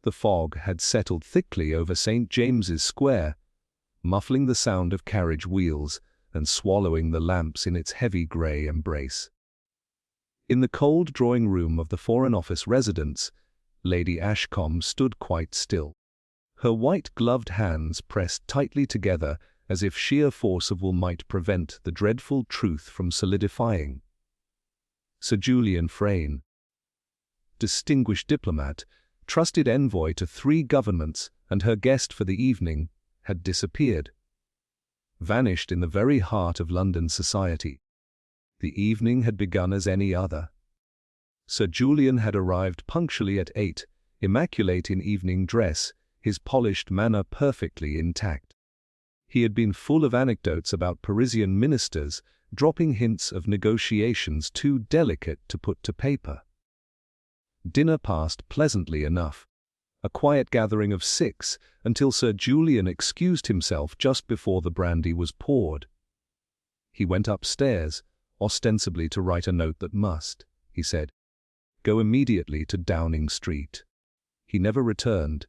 The fog had settled thickly over St. James's Square, muffling the sound of carriage wheels and swallowing the lamps in its heavy grey embrace. In the cold drawing-room of the Foreign Office residence, Lady Ashcombe stood quite still. Her white-gloved hands pressed tightly together as if sheer force of will might prevent the dreadful truth from solidifying. Sir Julian Frayne, distinguished diplomat, trusted envoy to 3 governments, and her guest for the evening, had disappeared. Vanished in the very heart of London society. The evening had begun as any other. Sir Julian had arrived punctually at 8, immaculate in evening dress, his polished manner perfectly intact. He had been full of anecdotes about Parisian ministers, dropping hints of negotiations too delicate to put to paper. Dinner passed pleasantly enough. A quiet gathering of 6, until Sir Julian excused himself just before the brandy was poured. He went upstairs, ostensibly to write a note that must, he said, go immediately to Downing Street. He never returned.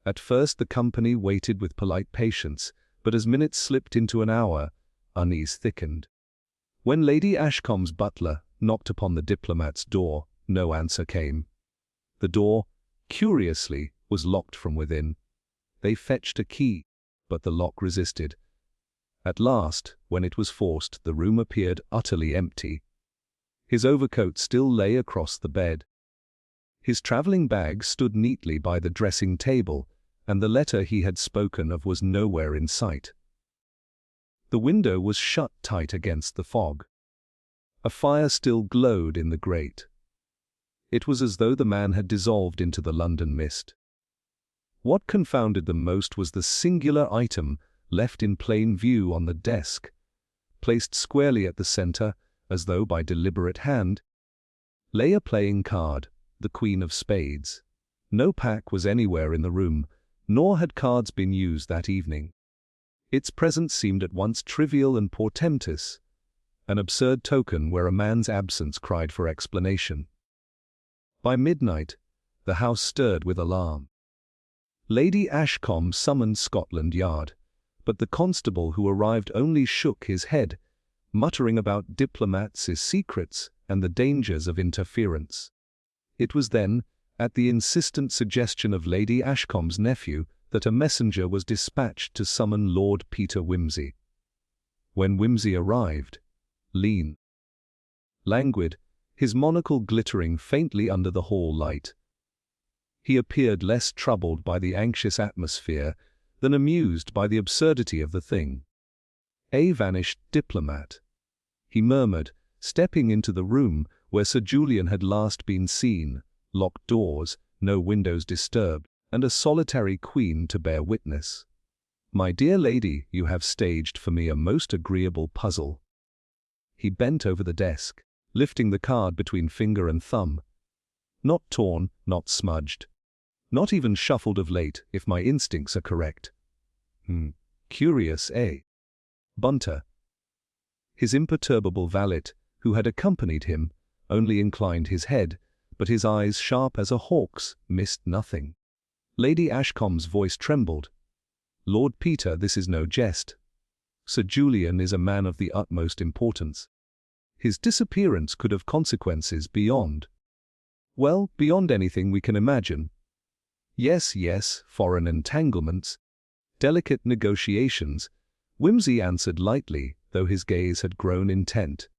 At first the company waited with polite patience, but as minutes slipped into an hour, unease thickened. When Lady Ashcombe's butler knocked upon the diplomat's door, no answer came. The door, curiously, was locked from within. They fetched a key, but the lock resisted. At last, when it was forced, the room appeared utterly empty. His overcoat still lay across the bed. His travelling bag stood neatly by the dressing table, and the letter he had spoken of was nowhere in sight. The window was shut tight against the fog. A fire still glowed in the grate. It was as though the man had dissolved into the London mist. What confounded them most was the singular item left in plain view on the desk, placed squarely at the centre, as though by deliberate hand, lay a playing card, the Queen of Spades. No pack was anywhere in the room, nor had cards been used that evening. Its presence seemed at once trivial and portentous, an absurd token where a man's absence cried for explanation. By midnight, the house stirred with alarm. Lady Ashcombe summoned Scotland Yard, but the constable who arrived only shook his head, muttering about diplomats' secrets and the dangers of interference. It was then, at the insistent suggestion of Lady Ashcombe's nephew, that a messenger was dispatched to summon Lord Peter Wimsey. When Wimsey arrived, lean, languid, his monocle glittering faintly under the hall light, he appeared less troubled by the anxious atmosphere than amused by the absurdity of the thing. "A vanished diplomat," he murmured, stepping into the room where Sir Julian had last been seen, locked doors, no windows disturbed, and a solitary queen to bear witness. "My dear lady, you have staged for me a most agreeable puzzle." He bent over the desk, lifting the card between finger and thumb. Not torn, not smudged. Not even shuffled of late, if my instincts are correct. Curious, eh? Bunter. His imperturbable valet, who had accompanied him, only inclined his head, but his eyes, sharp as a hawk's, missed nothing. Lady Ashcombe's voice trembled. "Lord Peter, this is no jest. Sir Julian is a man of the utmost importance. His disappearance could have consequences beyond, well, beyond anything we can imagine. Yes, foreign entanglements, delicate negotiations," Wimsey answered lightly, though his gaze had grown intent.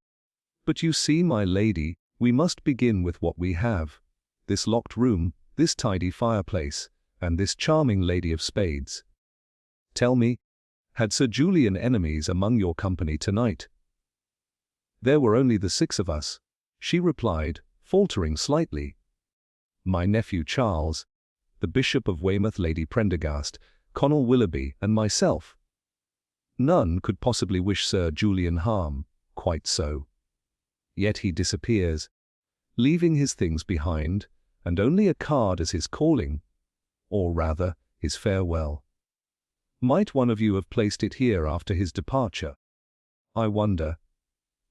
"But you see, my lady, we must begin with what we have. This locked room, this tidy fireplace, and this charming lady of spades. Tell me, had Sir Julian enemies among your company tonight?" "There were only the 6 of us," she replied, faltering slightly. "My nephew Charles, the Bishop of Weymouth, Lady Prendergast, Conall Willoughby, and myself. None could possibly wish Sir Julian harm, quite so. Yet he disappears, leaving his things behind, and only a card as his calling, or rather, his farewell. Might one of you have placed it here after his departure? I wonder."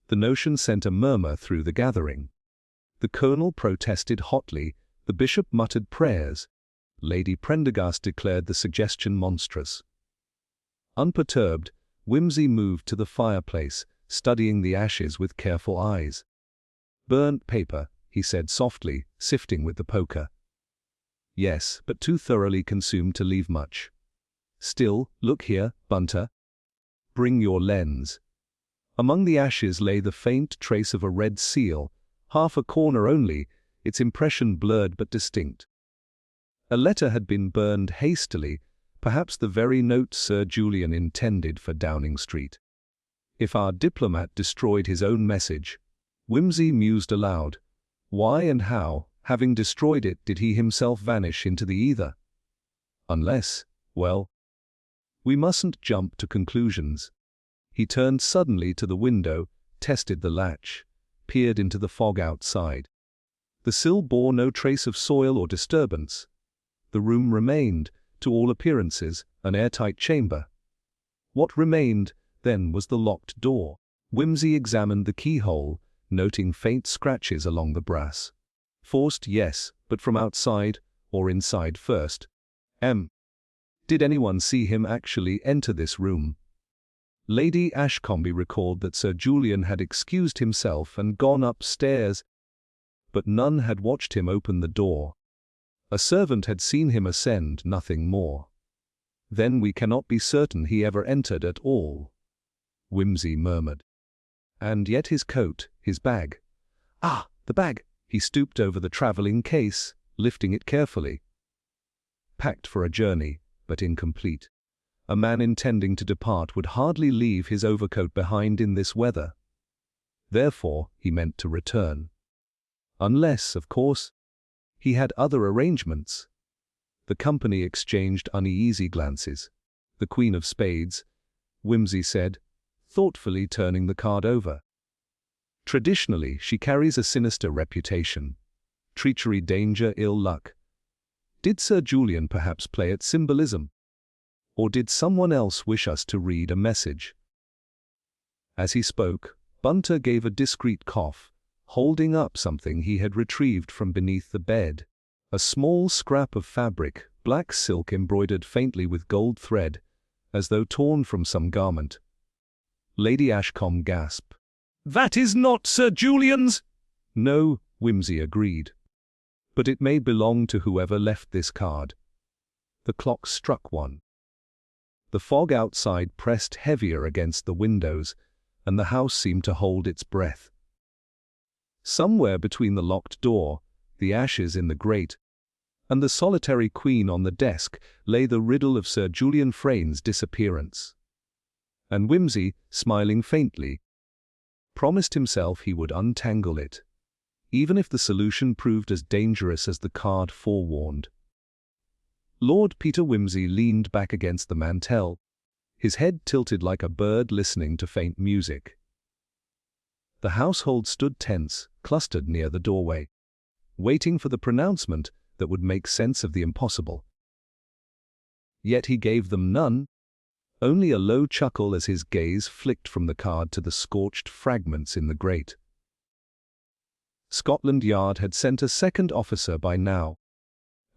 The notion sent a murmur through the gathering. The colonel protested hotly, the bishop muttered prayers, Lady Prendergast declared the suggestion monstrous. Unperturbed, Whimsy moved to the fireplace, studying the ashes with careful eyes. "Burnt paper," he said softly, sifting with the poker. "Yes, but too thoroughly consumed to leave much. Still, look here, Bunter. Bring your lens." Among the ashes lay the faint trace of a red seal, half a corner only, its impression blurred but distinct. A letter had been burned hastily, perhaps the very note Sir Julian intended for Downing Street. If our diplomat destroyed his own message, Whimsy mused aloud, why and how, having destroyed it, did he himself vanish into the ether? Unless, well, we mustn't jump to conclusions. He turned suddenly to the window, tested the latch, peered into the fog outside. The sill bore no trace of soil or disturbance. The room remained, to all appearances, an airtight chamber. What remained, then, was the locked door. Whimsy examined the keyhole, noting faint scratches along the brass. Forced, yes, but from outside, or inside first. Did anyone see him actually enter this room? Lady Ashcombe recalled that Sir Julian had excused himself and gone upstairs, but none had watched him open the door. A servant had seen him ascend, nothing more. Then we cannot be certain he ever entered at all, Whimsy murmured. And yet his coat, his bag. Ah, the bag! He stooped over the travelling case, lifting it carefully. Packed for a journey, but incomplete. A man intending to depart would hardly leave his overcoat behind in this weather. Therefore, he meant to return. Unless, of course, he had other arrangements. The company exchanged uneasy glances. "The Queen of Spades," Whimsy said, thoughtfully turning the card over. "Traditionally, she carries a sinister reputation. Treachery, danger, ill luck. Did Sir Julian perhaps play at symbolism? Or did someone else wish us to read a message?" As he spoke, Bunter gave a discreet cough, holding up something he had retrieved from beneath the bed. A small scrap of fabric, black silk embroidered faintly with gold thread, as though torn from some garment. Lady Ashcombe gasped. "That is not Sir Julian's!" "No," Whimsy agreed. "But it may belong to whoever left this card." The clock struck 1. The fog outside pressed heavier against the windows, and the house seemed to hold its breath. Somewhere between the locked door, the ashes in the grate, and the solitary queen on the desk lay the riddle of Sir Julian Frayne's disappearance. And Whimsy, smiling faintly, promised himself he would untangle it, even if the solution proved as dangerous as the card forewarned. Lord Peter Whimsy leaned back against the mantel, his head tilted like a bird listening to faint music. The household stood tense, clustered near the doorway, waiting for the pronouncement that would make sense of the impossible. Yet he gave them none, only a low chuckle as his gaze flicked from the card to the scorched fragments in the grate. Scotland Yard had sent a second officer by now.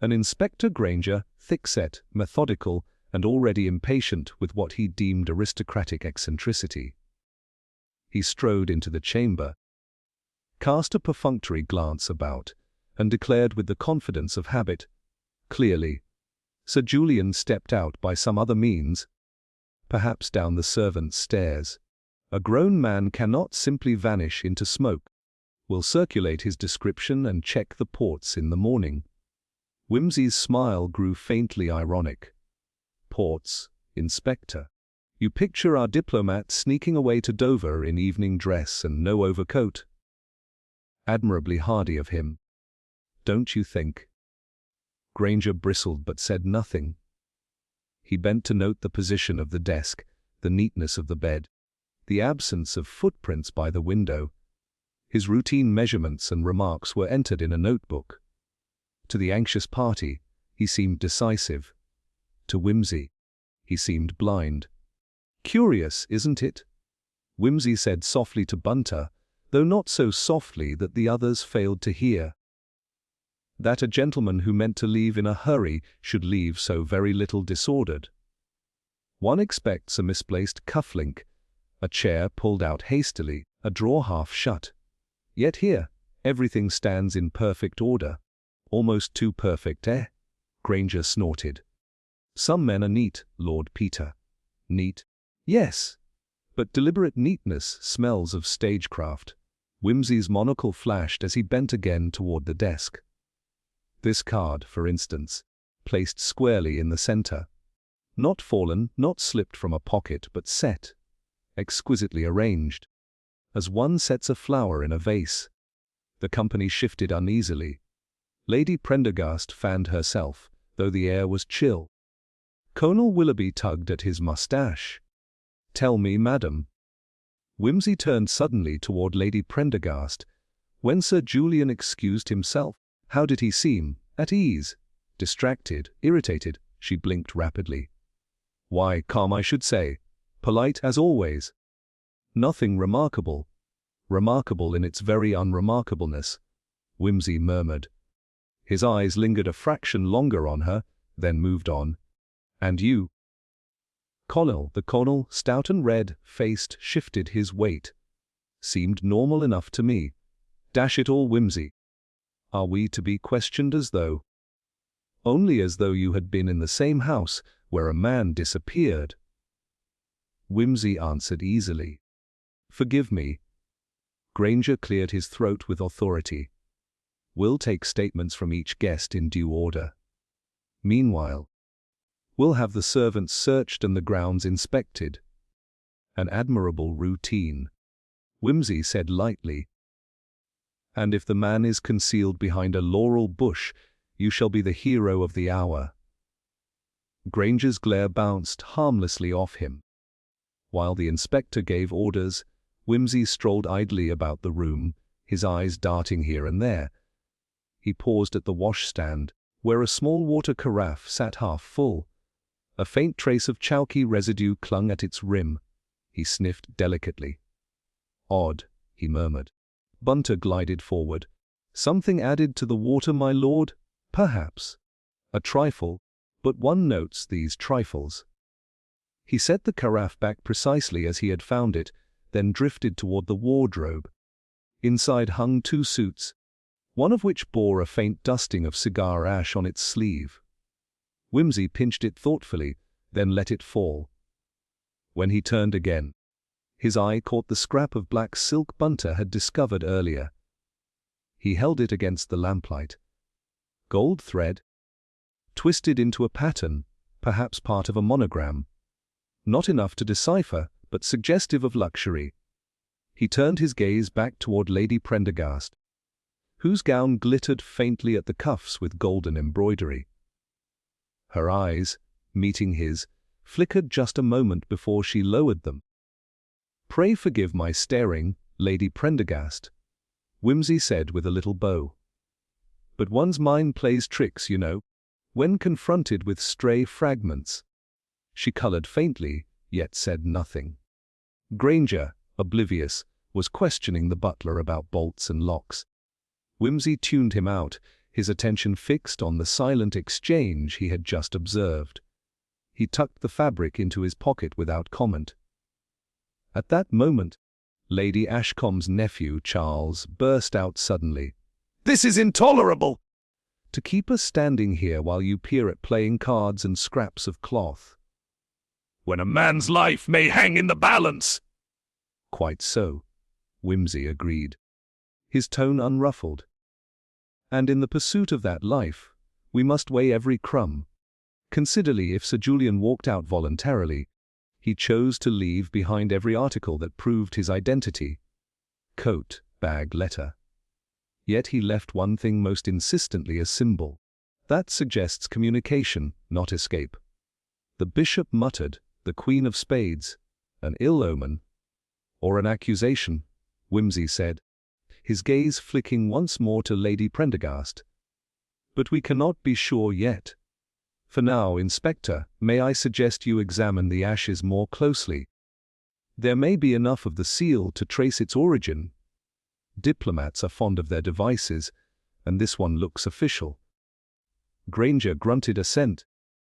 An Inspector Granger, thick-set, methodical, and already impatient with what he deemed aristocratic eccentricity. He strode into the chamber, cast a perfunctory glance about, and declared with the confidence of habit, clearly, Sir Julian stepped out by some other means, perhaps down the servants' stairs. A grown man cannot simply vanish into smoke. We'll circulate his description and check the ports in the morning. Whimsy's smile grew faintly ironic. Ports, Inspector. You picture our diplomat sneaking away to Dover in evening dress and no overcoat. Admirably hardy of him, don't you think? Granger bristled but said nothing. He bent to note the position of the desk, the neatness of the bed, the absence of footprints by the window. His routine measurements and remarks were entered in a notebook. To the anxious party, he seemed decisive. To Whimsy, he seemed blind. Curious, isn't it? Whimsy said softly to Bunter, though not so softly that the others failed to hear. that a gentleman who meant to leave in a hurry should leave so very little disordered. One expects a misplaced cufflink, a chair pulled out hastily, a drawer half shut. Yet here, everything stands in perfect order. Almost too perfect, eh? Granger snorted. Some men are neat, Lord Peter. Neat? Yes. But deliberate neatness smells of stagecraft. Wimsey's monocle flashed as he bent again toward the desk. This card, for instance, placed squarely in the center. Not fallen, not slipped from a pocket, but set, exquisitely arranged, as one sets a flower in a vase. The company shifted uneasily. Lady Prendergast fanned herself, though the air was chill. Colonel Willoughby tugged at his moustache. "Tell me, madam." Wimsey turned suddenly toward Lady Prendergast. When Sir Julian excused himself, how did he seem? At ease? Distracted? Irritated? She blinked rapidly. Why, calm, I should say. Polite as always. Nothing remarkable. Remarkable in its very unremarkableness, Wimsey murmured. His eyes lingered a fraction longer on her, then moved on. And you? The colonel, stout and red-faced, shifted his weight. Seemed normal enough to me. Dash it all, Wimsey. Are we to be questioned as though? Only as though you had been in the same house where a man disappeared. Wimsey answered easily. Forgive me. Granger cleared his throat with authority. We'll take statements from each guest in due order. Meanwhile, we'll have the servants searched and the grounds inspected. An admirable routine, Wimsey said lightly. And if the man is concealed behind a laurel bush, you shall be the hero of the hour. Granger's glare bounced harmlessly off him. While the inspector gave orders, Wimsey strolled idly about the room, his eyes darting here and there. He paused at the washstand, where a small water carafe sat half full. A faint trace of chalky residue clung at its rim. He sniffed delicately. Odd, he murmured. Bunter glided forward. Something added to the water, my lord? Perhaps. A trifle, but one notes these trifles. He set the carafe back precisely as he had found it, then drifted toward the wardrobe. Inside hung 2 suits, one of which bore a faint dusting of cigar ash on its sleeve. Wimsey pinched it thoughtfully, then let it fall. When he turned again, his eye caught the scrap of black silk Bunter had discovered earlier. He held it against the lamplight. Gold thread, twisted into a pattern, perhaps part of a monogram. Not enough to decipher, but suggestive of luxury. He turned his gaze back toward Lady Prendergast, whose gown glittered faintly at the cuffs with golden embroidery. Her eyes, meeting his, flickered just a moment before she lowered them. Pray forgive my staring, Lady Prendergast, Wimsey said with a little bow. But one's mind plays tricks, you know, when confronted with stray fragments. She colored faintly, yet said nothing. Granger, oblivious, was questioning the butler about bolts and locks. Wimsey tuned him out, his attention fixed on the silent exchange he had just observed. He tucked the fabric into his pocket without comment. At that moment, Lady Ashcombe's nephew, Charles, burst out suddenly. "This is intolerable! To keep us standing here while you peer at playing cards and scraps of cloth. When a man's life may hang in the balance!" Quite so, Wimsey agreed, his tone unruffled. And in the pursuit of that life, we must weigh every crumb. Considerably, if Sir Julian walked out voluntarily, he chose to leave behind every article that proved his identity. Coat, bag, letter. Yet he left one thing most insistently a symbol. That suggests communication, not escape. The bishop muttered, the Queen of Spades, an ill omen. Or an accusation, Wimsey said, his gaze flicking once more to Lady Prendergast. But we cannot be sure yet. For now, Inspector, may I suggest you examine the ashes more closely? There may be enough of the seal to trace its origin. Diplomats are fond of their devices, and this one looks official." Granger grunted assent,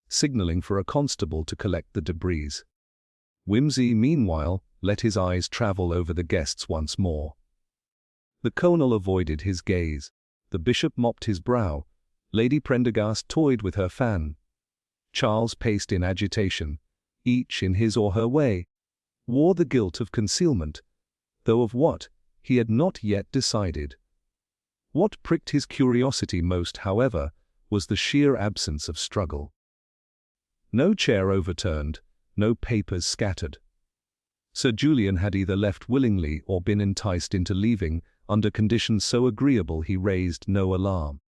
signaling for a constable to collect the debris. Wimsey, meanwhile, let his eyes travel over the guests once more. The colonel avoided his gaze. The bishop mopped his brow. Lady Prendergast toyed with her fan. Charles paced in agitation, each in his or her way, wore the guilt of concealment, though of what, he had not yet decided. What pricked his curiosity most, however, was the sheer absence of struggle. No chair overturned, no papers scattered. Sir Julian had either left willingly or been enticed into leaving, under conditions so agreeable he raised no alarm.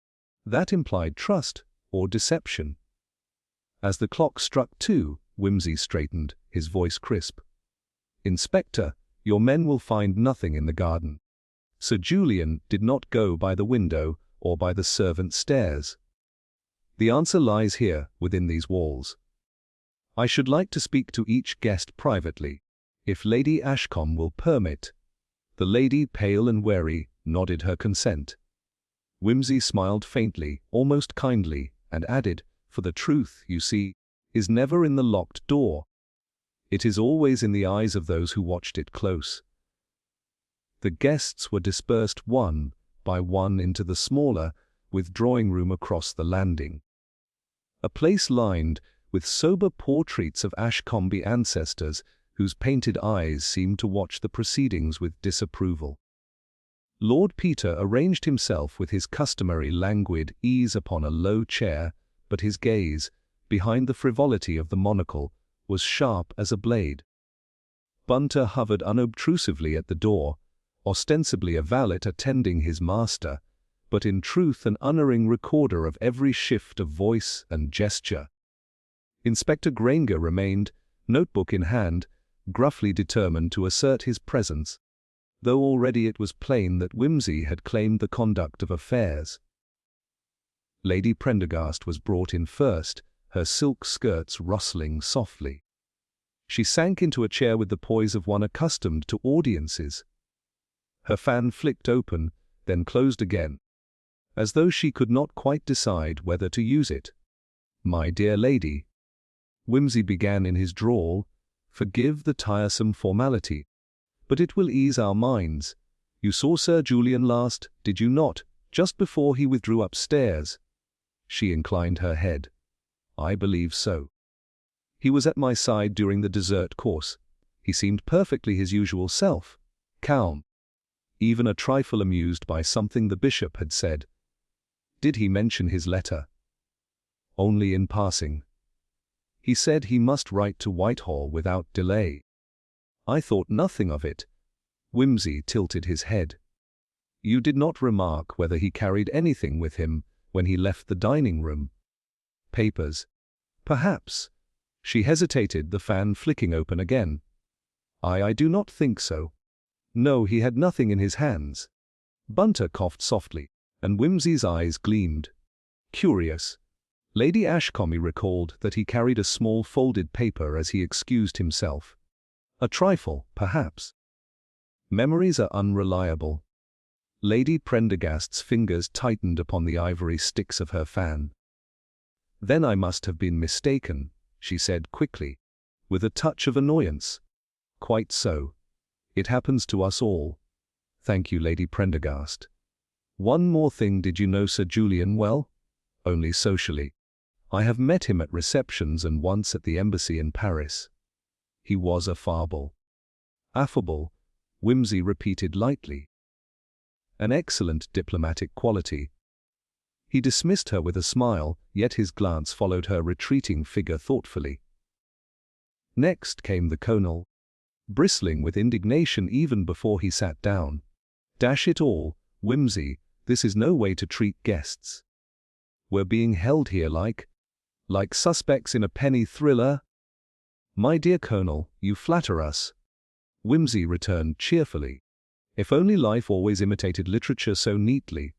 That implied trust or deception. As the clock struck 2, Wimsey straightened, his voice crisp. "Inspector, your men will find nothing in the garden." Sir Julian did not go by the window or by the servants' stairs. "The answer lies here, within these walls. I should like to speak to each guest privately, if Lady Ashcombe will permit." The lady, pale and wary, nodded her consent. Wimsey smiled faintly, almost kindly, and added, "For the truth, you see, is never in the locked door. It is always in the eyes of those who watched it close." The guests were dispersed one by one into the smaller, withdrawing room across the landing. A place lined with sober portraits of Ashcombe ancestors whose painted eyes seemed to watch the proceedings with disapproval. Lord Peter arranged himself with his customary languid ease upon a low chair, but his gaze, behind the frivolity of the monocle, was sharp as a blade. Bunter hovered unobtrusively at the door, ostensibly a valet attending his master, but in truth an unerring recorder of every shift of voice and gesture. Inspector Granger remained, notebook in hand, gruffly determined to assert his presence, though already it was plain that Wimsey had claimed the conduct of affairs. Lady Prendergast was brought in first, her silk skirts rustling softly. She sank into a chair with the poise of one accustomed to audiences. Her fan flicked open, then closed again, as though she could not quite decide whether to use it. "My dear lady," Wimsey began in his drawl, "forgive the tiresome formality, but it will ease our minds. You saw Sir Julian last, did you not, just before he withdrew upstairs?" She inclined her head. "I believe so. He was at my side during the dessert course. He seemed perfectly his usual self, calm, even a trifle amused by something the bishop had said." "Did he mention his letter?" "Only in passing. He said he must write to Whitehall without delay." "I thought nothing of it." Wimsey tilted his head. "You did not remark whether he carried anything with him when he left the dining room?" "Papers. Perhaps." She hesitated, the fan flicking open again. I do not think so. No, he had nothing in his hands." Bunter coughed softly, and Wimsey's eyes gleamed. "Curious." Lady Ashcombe recalled that he carried a small folded paper as he excused himself. "A trifle, perhaps." Memories are unreliable. Lady Prendergast's fingers tightened upon the ivory sticks of her fan. "Then I must have been mistaken," she said quickly, with a touch of annoyance. "Quite so. It happens to us all. Thank you, Lady Prendergast. One more thing, did you know Sir Julian well?" "Only socially. I have met him at receptions and once at the embassy in Paris." "He was affable." "Affable," Wimsey repeated lightly. "An excellent diplomatic quality." He dismissed her with a smile, yet his glance followed her retreating figure thoughtfully. Next came the colonel, bristling with indignation even before he sat down. "Dash it all, Wimsey, this is no way to treat guests. We're being held here like suspects in a penny thriller." "My dear Colonel, you flatter us," Wimsey returned cheerfully. "If only life always imitated literature so neatly.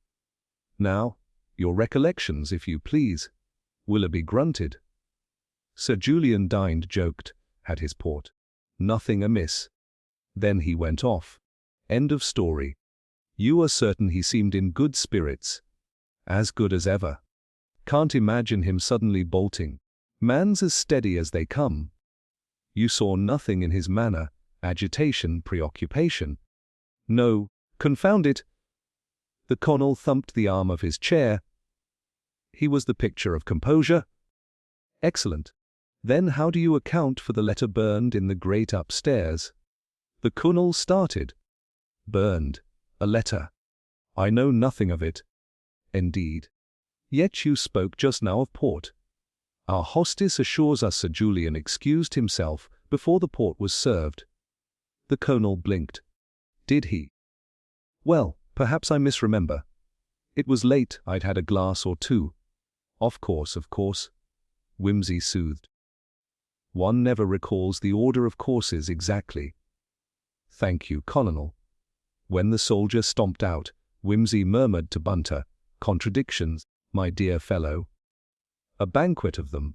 Now, your recollections, if you please." Willoughby grunted. "Sir Julian dined, joked, had his port. Nothing amiss. Then he went off. End of story. You are certain he seemed in good spirits?" As good as ever. Can't imagine him suddenly bolting. Man's as steady as they come. You saw nothing in his manner, agitation, preoccupation. No, confound it. The Colonel thumped the arm of his chair. He was the picture of composure. Excellent. Then how do you account for the letter burned in the grate upstairs? The Colonel started. Burned. A letter. I know nothing of it. Indeed. Yet you spoke just now of port. Our hostess assures us Sir Julian excused himself before the port was served. The Colonel blinked. Did he? Well, perhaps I misremember. It was late, I'd had a glass or two. Of course. Whimsy soothed. One never recalls the order of courses exactly. Thank you, Colonel. When the soldier stomped out, Whimsy murmured to Bunter, contradictions, my dear fellow. A banquet of them.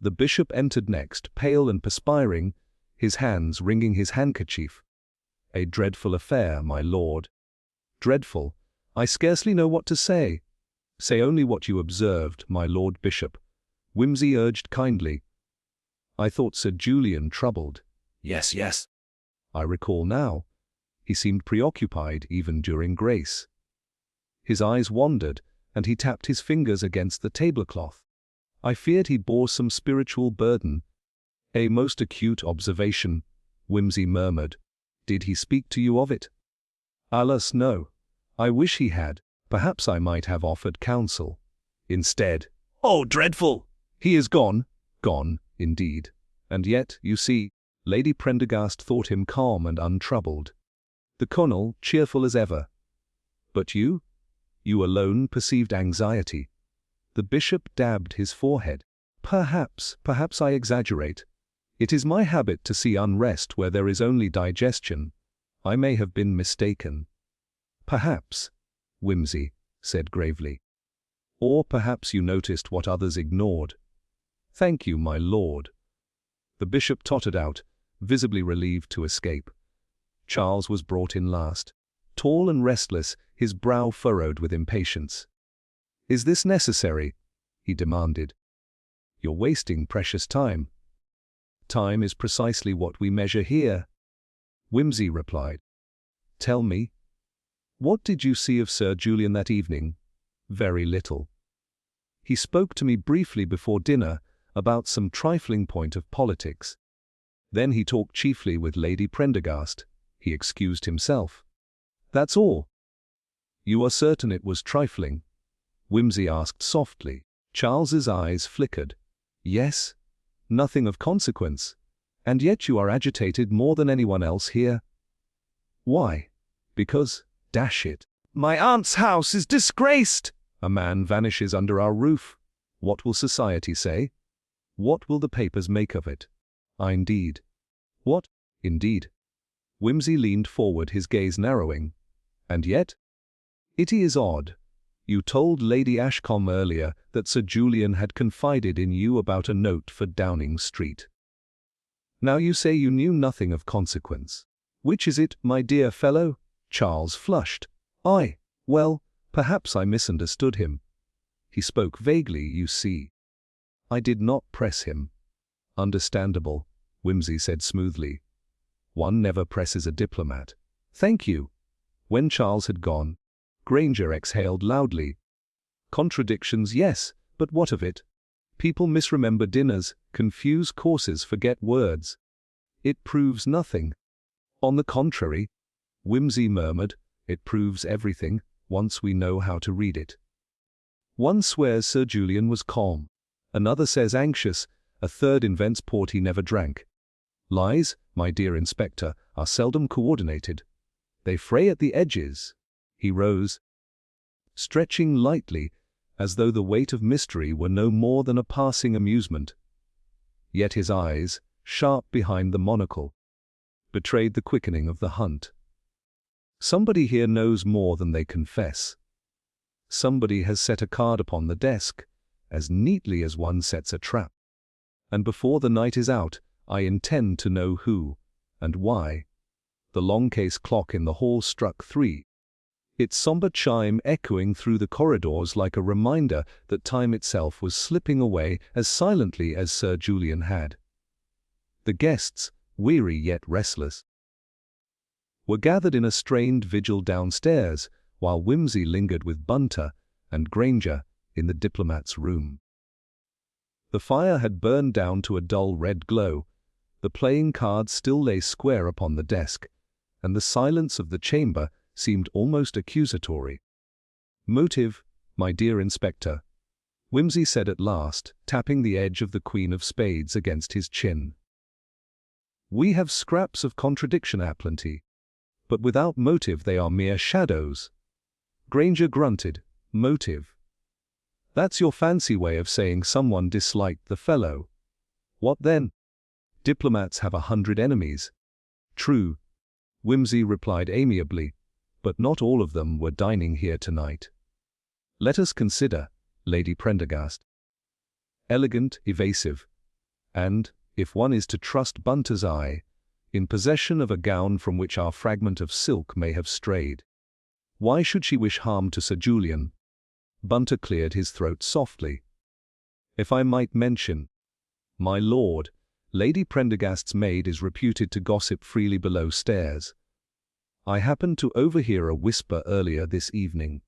The bishop entered next, pale and perspiring, his hands wringing his handkerchief. A dreadful affair, my lord. Dreadful. I scarcely know what to say. Say only what you observed, my lord bishop. Whimsy urged kindly. I thought Sir Julian troubled. Yes. I recall now. He seemed preoccupied even during grace. His eyes wandered, and he tapped his fingers against the tablecloth. I feared he bore some spiritual burden. A most acute observation, Whimsy murmured. Did he speak to you of it? Alas, no. I wish he had. Perhaps I might have offered counsel. Instead. Oh, dreadful! He is gone. Gone, indeed. And yet, you see, Lady Prendergast thought him calm and untroubled. The Colonel, cheerful as ever. But you? You alone perceived anxiety. The bishop dabbed his forehead. Perhaps I exaggerate. It is my habit to see unrest where there is only digestion. I may have been mistaken. Perhaps, Whimsy said gravely. Or perhaps you noticed what others ignored. Thank you, my lord. The bishop tottered out, visibly relieved to escape. Charles was brought in last. Tall and restless, his brow furrowed with impatience. Is this necessary? He demanded. You're wasting precious time. Time is precisely what we measure here. Whimsy replied. Tell me. What did you see of Sir Julian that evening? Very little. He spoke to me briefly before dinner about some trifling point of politics. Then he talked chiefly with Lady Prendergast. He excused himself. That's all. You are certain it was trifling? Whimsy asked softly. Charles's eyes flickered. Yes. Nothing of consequence. And yet you are agitated more than anyone else here. Why? Because, dash it, my aunt's house is disgraced! A man vanishes under our roof. What will society say? What will the papers make of it? Indeed. What? Indeed. Whimsy leaned forward, his gaze narrowing. And yet? It is odd. You told Lady Ashcombe earlier that Sir Julian had confided in you about a note for Downing Street. Now you say you knew nothing of consequence. Which is it, my dear fellow? Charles flushed. Well, perhaps I misunderstood him. He spoke vaguely, you see. I did not press him. Understandable, Whimsy said smoothly. One never presses a diplomat. Thank you. When Charles had gone, Granger exhaled loudly. Contradictions, yes, but what of it? People misremember dinners, confuse courses, forget words. It proves nothing. On the contrary, Whimsy murmured, it proves everything, once we know how to read it. One swears Sir Julian was calm. Another says anxious. A third invents port he never drank. Lies, my dear inspector, are seldom coordinated. They fray at the edges. He rose, stretching lightly, as though the weight of mystery were no more than a passing amusement. Yet his eyes, sharp behind the monocle, betrayed the quickening of the hunt. Somebody here knows more than they confess. Somebody has set a card upon the desk, as neatly as one sets a trap. And before the night is out, I intend to know who, and why. The long case clock in the hall struck 3. its somber chime echoing through the corridors like a reminder that time itself was slipping away as silently as Sir Julian had. The guests, weary yet restless, were gathered in a strained vigil downstairs, while Whimsy lingered with Bunter and Granger in the diplomat's room. The fire had burned down to a dull red glow, the playing cards still lay square upon the desk, and the silence of the chamber seemed almost accusatory. "Motive, my dear Inspector," Whimsy said at last, tapping the edge of the Queen of Spades against his chin. "We have scraps of contradiction aplenty, but without motive they are mere shadows." Granger grunted. "Motive? That's your fancy way of saying someone disliked the fellow. What then? Diplomats have 100 enemies." "True," Whimsy replied amiably, "but not all of them were dining here tonight. Let us consider Lady Prendergast. Elegant, evasive, and, if one is to trust Bunter's eye, in possession of a gown from which our fragment of silk may have strayed. Why should she wish harm to Sir Julian?" Bunter cleared his throat softly. "If I might mention, my lord, Lady Prendergast's maid is reputed to gossip freely below stairs. I happened to overhear a whisper earlier this evening.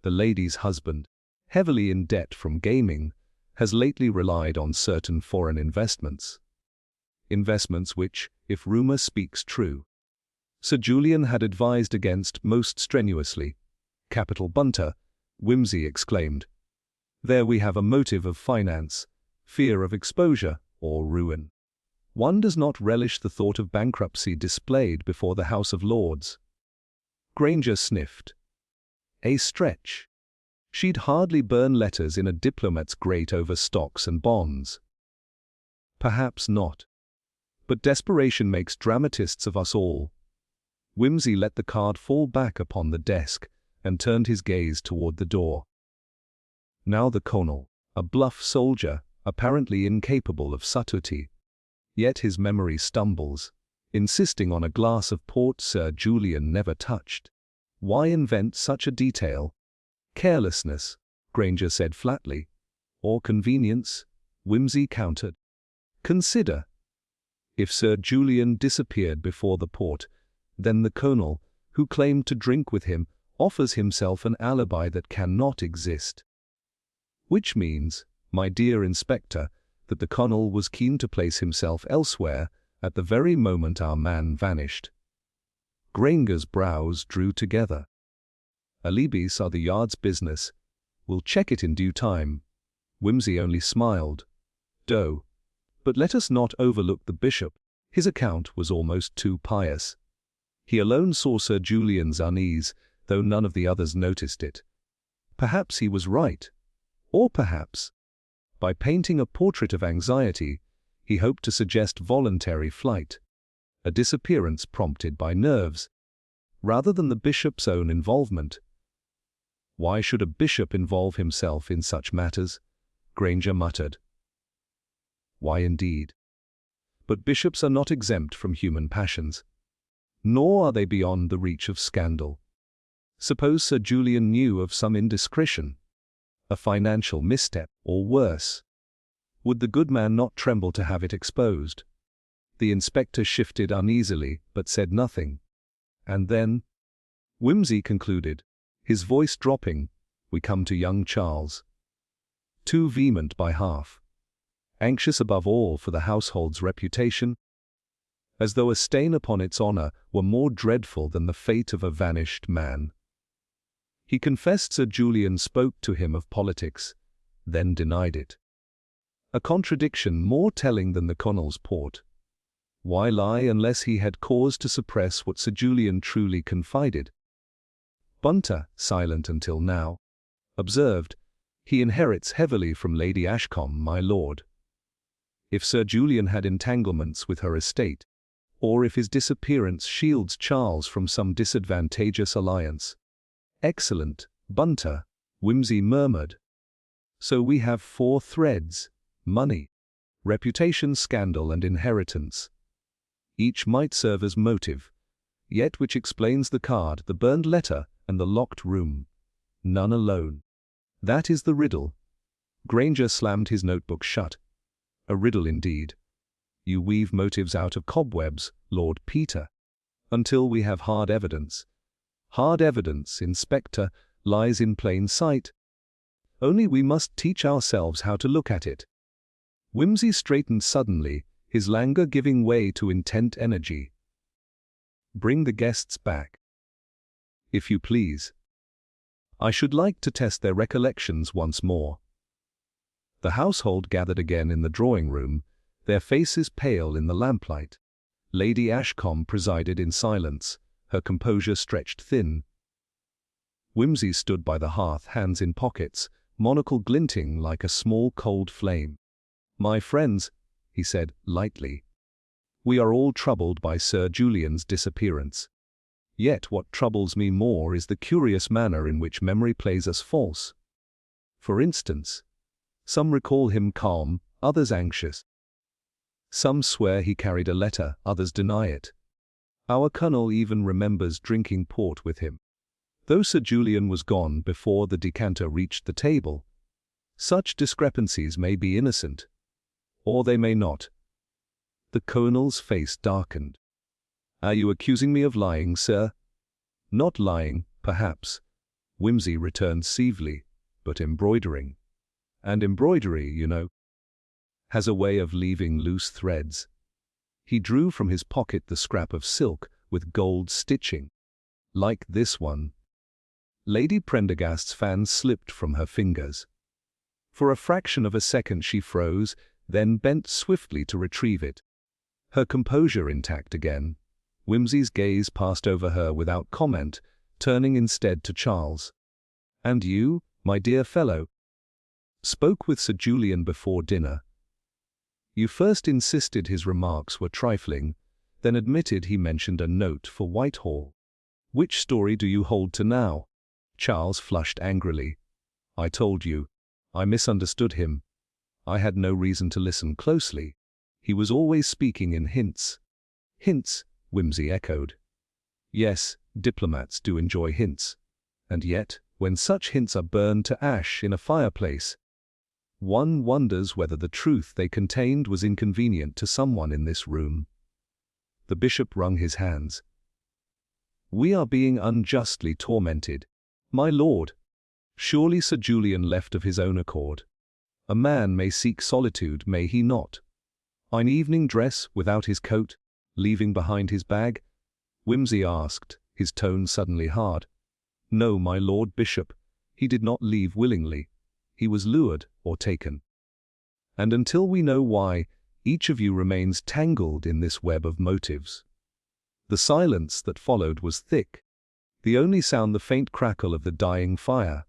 The lady's husband, heavily in debt from gaming, has lately relied on certain foreign investments. Investments which, if rumor speaks true, Sir Julian had advised against most strenuously." "Capital Bunter," Whimsy exclaimed. "There we have a motive of finance, fear of exposure, or ruin. One does not relish the thought of bankruptcy displayed before the House of Lords." Granger sniffed. "A stretch. She'd hardly burn letters in a diplomat's grate over stocks and bonds." "Perhaps not. But desperation makes dramatists of us all." Whimsy let the card fall back upon the desk and turned his gaze toward the door. Now the colonel, a bluff soldier, apparently incapable of subtlety. Yet his memory stumbles, insisting on a glass of port Sir Julian never touched. Why invent such a detail? "Carelessness," Granger said flatly. "Or convenience," Whimsy countered. "Consider. If Sir Julian disappeared before the port, then the colonel, who claimed to drink with him, offers himself an alibi that cannot exist. Which means, my dear Inspector, that the colonel was keen to place himself elsewhere at the very moment our man vanished." Granger's brows drew together. "Alibis are the yard's business. We'll check it in due time." Whimsy only smiled. "Doe. But let us not overlook the bishop. His account was almost too pious. He alone saw Sir Julian's unease, though none of the others noticed it. Perhaps he was right. Or perhaps, by painting a portrait of anxiety, he hoped to suggest voluntary flight, a disappearance prompted by nerves, rather than the bishop's own involvement." "Why should a bishop involve himself in such matters?" Granger muttered. "Why indeed? But bishops are not exempt from human passions. Nor are they beyond the reach of scandal. Suppose Sir Julian knew of some indiscretion, a financial misstep, or worse. Would the good man not tremble to have it exposed?" The inspector shifted uneasily, but said nothing. "And then," Whimsy concluded, his voice dropping, "we come to young Charles. Too vehement by half. Anxious above all for the household's reputation, as though a stain upon its honor were more dreadful than the fate of a vanished man. He confessed Sir Julian spoke to him of politics, then denied it. A contradiction more telling than the colonel's port. Why lie unless he had cause to suppress what Sir Julian truly confided?" Bunter, silent until now, observed, "He inherits heavily from Lady Ashcombe, my lord. If Sir Julian had entanglements with her estate, or if his disappearance shields Charles from some disadvantageous alliance." "Excellent, Bunter," Whimsy murmured. "So we have 4 threads: money, reputation, scandal, and inheritance. Each might serve as motive, yet which explains the card, the burned letter, And the locked room. None alone. That is the riddle. Granger slammed his notebook shut. A riddle indeed. You weave motives out of cobwebs, Lord Peter. Until we have hard evidence. Hard evidence, Inspector, lies in plain sight. Only we must teach ourselves how to look at it. Whimsy straightened suddenly, his languor giving way to intent energy. Bring the guests back. If you please. I should like to test their recollections once more. The household gathered again in the drawing-room, their faces pale in the lamplight. Lady Ashcombe presided in silence, her composure stretched thin. Whimsy stood by the hearth, hands in pockets, monocle glinting like a small cold flame. My friends, he said lightly, we are all troubled by Sir Julian's disappearance. Yet what troubles me more is the curious manner in which memory plays us false. For instance, some recall him calm, others anxious. Some swear he carried a letter, others deny it. Our Colonel even remembers drinking port with him. Though Sir Julian was gone before the decanter reached the table, such discrepancies may be innocent, or they may not. The Colonel's face darkened. Are you accusing me of lying, sir? Not lying, perhaps, Whimsy returned severely, but embroidering. And embroidery, you know, has a way of leaving loose threads. He drew from his pocket the scrap of silk with gold stitching. Like this one. Lady Prendergast's fan slipped from her fingers. For a fraction of a second she froze, then bent swiftly to retrieve it. Her composure intact again, Whimsy's gaze passed over her without comment, turning instead to Charles. And you, my dear fellow? Spoke with Sir Julian before dinner. You first insisted his remarks were trifling, then admitted he mentioned a note for Whitehall. Which story do you hold to now? Charles flushed angrily. I told you. I misunderstood him. I had no reason to listen closely. He was always speaking in hints. Hints, Whimsy echoed. Yes, diplomats do enjoy hints. And yet, when such hints are burned to ash in a fireplace, one wonders whether the truth they contained was inconvenient to someone in this room. The bishop wrung his hands. We are being unjustly tormented. My lord, surely Sir Julian left of his own accord. A man may seek solitude, may he not? In evening dress, without his coat, leaving behind his bag? Whimsy asked, his tone suddenly hard. No, my lord bishop, he did not leave willingly. He was lured or taken. And until we know why, each of you remains tangled in this web of motives. The silence that followed was thick, the only sound the faint crackle of the dying fire.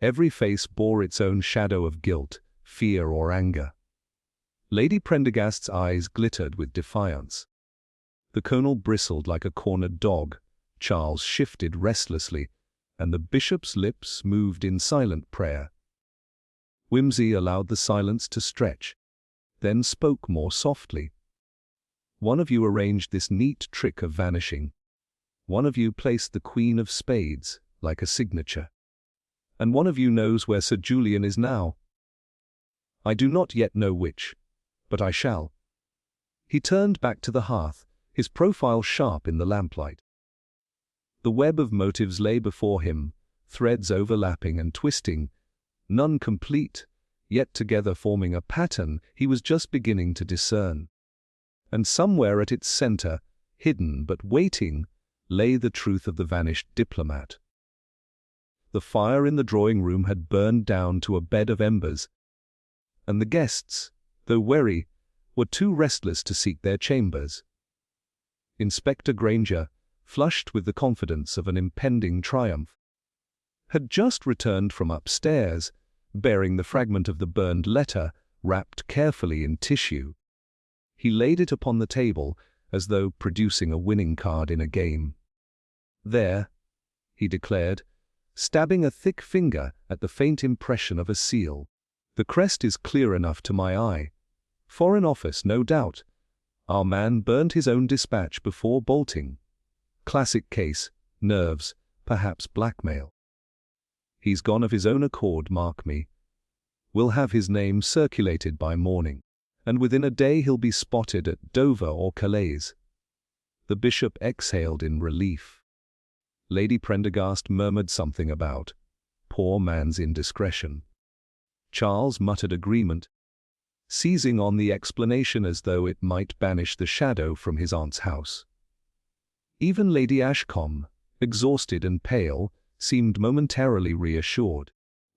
Every face bore its own shadow of guilt, fear or anger. Lady Prendergast's eyes glittered with defiance. The Colonel bristled like a cornered dog, Charles shifted restlessly, and the bishop's lips moved in silent prayer. Whimsy allowed the silence to stretch, then spoke more softly. One of you arranged this neat trick of vanishing. One of you placed the Queen of Spades, like a signature. And one of you knows where Sir Julian is now. I do not yet know which, but I shall. He turned back to the hearth, his profile sharp in the lamplight. The web of motives lay before him, threads overlapping and twisting, none complete, yet together forming a pattern he was just beginning to discern. And somewhere at its center, hidden but waiting, lay the truth of the vanished diplomat. The fire in the drawing-room had burned down to a bed of embers, and the guests, though wary, were too restless to seek their chambers. Inspector Granger, flushed with the confidence of an impending triumph, had just returned from upstairs, bearing the fragment of the burned letter wrapped carefully in tissue. He laid it upon the table as though producing a winning card in a game. There, he declared, stabbing a thick finger at the faint impression of a seal. The crest is clear enough to my eye. Foreign Office, no doubt. Our man burned his own dispatch before bolting. Classic case, nerves, perhaps blackmail. He's gone of his own accord, mark me. We'll have his name circulated by morning, and within a day he'll be spotted at Dover or Calais." The bishop exhaled in relief. Lady Prendergast murmured something about poor man's indiscretion. Charles muttered agreement, seizing on the explanation as though it might banish the shadow from his aunt's house. Even Lady Ashcombe, exhausted and pale, seemed momentarily reassured.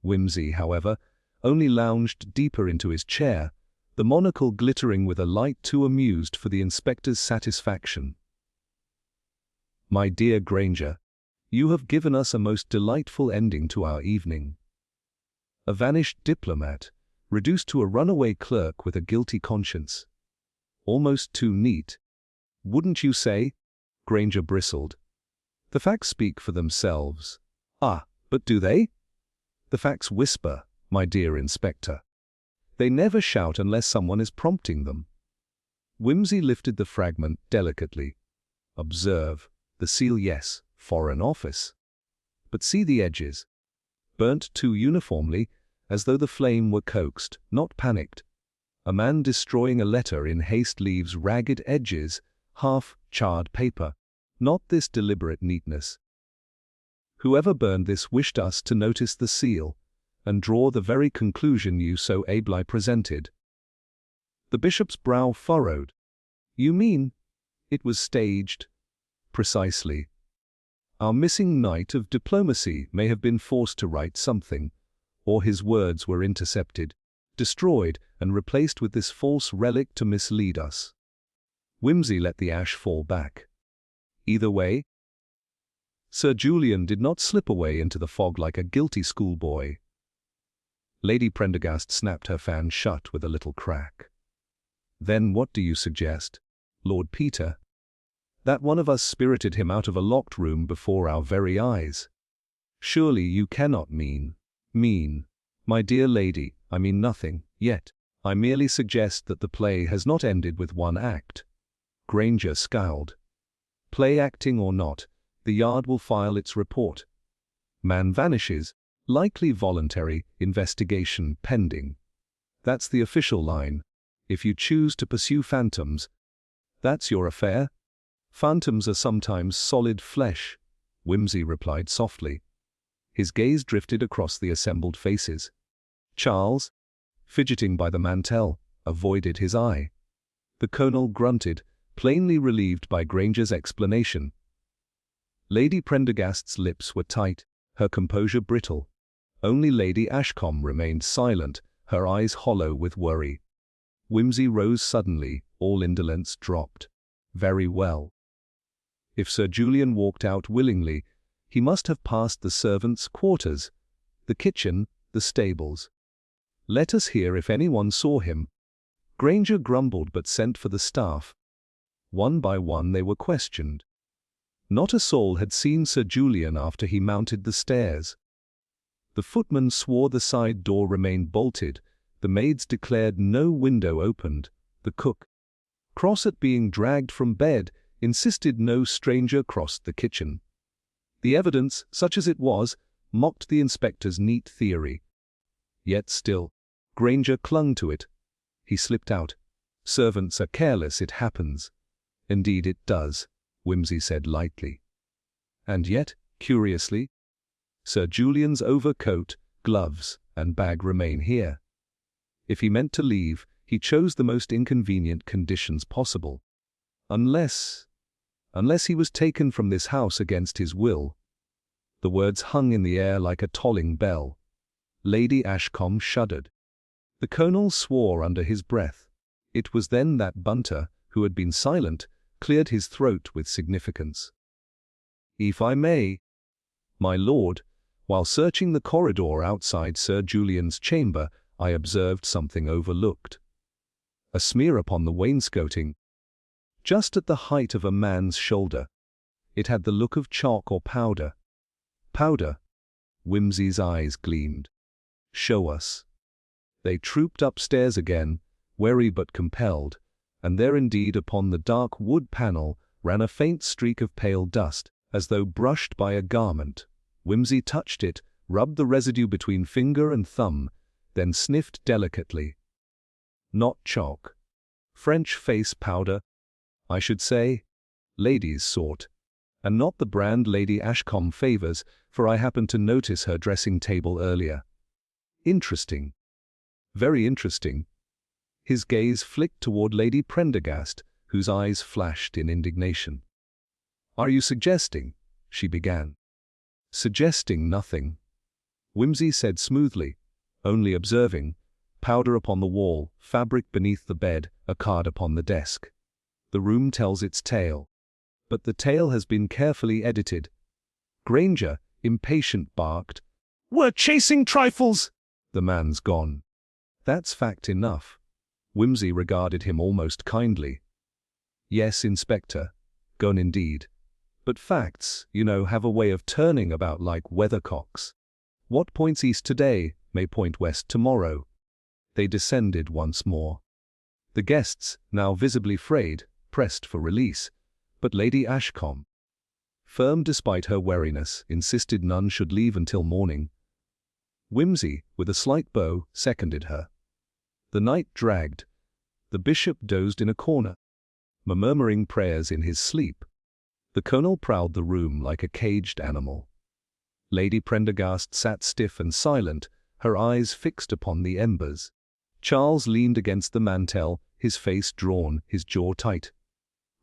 Wimsey, however, only lounged deeper into his chair, the monocle glittering with a light too amused for the inspector's satisfaction. "My dear Granger, you have given us a most delightful ending to our evening. A vanished diplomat, reduced to a runaway clerk with a guilty conscience. Almost too neat, wouldn't you say?" Granger bristled. "The facts speak for themselves." "Ah, but do they?" "The facts whisper, my dear Inspector. They never shout unless someone is prompting them." Wimsey lifted the fragment delicately. "Observe, the seal, yes, Foreign Office. But see the edges. Burnt too uniformly, as though the flame were coaxed, not panicked. A man destroying a letter in haste leaves ragged edges, half-charred paper. Not this deliberate neatness. Whoever burned this wished us to notice the seal, and draw the very conclusion you so ably presented." The bishop's brow furrowed. "You mean it was staged?" "Precisely. Our missing knight of diplomacy may have been forced to write something, or his words were intercepted, destroyed, and replaced with this false relic to mislead us." Wimsey let the ash fall back. "Either way, Sir Julian did not slip away into the fog like a guilty schoolboy." Lady Prendergast snapped her fan shut with a little crack. "Then what do you suggest, Lord Peter?" "That one of us spirited him out of a locked room before our very eyes." "Surely you cannot mean—" "My dear lady, I mean nothing, yet. I merely suggest that the play has not ended with one act." Granger scowled. "Play acting or not, the Yard will file its report. Man vanishes, likely voluntary, investigation pending. That's the official line. If you choose to pursue phantoms, that's your affair. Phantoms are sometimes solid flesh," Wimsey replied softly. His gaze drifted across the assembled faces. Charles, fidgeting by the mantel, avoided his eye. The colonel grunted, plainly relieved by Granger's explanation. Lady Prendergast's lips were tight, her composure brittle. Only Lady Ashcombe remained silent, her eyes hollow with worry. Wimsey rose suddenly, all indolence dropped. "Very well. If Sir Julian walked out willingly, he must have passed the servants' quarters, the kitchen, the stables. Let us hear if anyone saw him." Granger grumbled but sent for the staff. One by one they were questioned. Not a soul had seen Sir Julian after he mounted the stairs. The footman swore the side door remained bolted, the maids declared no window opened, the cook, cross at being dragged from bed, insisted no stranger crossed the kitchen. The evidence, such as it was, mocked the inspector's neat theory. Yet still, Granger clung to it. He slipped out. "Servants are careless, it happens." "Indeed it does," Wimsey said lightly. "And yet, curiously, Sir Julian's overcoat, gloves, and bag remain here. If he meant to leave, he chose the most inconvenient conditions possible. Unless he was taken from this house against his will." The words hung in the air like a tolling bell. Lady Ashcombe shuddered. The colonel swore under his breath. It was then that Bunter, who had been silent, cleared his throat with significance. "If I may, my lord, while searching the corridor outside Sir Julian's chamber, I observed something overlooked. A smear upon the wainscoting, just at the height of a man's shoulder. It had the look of chalk or powder." "Powder?" Wimsey's eyes gleamed. "Show us." They trooped upstairs again, wary but compelled, and there indeed upon the dark wood panel ran a faint streak of pale dust, as though brushed by a garment. Whimsy touched it, rubbed the residue between finger and thumb, then sniffed delicately. Not chalk. French face powder, I should say. Ladies' sort. And not the brand Lady Ashcombe favors, for I happened to notice her dressing table earlier. Interesting. Very interesting. His gaze flicked toward Lady Prendergast, whose eyes flashed in indignation. "Are you suggesting?" she began. "Suggesting nothing," Whimsy said smoothly, "only observing. Powder upon the wall, fabric beneath the bed, a card upon the desk. The room tells its tale. But the tale has been carefully edited." Granger, impatient, barked, "We're chasing trifles!" "The man's gone." "That's fact enough." Whimsy regarded him almost kindly. "Yes, Inspector. Gone indeed. But facts, you know, have a way of turning about like weathercocks. What points east today may point west tomorrow." They descended once more. The guests, now visibly frayed, pressed for release, but Lady Ashcombe, firm despite her wariness, insisted none should leave until morning. Whimsy, with a slight bow, seconded her. The night dragged. The bishop dozed in a corner, murmuring prayers in his sleep. The colonel prowled the room like a caged animal. Lady Prendergast sat stiff and silent, her eyes fixed upon the embers. Charles leaned against the mantel, his face drawn, his jaw tight.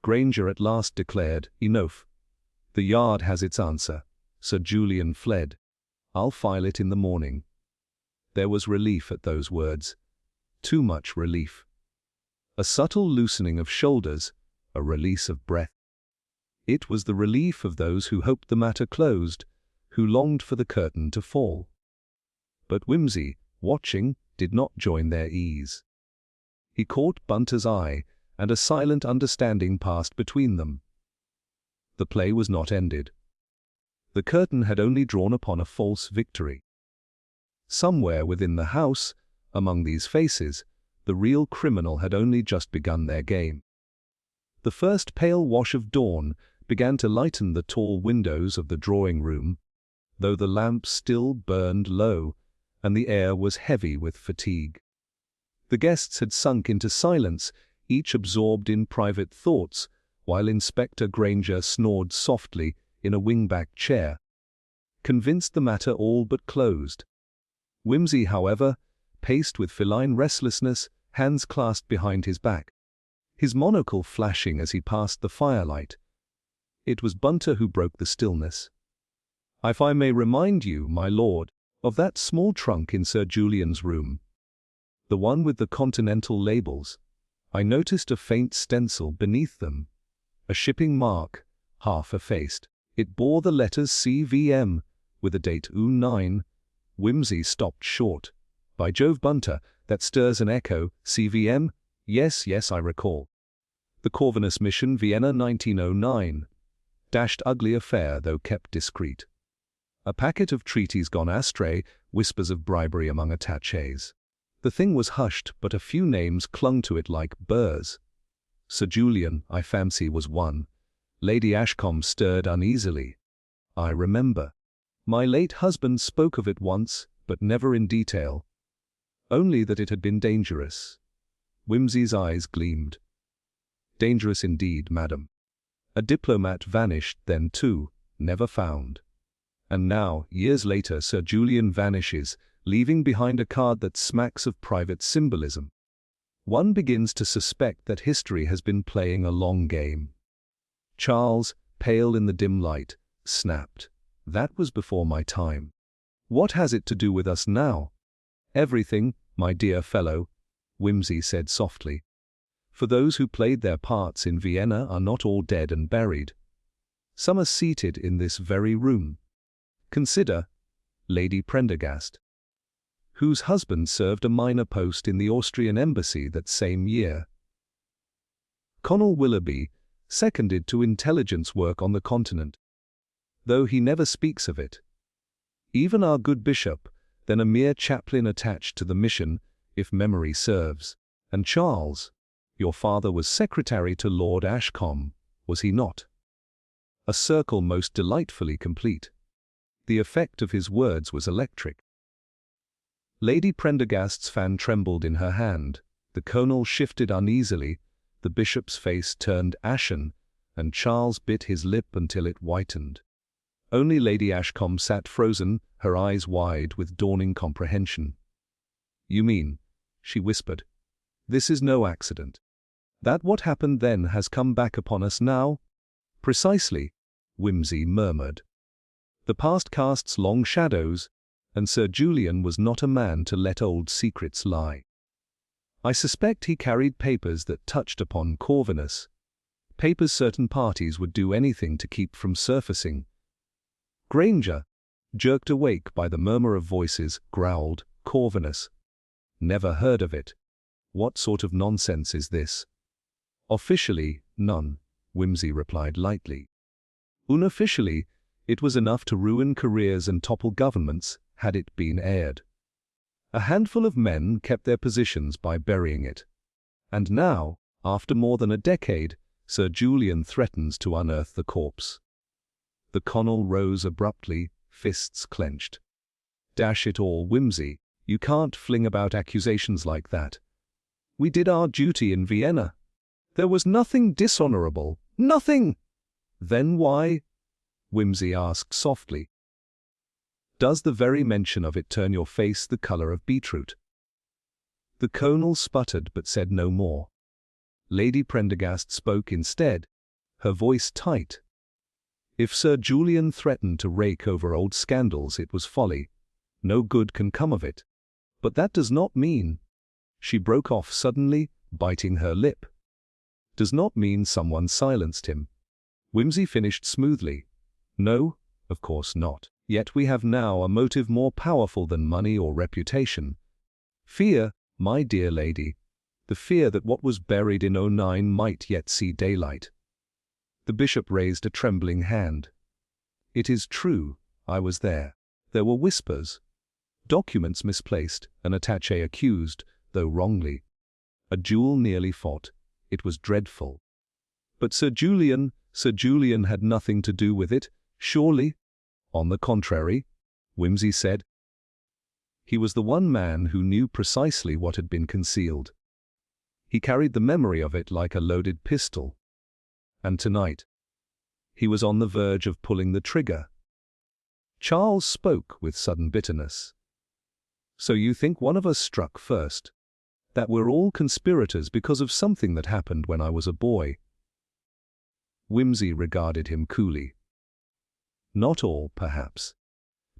Granger at last declared, "Enough. The Yard has its answer. Sir Julian fled. I'll file it in the morning." There was relief at those words. Too much relief. A subtle loosening of shoulders, a release of breath. It was the relief of those who hoped the matter closed, who longed for the curtain to fall. But Whimsy, watching, did not join their ease. He caught Bunter's eye, and a silent understanding passed between them. The play was not ended. The curtain had only drawn upon a false victory. Somewhere within the house, among these faces, the real criminal had only just begun their game. The first pale wash of dawn began to lighten the tall windows of the drawing-room, though the lamps still burned low, and the air was heavy with fatigue. The guests had sunk into silence, each absorbed in private thoughts, while Inspector Granger snored softly in a wing-back chair, convinced the matter all but closed. Whimsy, however, paced with feline restlessness, hands clasped behind his back, his monocle flashing as he passed the firelight. It was Bunter who broke the stillness. "If I may remind you, my lord, of that small trunk in Sir Julian's room. The one with the continental labels. I noticed a faint stencil beneath them. A shipping mark, half effaced. It bore the letters CVM, with the date 09. Whimsy stopped short. "By Jove, Bunter, that stirs an echo. CVM? Yes, I recall. The Corvinus mission, Vienna, 1909. Dashed ugly affair, though kept discreet. A packet of treaties gone astray, whispers of bribery among attachés. The thing was hushed, but a few names clung to it like burrs. Sir Julian, I fancy, was one." Lady Ashcombe stirred uneasily. "I remember. My late husband spoke of it once, but never in detail. Only that it had been dangerous." Whimsy's eyes gleamed. "Dangerous indeed, madam. A diplomat vanished then too, never found. And now, years later, Sir Julian vanishes, leaving behind a card that smacks of private symbolism. One begins to suspect that history has been playing a long game." Charles, pale in the dim light, snapped, "That was before my time. What has it to do with us now?" "Everything, my dear fellow," Whimsy said softly. "For those who played their parts in Vienna are not all dead and buried. Some are seated in this very room. Consider Lady Prendergast, whose husband served a minor post in the Austrian embassy that same year. Colonel Willoughby, seconded to intelligence work on the continent, though he never speaks of it. Even our good bishop, then a mere chaplain attached to the mission, if memory serves. And Charles, your father was secretary to Lord Ashcombe, was he not?" a circle most delightfully complete. The effect of his words was electric. Lady Prendergast's fan trembled in her hand, the colonel shifted uneasily, the bishop's face turned ashen, and Charles bit his lip until it whitened. Only Lady Ashcombe sat frozen, her eyes wide with dawning comprehension. "You mean," she whispered, "this is no accident? That what happened then has come back upon us now?" "Precisely," Wimsey murmured. "The past casts long shadows, and Sir Julian was not a man to let old secrets lie. I suspect he carried papers that touched upon Corvinus, papers certain parties would do anything to keep from surfacing." Granger, jerked awake by the murmur of voices, growled, "Corvinus? Never heard of it. What sort of nonsense is this?" "Officially, none," Wimsey replied lightly. "Unofficially, it was enough to ruin careers and topple governments, had it been aired. A handful of men kept their positions by burying it. And now, after more than a decade, Sir Julian threatens to unearth the corpse." The colonel rose abruptly, fists clenched. "Dash it all, Wimsey, you can't fling about accusations like that. We did our duty in Vienna. There was nothing dishonorable, nothing." "Then why?" Wimsey asked softly. "Does the very mention of it turn your face the color of beetroot?" The colonel sputtered but said no more. Lady Prendergast spoke instead, her voice tight. "If Sir Julian threatened to rake over old scandals, it was folly. No good can come of it. But that does not mean—" She broke off suddenly, biting her lip. "Does not mean someone silenced him." Wimsey finished smoothly. "No, of course not. Yet we have now a motive more powerful than money or reputation. Fear, my dear lady. The fear that what was buried in '09 might yet see daylight." The bishop raised a trembling hand. "It is true, I was there. There were whispers. Documents misplaced, an attaché accused, though wrongly. A duel nearly fought. It was dreadful. But Sir Julian had nothing to do with it, surely?" "On the contrary," Wimsey said. "He was the one man who knew precisely what had been concealed. He carried the memory of it like a loaded pistol. And tonight, he was on the verge of pulling the trigger." Charles spoke with sudden bitterness. "So you think one of us struck first? That we're all conspirators because of something that happened when I was a boy?" Wimsey regarded him coolly. "Not all, perhaps.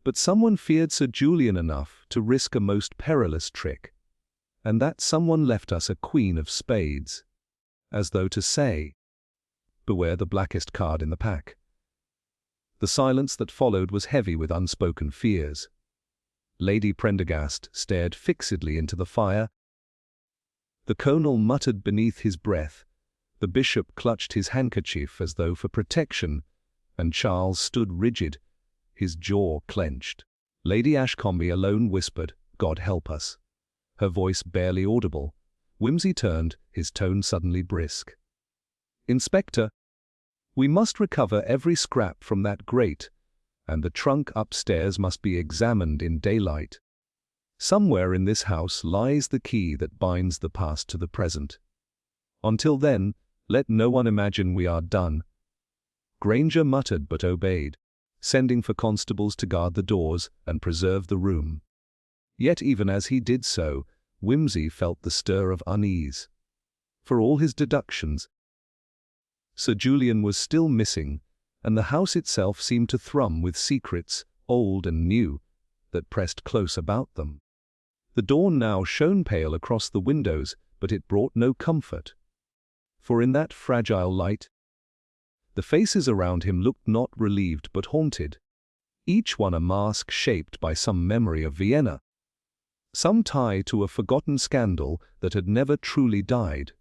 But someone feared Sir Julian enough to risk a most perilous trick. And that someone left us a queen of spades. As though to say, beware the blackest card in the pack." The silence that followed was heavy with unspoken fears. Lady Prendergast stared fixedly into the fire. The colonel muttered beneath his breath. The bishop clutched his handkerchief as though for protection, and Charles stood rigid, his jaw clenched. Lady Ashcombe alone whispered, "God help us," her voice barely audible. Wimsey turned, his tone suddenly brisk. "Inspector, we must recover every scrap from that grate, and the trunk upstairs must be examined in daylight. Somewhere in this house lies the key that binds the past to the present. Until then, let no one imagine we are done." Granger muttered but obeyed, sending for constables to guard the doors and preserve the room. Yet even as he did so, Wimsey felt the stir of unease. For all his deductions, Sir Julian was still missing, and the house itself seemed to thrum with secrets, old and new, that pressed close about them. The dawn now shone pale across the windows, but it brought no comfort. For in that fragile light, the faces around him looked not relieved but haunted, each one a mask shaped by some memory of Vienna, some tie to a forgotten scandal that had never truly died.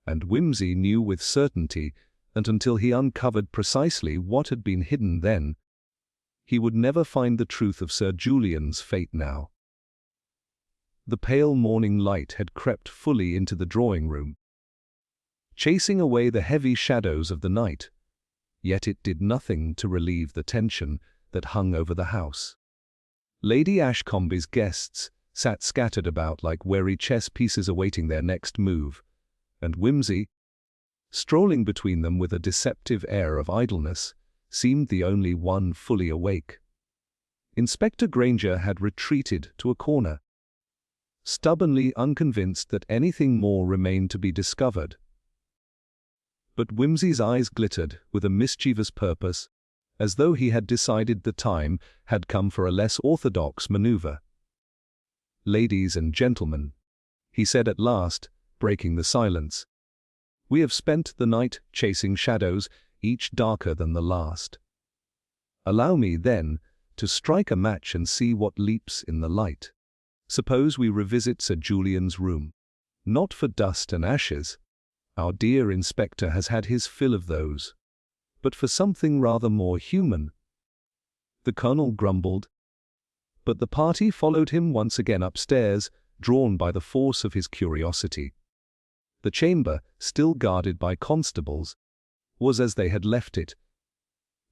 And Wimsey knew with certainty that until he uncovered precisely what had been hidden then, he would never find the truth of Sir Julian's fate now. The pale morning light had crept fully into the drawing-room, chasing away the heavy shadows of the night. yet it did nothing to relieve the tension that hung over the house. Lady Ashcombe's guests sat scattered about like wary chess pieces awaiting their next move, and Whimsy, strolling between them with a deceptive air of idleness, seemed the only one fully awake. Inspector Granger had retreated to a corner, stubbornly unconvinced that anything more remained to be discovered. But Whimsy's eyes glittered with a mischievous purpose, as though he had decided the time had come for a less orthodox maneuver. "Ladies and gentlemen," he said at last, breaking the silence, "we have spent the night chasing shadows, each darker than the last. Allow me, then, to strike a match and see what leaps in the light. Suppose we revisit Sir Julian's room. Not for dust and ashes. Our dear inspector has had his fill of those. But for something rather more human." The colonel grumbled, but the party followed him once again upstairs, drawn by the force of his curiosity. The chamber, still guarded by constables, was as they had left it.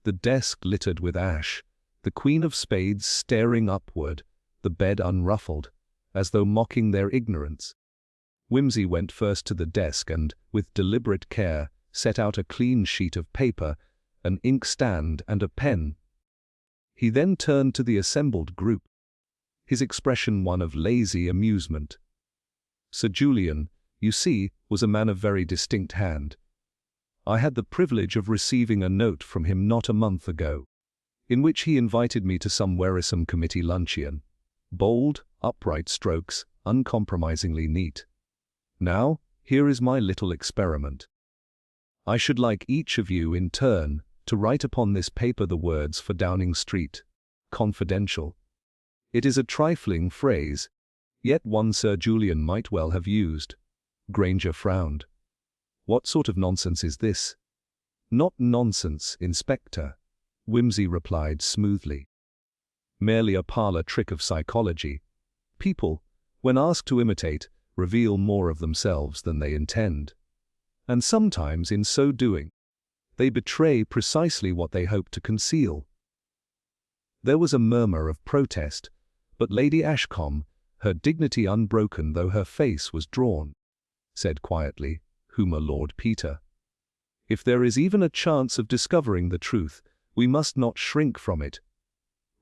The desk littered with ash, the Queen of Spades staring upward, the bed unruffled, as though mocking their ignorance. Whimsy went first to the desk and, with deliberate care, set out a clean sheet of paper, an inkstand and a pen. He then turned to the assembled group, his expression one of lazy amusement. Sir Julian, you see, was a man of very distinct hand. I had the privilege of receiving a note from him not a month ago, in which he invited me to some wearisome committee luncheon. Bold, upright strokes, uncompromisingly neat. Now, here is my little experiment. I should like each of you in turn to write upon this paper the words for Downing Street, confidential. It is a trifling phrase, yet one Sir Julian might well have used. Granger frowned. What sort of nonsense is this? Not nonsense, Inspector, Whimsy replied smoothly. Merely a parlor trick of psychology. People, when asked to imitate, reveal more of themselves than they intend. And sometimes, in so doing, they betray precisely what they hope to conceal. There was a murmur of protest, but Lady Ashcombe, her dignity unbroken though her face was drawn, said quietly, "My Lord Peter, if there is even a chance of discovering the truth, we must not shrink from it."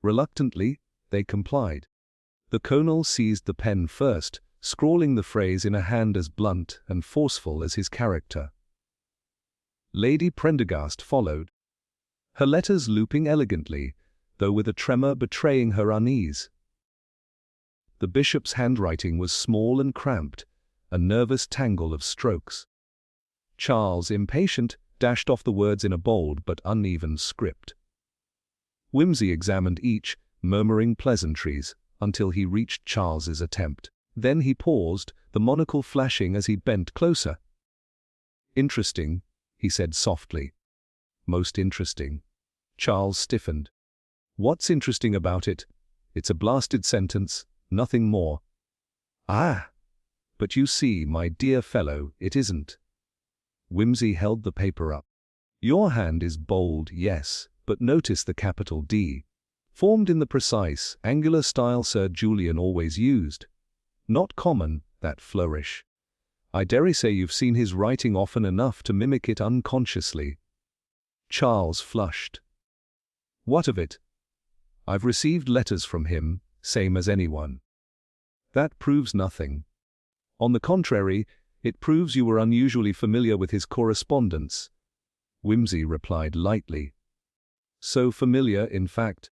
Reluctantly, they complied. The colonel seized the pen first, scrawling the phrase in a hand as blunt and forceful as his character. Lady Prendergast followed, her letters looping elegantly, though with a tremor betraying her unease. The bishop's handwriting was small and cramped, a nervous tangle of strokes. Charles, impatient, dashed off the words in a bold but uneven script. Whimsy examined each, murmuring pleasantries, until he reached Charles's attempt. Then he paused, the monocle flashing as he bent closer. "Interesting," he said softly. "Most interesting." Charles stiffened. "What's interesting about it? It's a blasted sentence, nothing more." "Ah! But you see, my dear fellow, it isn't." Whimsy held the paper up. "Your hand is bold, yes, but notice the capital D, formed in the precise, angular style Sir Julian always used. Not common, that flourish. I dare say you've seen his writing often enough to mimic it unconsciously." Charles flushed. "What of it? I've received letters from him, same as anyone." "That proves nothing. On the contrary, it proves you were unusually familiar with his correspondence." Whimsy replied lightly. "So familiar, in fact,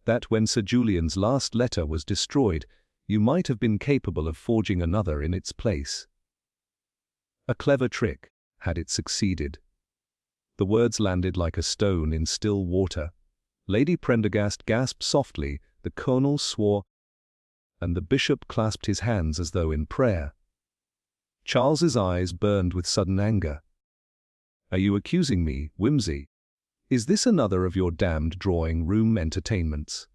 that when Sir Julian's last letter was destroyed, you might have been capable of forging another in its place. A clever trick, had it succeeded." The words landed like a stone in still water. Lady Prendergast gasped softly, the colonel swore, and the bishop clasped his hands as though in prayer. Charles's eyes burned with sudden anger. "Are you accusing me, Whimsy? Is this another of your damned drawing-room entertainments?"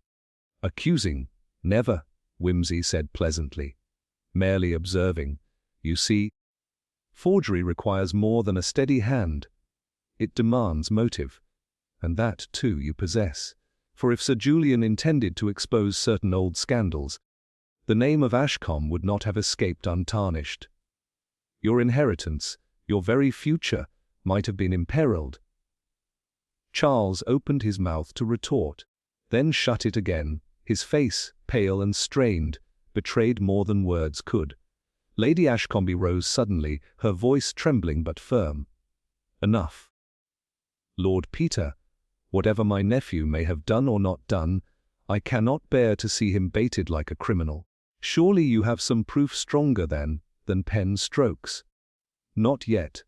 "Accusing? Never," Whimsy said pleasantly. "Merely observing. You see, forgery requires more than a steady hand. It demands motive. And that, too, you possess. For if Sir Julian intended to expose certain old scandals, the name of Ashcombe would not have escaped untarnished. Your inheritance, your very future, might have been imperiled. Charles opened his mouth to retort, then shut it again. His face, pale and strained, betrayed more than words could. Lady Ashcombe rose suddenly, her voice trembling but firm. Enough. Lord Peter, whatever my nephew may have done or not done, I cannot bear to see him baited like a criminal. Surely you have some proof stronger than pen strokes. Not yet,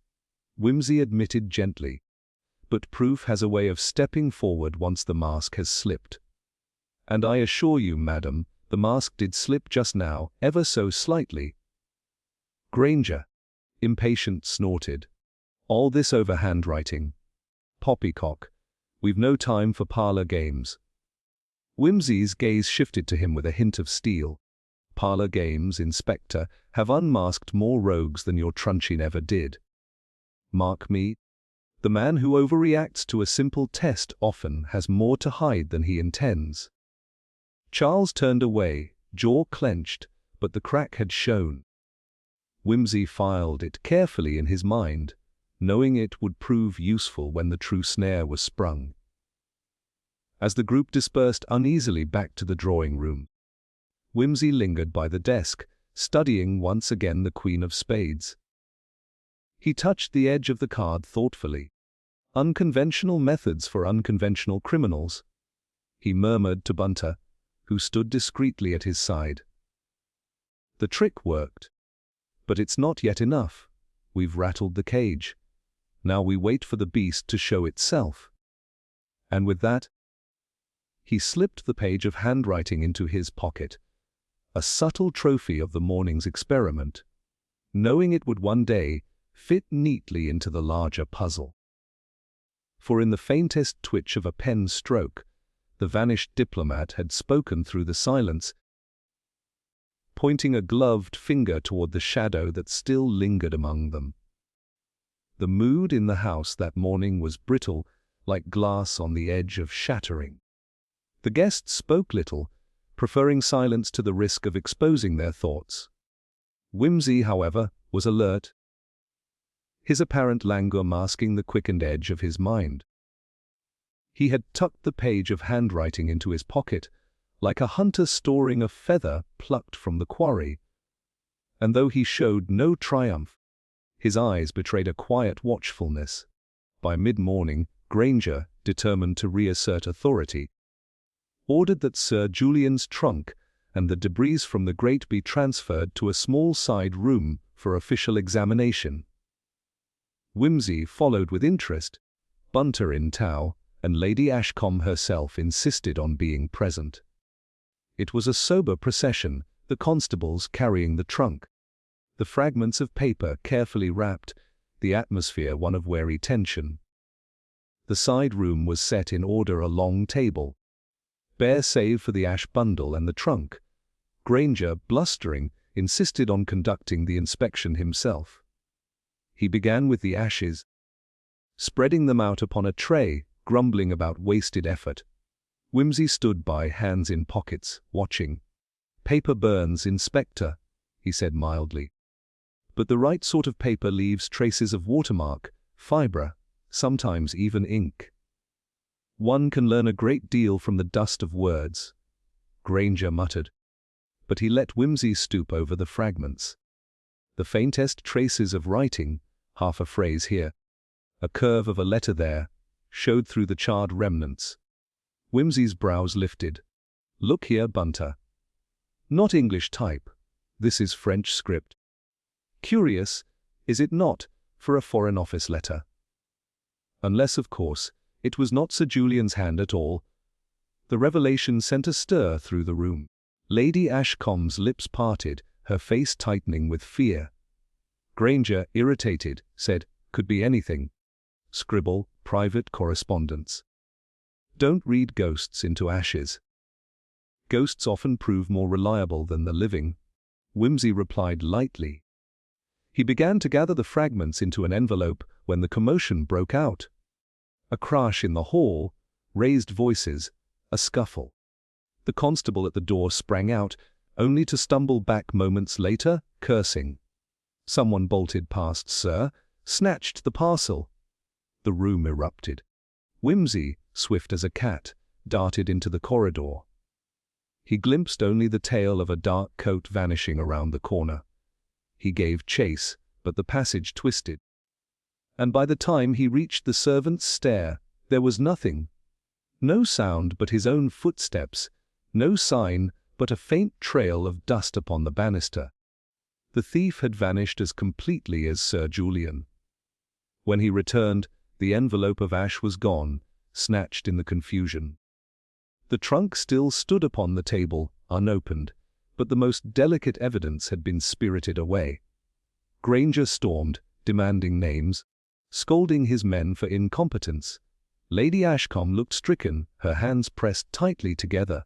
Wimsey admitted gently. But proof has a way of stepping forward once the mask has slipped. And I assure you, madam, the mask did slip just now, ever so slightly. Granger, impatient, snorted. All this over handwriting. Poppycock. We've no time for parlour games. Wimsey's gaze shifted to him with a hint of steel. Parlour games, Inspector, have unmasked more rogues than your truncheon ever did. Mark me, the man who overreacts to a simple test often has more to hide than he intends. Charles turned away, jaw clenched, but the crack had shown. Wimsey filed it carefully in his mind, knowing it would prove useful when the true snare was sprung. As the group dispersed uneasily back to the drawing-room, Wimsey lingered by the desk, studying once again the Queen of Spades. He touched the edge of the card thoughtfully. Unconventional methods for unconventional criminals, he murmured to Bunter, who stood discreetly at his side. The trick worked. But it's not yet enough. We've rattled the cage. Now we wait for the beast to show itself. And with that, he slipped the page of handwriting into his pocket, a subtle trophy of the morning's experiment, knowing it would one day fit neatly into the larger puzzle. For in the faintest twitch of a pen stroke, the vanished diplomat had spoken through the silence, pointing a gloved finger toward the shadow that still lingered among them. The mood in the house that morning was brittle, like glass on the edge of shattering. The guests spoke little, preferring silence to the risk of exposing their thoughts. Wimsey, however, was alert, his apparent languor masking the quickened edge of his mind. He had tucked the page of handwriting into his pocket, like a hunter storing a feather plucked from the quarry. And though he showed no triumph, his eyes betrayed a quiet watchfulness. By mid-morning, Granger, determined to reassert authority, ordered that Sir Julian's trunk and the debris from the grate be transferred to a small side room for official examination. Wimsey followed with interest. Bunter in tow, and Lady Ashcombe herself insisted on being present. It was a sober procession, the constables carrying the trunk, the fragments of paper carefully wrapped, the atmosphere one of wary tension. The side room was set in order, a long table, bare save for the ash bundle and the trunk. Granger, blustering, insisted on conducting the inspection himself. He began with the ashes, spreading them out upon a tray, grumbling about wasted effort. Wimsey stood by, hands in pockets, watching. "Paper burns, Inspector," he said mildly. "But the right sort of paper leaves traces of watermark, fibre, sometimes even ink. One can learn a great deal from the dust of words," Granger muttered. But he let Wimsey stoop over the fragments. The faintest traces of writing, half a phrase here, a curve of a letter there, showed through the charred remnants. Wimsey's brows lifted. "Look here, Bunter. Not English type. This is French script. Curious, is it not, for a Foreign Office letter? Unless, of course, it was not Sir Julian's hand at all." The revelation sent a stir through the room. Lady Ashcombe's lips parted, her face tightening with fear. Granger, irritated, said, "Could be anything. Scribble, private correspondence. Don't read ghosts into ashes. Ghosts often prove more reliable than the living." Wimsey replied lightly. He began to gather the fragments into an envelope when the commotion broke out. A crash in the hall, raised voices, a scuffle. The constable at the door sprang out, only to stumble back moments later, cursing. Someone bolted past, sir, snatched the parcel. The room erupted. Whimsy, swift as a cat, darted into the corridor. He glimpsed only the tail of a dark coat vanishing around the corner. He gave chase, but the passage twisted. And by the time he reached the servant's stair, there was nothing. No sound but his own footsteps, no sign but a faint trail of dust upon the banister. The thief had vanished as completely as Sir Julian. When he returned, the envelope of ash was gone, snatched in the confusion. The trunk still stood upon the table, unopened, but the most delicate evidence had been spirited away. Granger stormed, demanding names, scolding his men for incompetence. Lady Ashcombe looked stricken, her hands pressed tightly together.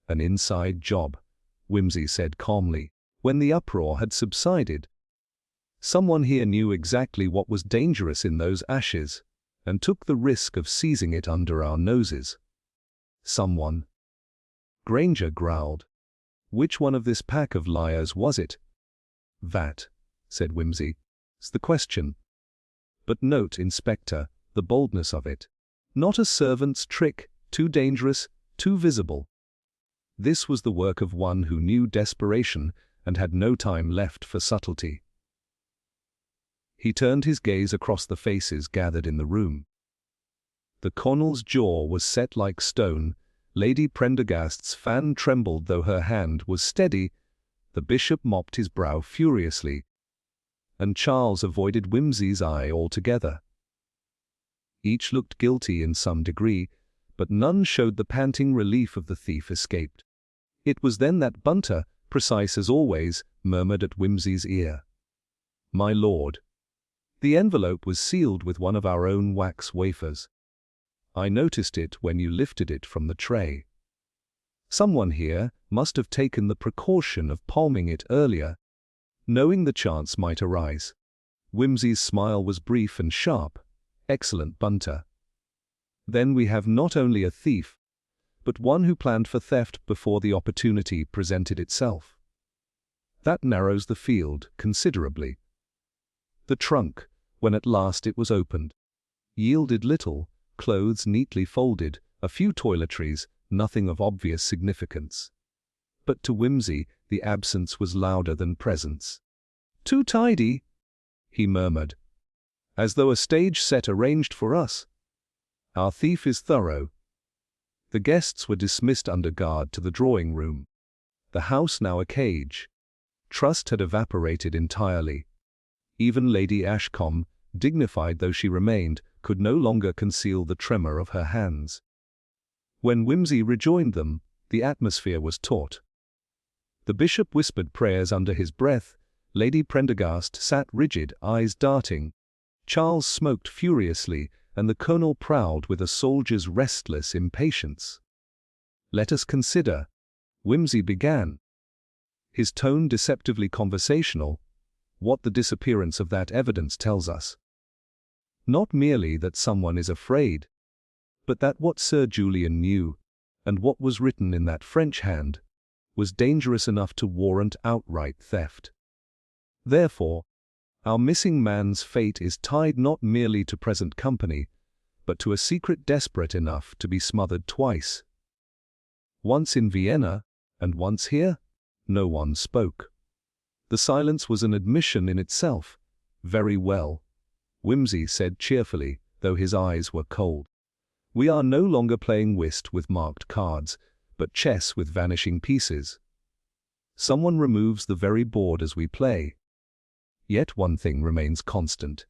An inside job, Whimsy said calmly, when the uproar had subsided. Someone here knew exactly what was dangerous in those ashes, and took the risk of seizing it under our noses. Someone. Granger growled. Which one of this pack of liars was it? That, said Whimsy, is the question. But note, Inspector, the boldness of it. Not a servant's trick, too dangerous, too visible. This was the work of one who knew desperation and had no time left for subtlety. He turned his gaze across the faces gathered in the room. The colonel's jaw was set like stone, Lady Prendergast's fan trembled though her hand was steady, the bishop mopped his brow furiously, and Charles avoided Whimsy's eye altogether. Each looked guilty in some degree, but none showed the panting relief of the thief escaped. It was then that Bunter, precise as always, murmured at Whimsy's ear. My lord. The envelope was sealed with one of our own wax wafers. I noticed it when you lifted it from the tray. Someone here must have taken the precaution of palming it earlier, knowing the chance might arise. Whimsy's smile was brief and sharp. Excellent, Bunter. Then we have not only a thief, but one who planned for theft before the opportunity presented itself. That narrows the field considerably. The trunk, when at last it was opened, yielded little, clothes neatly folded, a few toiletries, nothing of obvious significance. But to Whimsy, the absence was louder than presence. Too tidy, he murmured, as though a stage set arranged for us. Our thief is thorough. The guests were dismissed under guard to the drawing-room. The house now a cage. Trust had evaporated entirely. Even Lady Ashcombe, dignified though she remained, could no longer conceal the tremor of her hands. When Whimsy rejoined them, the atmosphere was taut. The bishop whispered prayers under his breath, Lady Prendergast sat rigid, eyes darting. Charles smoked furiously, and the colonel prowled with a soldier's restless impatience. Let us consider, Whimsy began, his tone deceptively conversational, what the disappearance of that evidence tells us. Not merely that someone is afraid, but that what Sir Julian knew, and what was written in that French hand, was dangerous enough to warrant outright theft. Therefore, our missing man's fate is tied not merely to present company, but to a secret desperate enough to be smothered twice. Once in Vienna, and once here, no one spoke. The silence was an admission in itself. Very well, Whimsy said cheerfully, though his eyes were cold. We are no longer playing whist with marked cards, but chess with vanishing pieces. Someone removes the very board as we play. Yet one thing remains constant.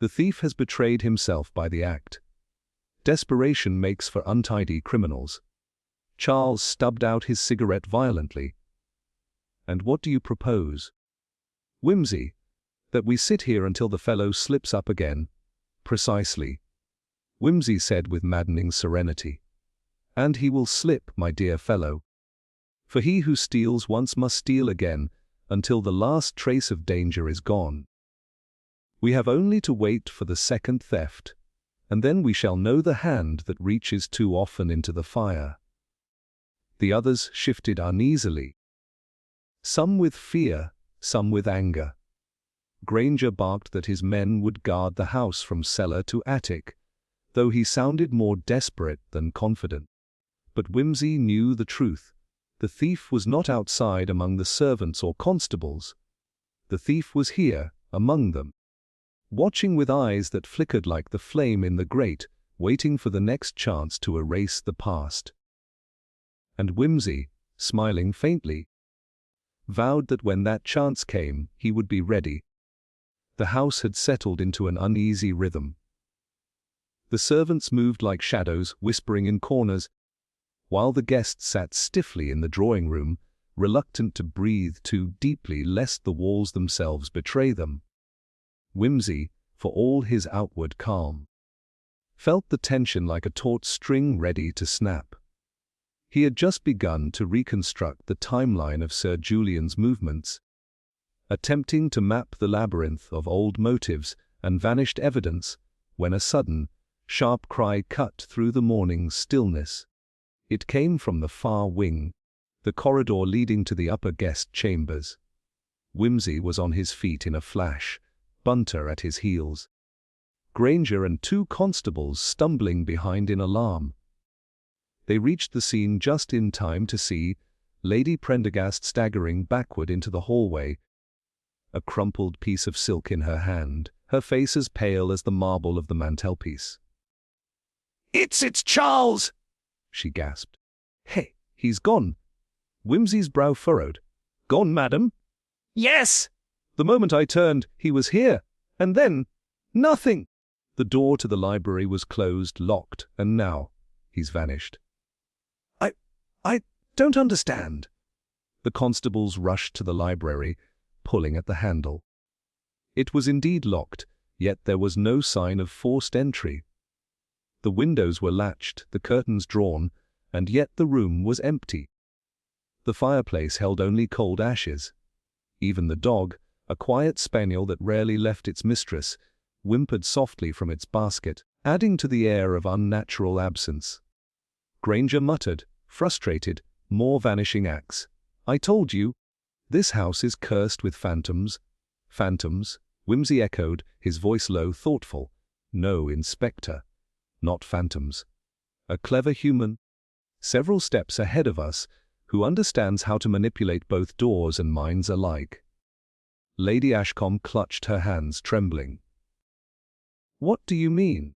The thief has betrayed himself by the act. Desperation makes for untidy criminals. Charles stubbed out his cigarette violently. And what do you propose? Whimsy, that we sit here until the fellow slips up again. Precisely, Whimsy said with maddening serenity. And he will slip, my dear fellow. For he who steals once must steal again, until the last trace of danger is gone. We have only to wait for the second theft, and then we shall know the hand that reaches too often into the fire." The others shifted uneasily, some with fear, some with anger. Granger barked that his men would guard the house from cellar to attic, though he sounded more desperate than confident. But Whimsy knew the truth. The thief was not outside among the servants or constables. The thief was here, among them, watching with eyes that flickered like the flame in the grate, waiting for the next chance to erase the past. And Whimsy, smiling faintly, vowed that when that chance came, he would be ready. The house had settled into an uneasy rhythm. The servants moved like shadows, whispering in corners, while the guests sat stiffly in the drawing-room, reluctant to breathe too deeply lest the walls themselves betray them. Whimsy, for all his outward calm, felt the tension like a taut string ready to snap. He had just begun to reconstruct the timeline of Sir Julian's movements, attempting to map the labyrinth of old motives and vanished evidence, when a sudden, sharp cry cut through the morning's stillness. It came from the far wing, the corridor leading to the upper guest chambers. Whimsy was on his feet in a flash, Bunter at his heels, Granger and 2 constables stumbling behind in alarm. They reached the scene just in time to see Lady Prendergast staggering backward into the hallway, a crumpled piece of silk in her hand, her face as pale as the marble of the mantelpiece. It's Charles!" she gasped. "Hey, he's gone." Whimsy's brow furrowed. "Gone, madam?" "Yes! The moment I turned, he was here, and then, nothing." The door to the library was closed, locked, and now he's vanished. I don't understand." The constables rushed to the library, pulling at the handle. It was indeed locked, yet there was no sign of forced entry. The windows were latched, the curtains drawn, and yet the room was empty. The fireplace held only cold ashes. Even the dog, a quiet spaniel that rarely left its mistress, whimpered softly from its basket, adding to the air of unnatural absence. Granger muttered, frustrated, "More vanishing acts. I told you. This house is cursed with phantoms." "Phantoms?" Whimsy echoed, his voice low, thoughtful. "No, Inspector. Not phantoms. A clever human, several steps ahead of us, who understands how to manipulate both doors and minds alike." Lady Ashcombe clutched her hands, trembling. "What do you mean?"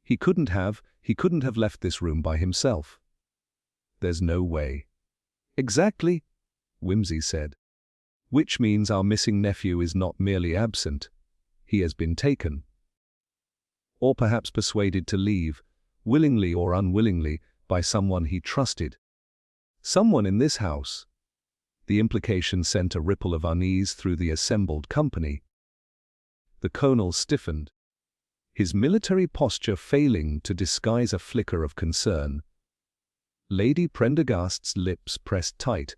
He couldn't have left this room by himself. "There's no way." "Exactly," Whimsy said. "Which means our missing nephew is not merely absent. He has been taken. Or perhaps persuaded to leave, willingly or unwillingly, by someone he trusted. Someone in this house." The implication sent a ripple of unease through the assembled company. The colonel stiffened, his military posture failing to disguise a flicker of concern. Lady Prendergast's lips pressed tight,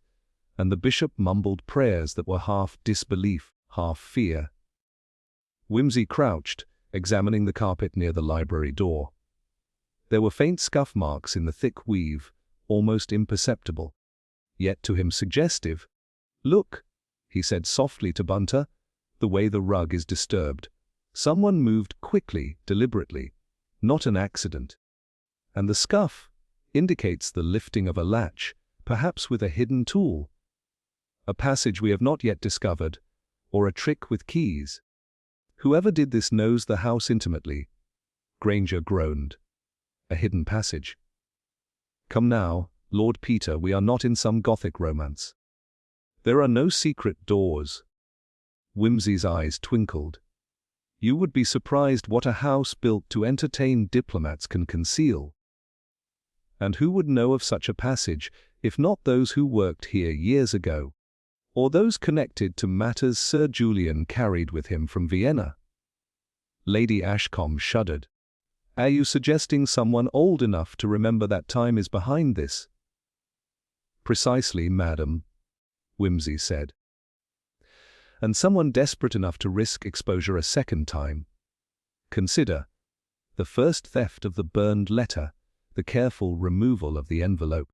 and the bishop mumbled prayers that were half disbelief, half fear. Whimsy crouched, examining the carpet near the library door. There were faint scuff marks in the thick weave, almost imperceptible, yet to him suggestive. "Look," he said softly to Bunter, "the way the rug is disturbed. Someone moved quickly, deliberately, not an accident. And the scuff indicates the lifting of a latch, perhaps with a hidden tool. A passage we have not yet discovered, or a trick with keys. Whoever did this knows the house intimately." Granger groaned. "A hidden passage. Come now, Lord Peter, we are not in some Gothic romance. There are no secret doors." Whimsy's eyes twinkled. "You would be surprised what a house built to entertain diplomats can conceal. And who would know of such a passage, if not those who worked here years ago, or those connected to matters Sir Julian carried with him from Vienna?" Lady Ashcombe shuddered. "Are you suggesting someone old enough to remember that time is behind this?" "Precisely, madam," Whimsy said. "And someone desperate enough to risk exposure a second time. Consider, The first theft of the burned letter, the careful removal of the envelope.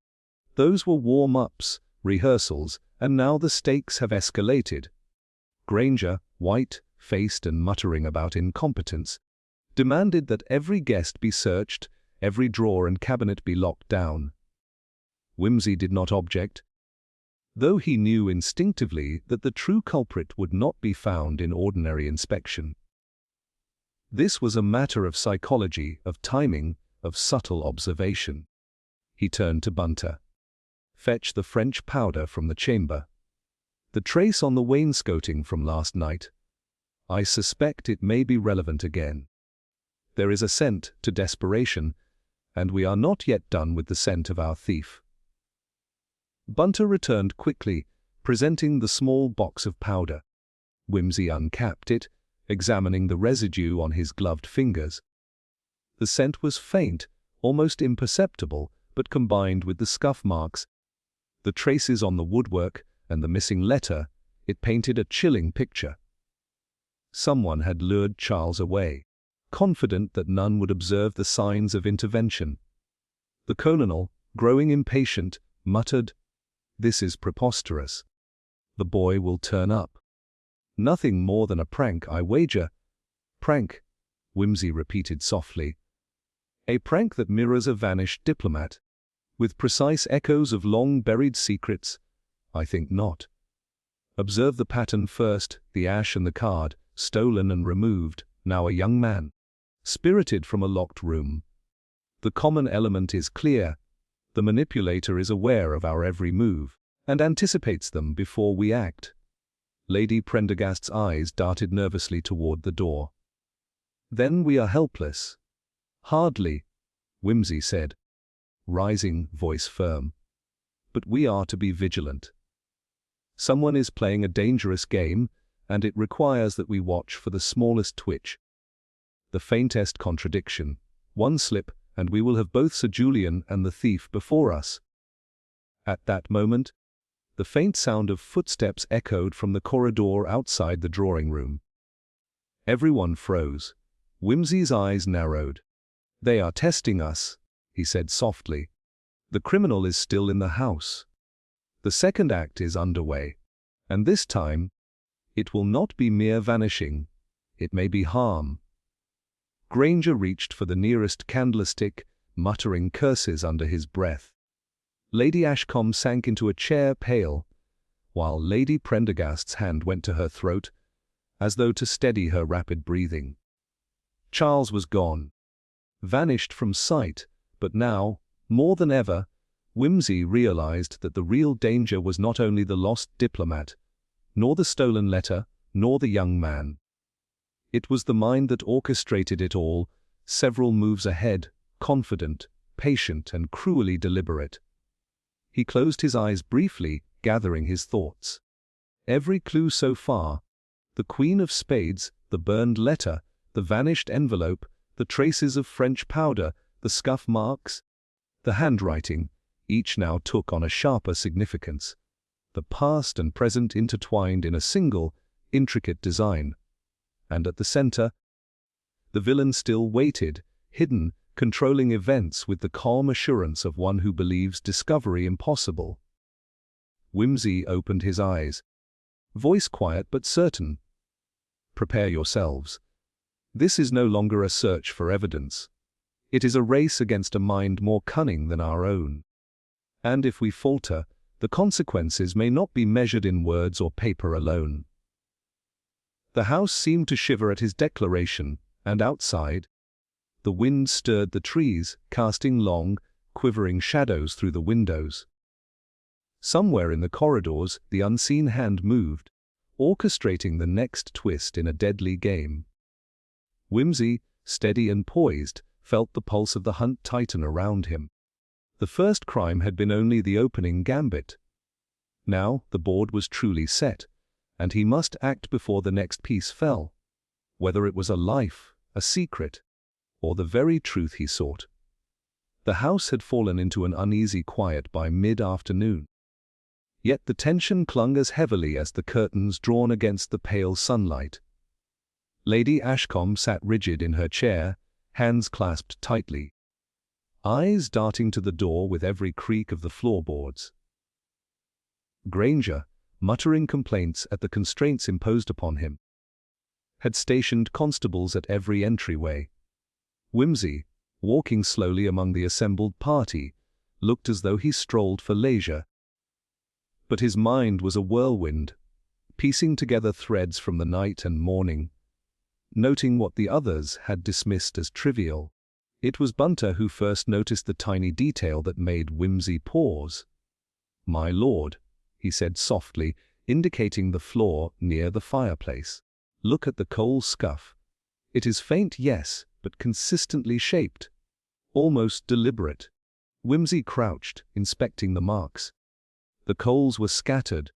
Those were warm-ups, rehearsals, and now the stakes have escalated. Granger, white-faced and muttering about incompetence, demanded that every guest be searched, every drawer and cabinet be locked down. Wimsey did not object, though he knew instinctively that the true culprit would not be found in ordinary inspection. This was a matter of psychology, of timing, of subtle observation. He turned to Bunter. "Fetch the French powder from the chamber. The trace on the wainscoting from last night. I suspect it may be relevant again. There is a scent to desperation, and we are not yet done with the scent of our thief." Bunter returned quickly, presenting the small box of powder. Wimsey uncapped it, examining the residue on his gloved fingers. The scent was faint, almost imperceptible, but combined with the scuff marks, the traces on the woodwork, and the missing letter, it painted a chilling picture. Someone had lured Charles away, confident that none would observe the signs of intervention. The colonel, growing impatient, muttered, "This is preposterous. The boy will turn up. Nothing more than a prank, I wager." "Prank," Wimsey repeated softly. "A prank that mirrors a vanished diplomat, with precise echoes of long-buried secrets? I think not. Observe the pattern first, the ash and the card, stolen and removed, now a young man, spirited from a locked room. The common element is clear. The manipulator is aware of our every move, and anticipates them before we act." Lady Prendergast's eyes darted nervously toward the door. "Then we are helpless." "Hardly," Wimsey said, rising, voice firm. "But we are to be vigilant. Someone is playing a dangerous game, and it requires that we watch for the smallest twitch, the faintest contradiction. One slip, and we will have both Sir Julian and the thief before us." At that moment, the faint sound of footsteps echoed from the corridor outside the drawing-room. Everyone froze. Wimsey's eyes narrowed. "They are testing us," he said softly. "The criminal is still in the house. The second act is underway. And this time, it will not be mere vanishing. It may be harm." Granger reached for the nearest candlestick, muttering curses under his breath. Lady Ashcombe sank into a chair pale, while Lady Prendergast's hand went to her throat, as though to steady her rapid breathing. Charles was gone, vanished from sight, but now, more than ever, Wimsey realized that the real danger was not only the lost diplomat, nor the stolen letter, nor the young man. It was the mind that orchestrated it all, several moves ahead, confident, patient, and cruelly deliberate. He closed his eyes briefly, gathering his thoughts. Every clue so far, the Queen of Spades, the burned letter, the vanished envelope, the traces of French powder, the scuff marks, the handwriting, each now took on a sharper significance. The past and present intertwined in a single, intricate design. And at the center, the villain still waited, hidden, controlling events with the calm assurance of one who believes discovery impossible. Wimsey opened his eyes, voice quiet but certain. "Prepare yourselves. This is no longer a search for evidence. It is a race against a mind more cunning than our own. And if we falter, the consequences may not be measured in words or paper alone." The house seemed to shiver at his declaration, and outside, the wind stirred the trees, casting long, quivering shadows through the windows. Somewhere in the corridors, the unseen hand moved, orchestrating the next twist in a deadly game. Wimsey, steady and poised, felt the pulse of the hunt tighten around him. The first crime had been only the opening gambit. Now the board was truly set, and he must act before the next piece fell, whether it was a life, a secret, or the very truth he sought. The house had fallen into an uneasy quiet by mid-afternoon. Yet the tension clung as heavily as the curtains drawn against the pale sunlight. Lady Ashcombe sat rigid in her chair, hands clasped tightly, eyes darting to the door with every creak of the floorboards. Granger, muttering complaints at the constraints imposed upon him, had stationed constables at every entryway. Whimsy, walking slowly among the assembled party, looked as though he strolled for leisure. But his mind was a whirlwind, piecing together threads from the night and morning, noting what the others had dismissed as trivial. It was Bunter who first noticed the tiny detail that made Whimsy pause. "My lord," he said softly, indicating the floor near the fireplace. "Look at the coal scuff. It is faint, yes, but consistently shaped. Almost deliberate." Whimsy crouched, inspecting the marks. The coals were scattered,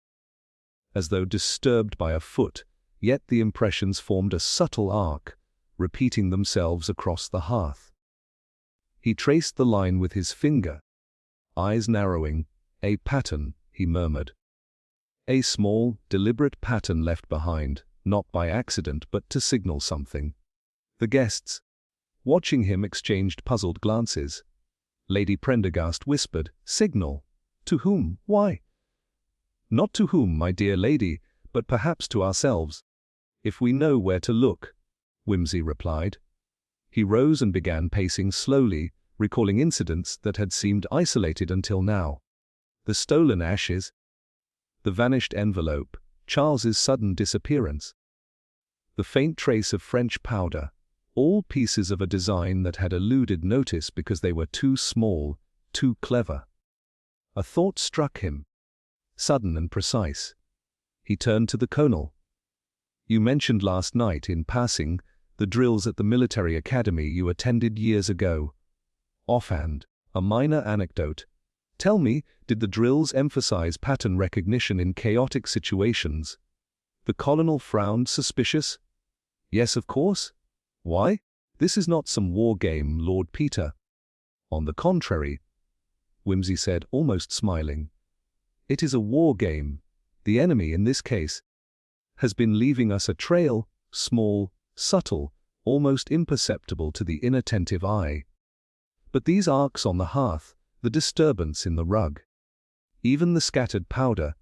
as though disturbed by a foot, yet the impressions formed a subtle arc, repeating themselves across the hearth. He traced the line with his finger, eyes narrowing. "A pattern," he murmured. "A small, deliberate pattern left behind, not by accident but to signal something." The guests, watching him, exchanged puzzled glances. Lady Prendergast whispered, "Signal? To whom? Why?" "Not to whom, my dear lady, but perhaps to ourselves, if we know where to look," Whimsy replied. He rose and began pacing slowly, recalling incidents that had seemed isolated until now. The stolen ashes, the vanished envelope, Charles's sudden disappearance, the faint trace of French powder, all pieces of a design that had eluded notice because they were too small, too clever. A thought struck him, sudden and precise. He turned to the colonel. "You mentioned last night, in passing, the drills at the military academy you attended years ago. Offhand, a minor anecdote. Tell me, did the drills emphasize pattern recognition in chaotic situations?" The colonel frowned, suspicious. "Yes, of course. Why? This is not some war game, Lord Peter." "On the contrary," Whimsy said, almost smiling. "It is a war game. The enemy, in this case, has been leaving us a trail, small, subtle, almost imperceptible to the inattentive eye. But these arcs on the hearth, the disturbance in the rug, even the scattered powder,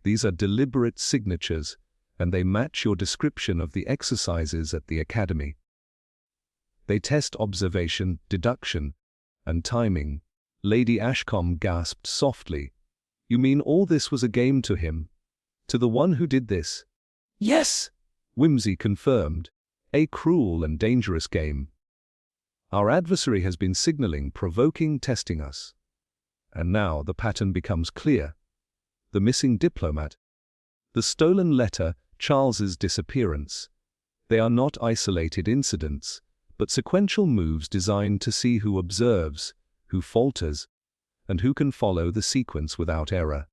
these are deliberate signatures, and they match your description of the exercises at the academy. They test observation, deduction, and timing." Lady Ashcombe gasped softly. "You mean all this was a game to him? To the one who did this?" "Yes," Whimsy confirmed. "A cruel and dangerous game. Our adversary has been signaling, provoking, testing us. And now the pattern becomes clear. The missing diplomat, the stolen letter, Charles's disappearance. They are not isolated incidents, but sequential moves designed to see who observes, who falters, and who can follow the sequence without error."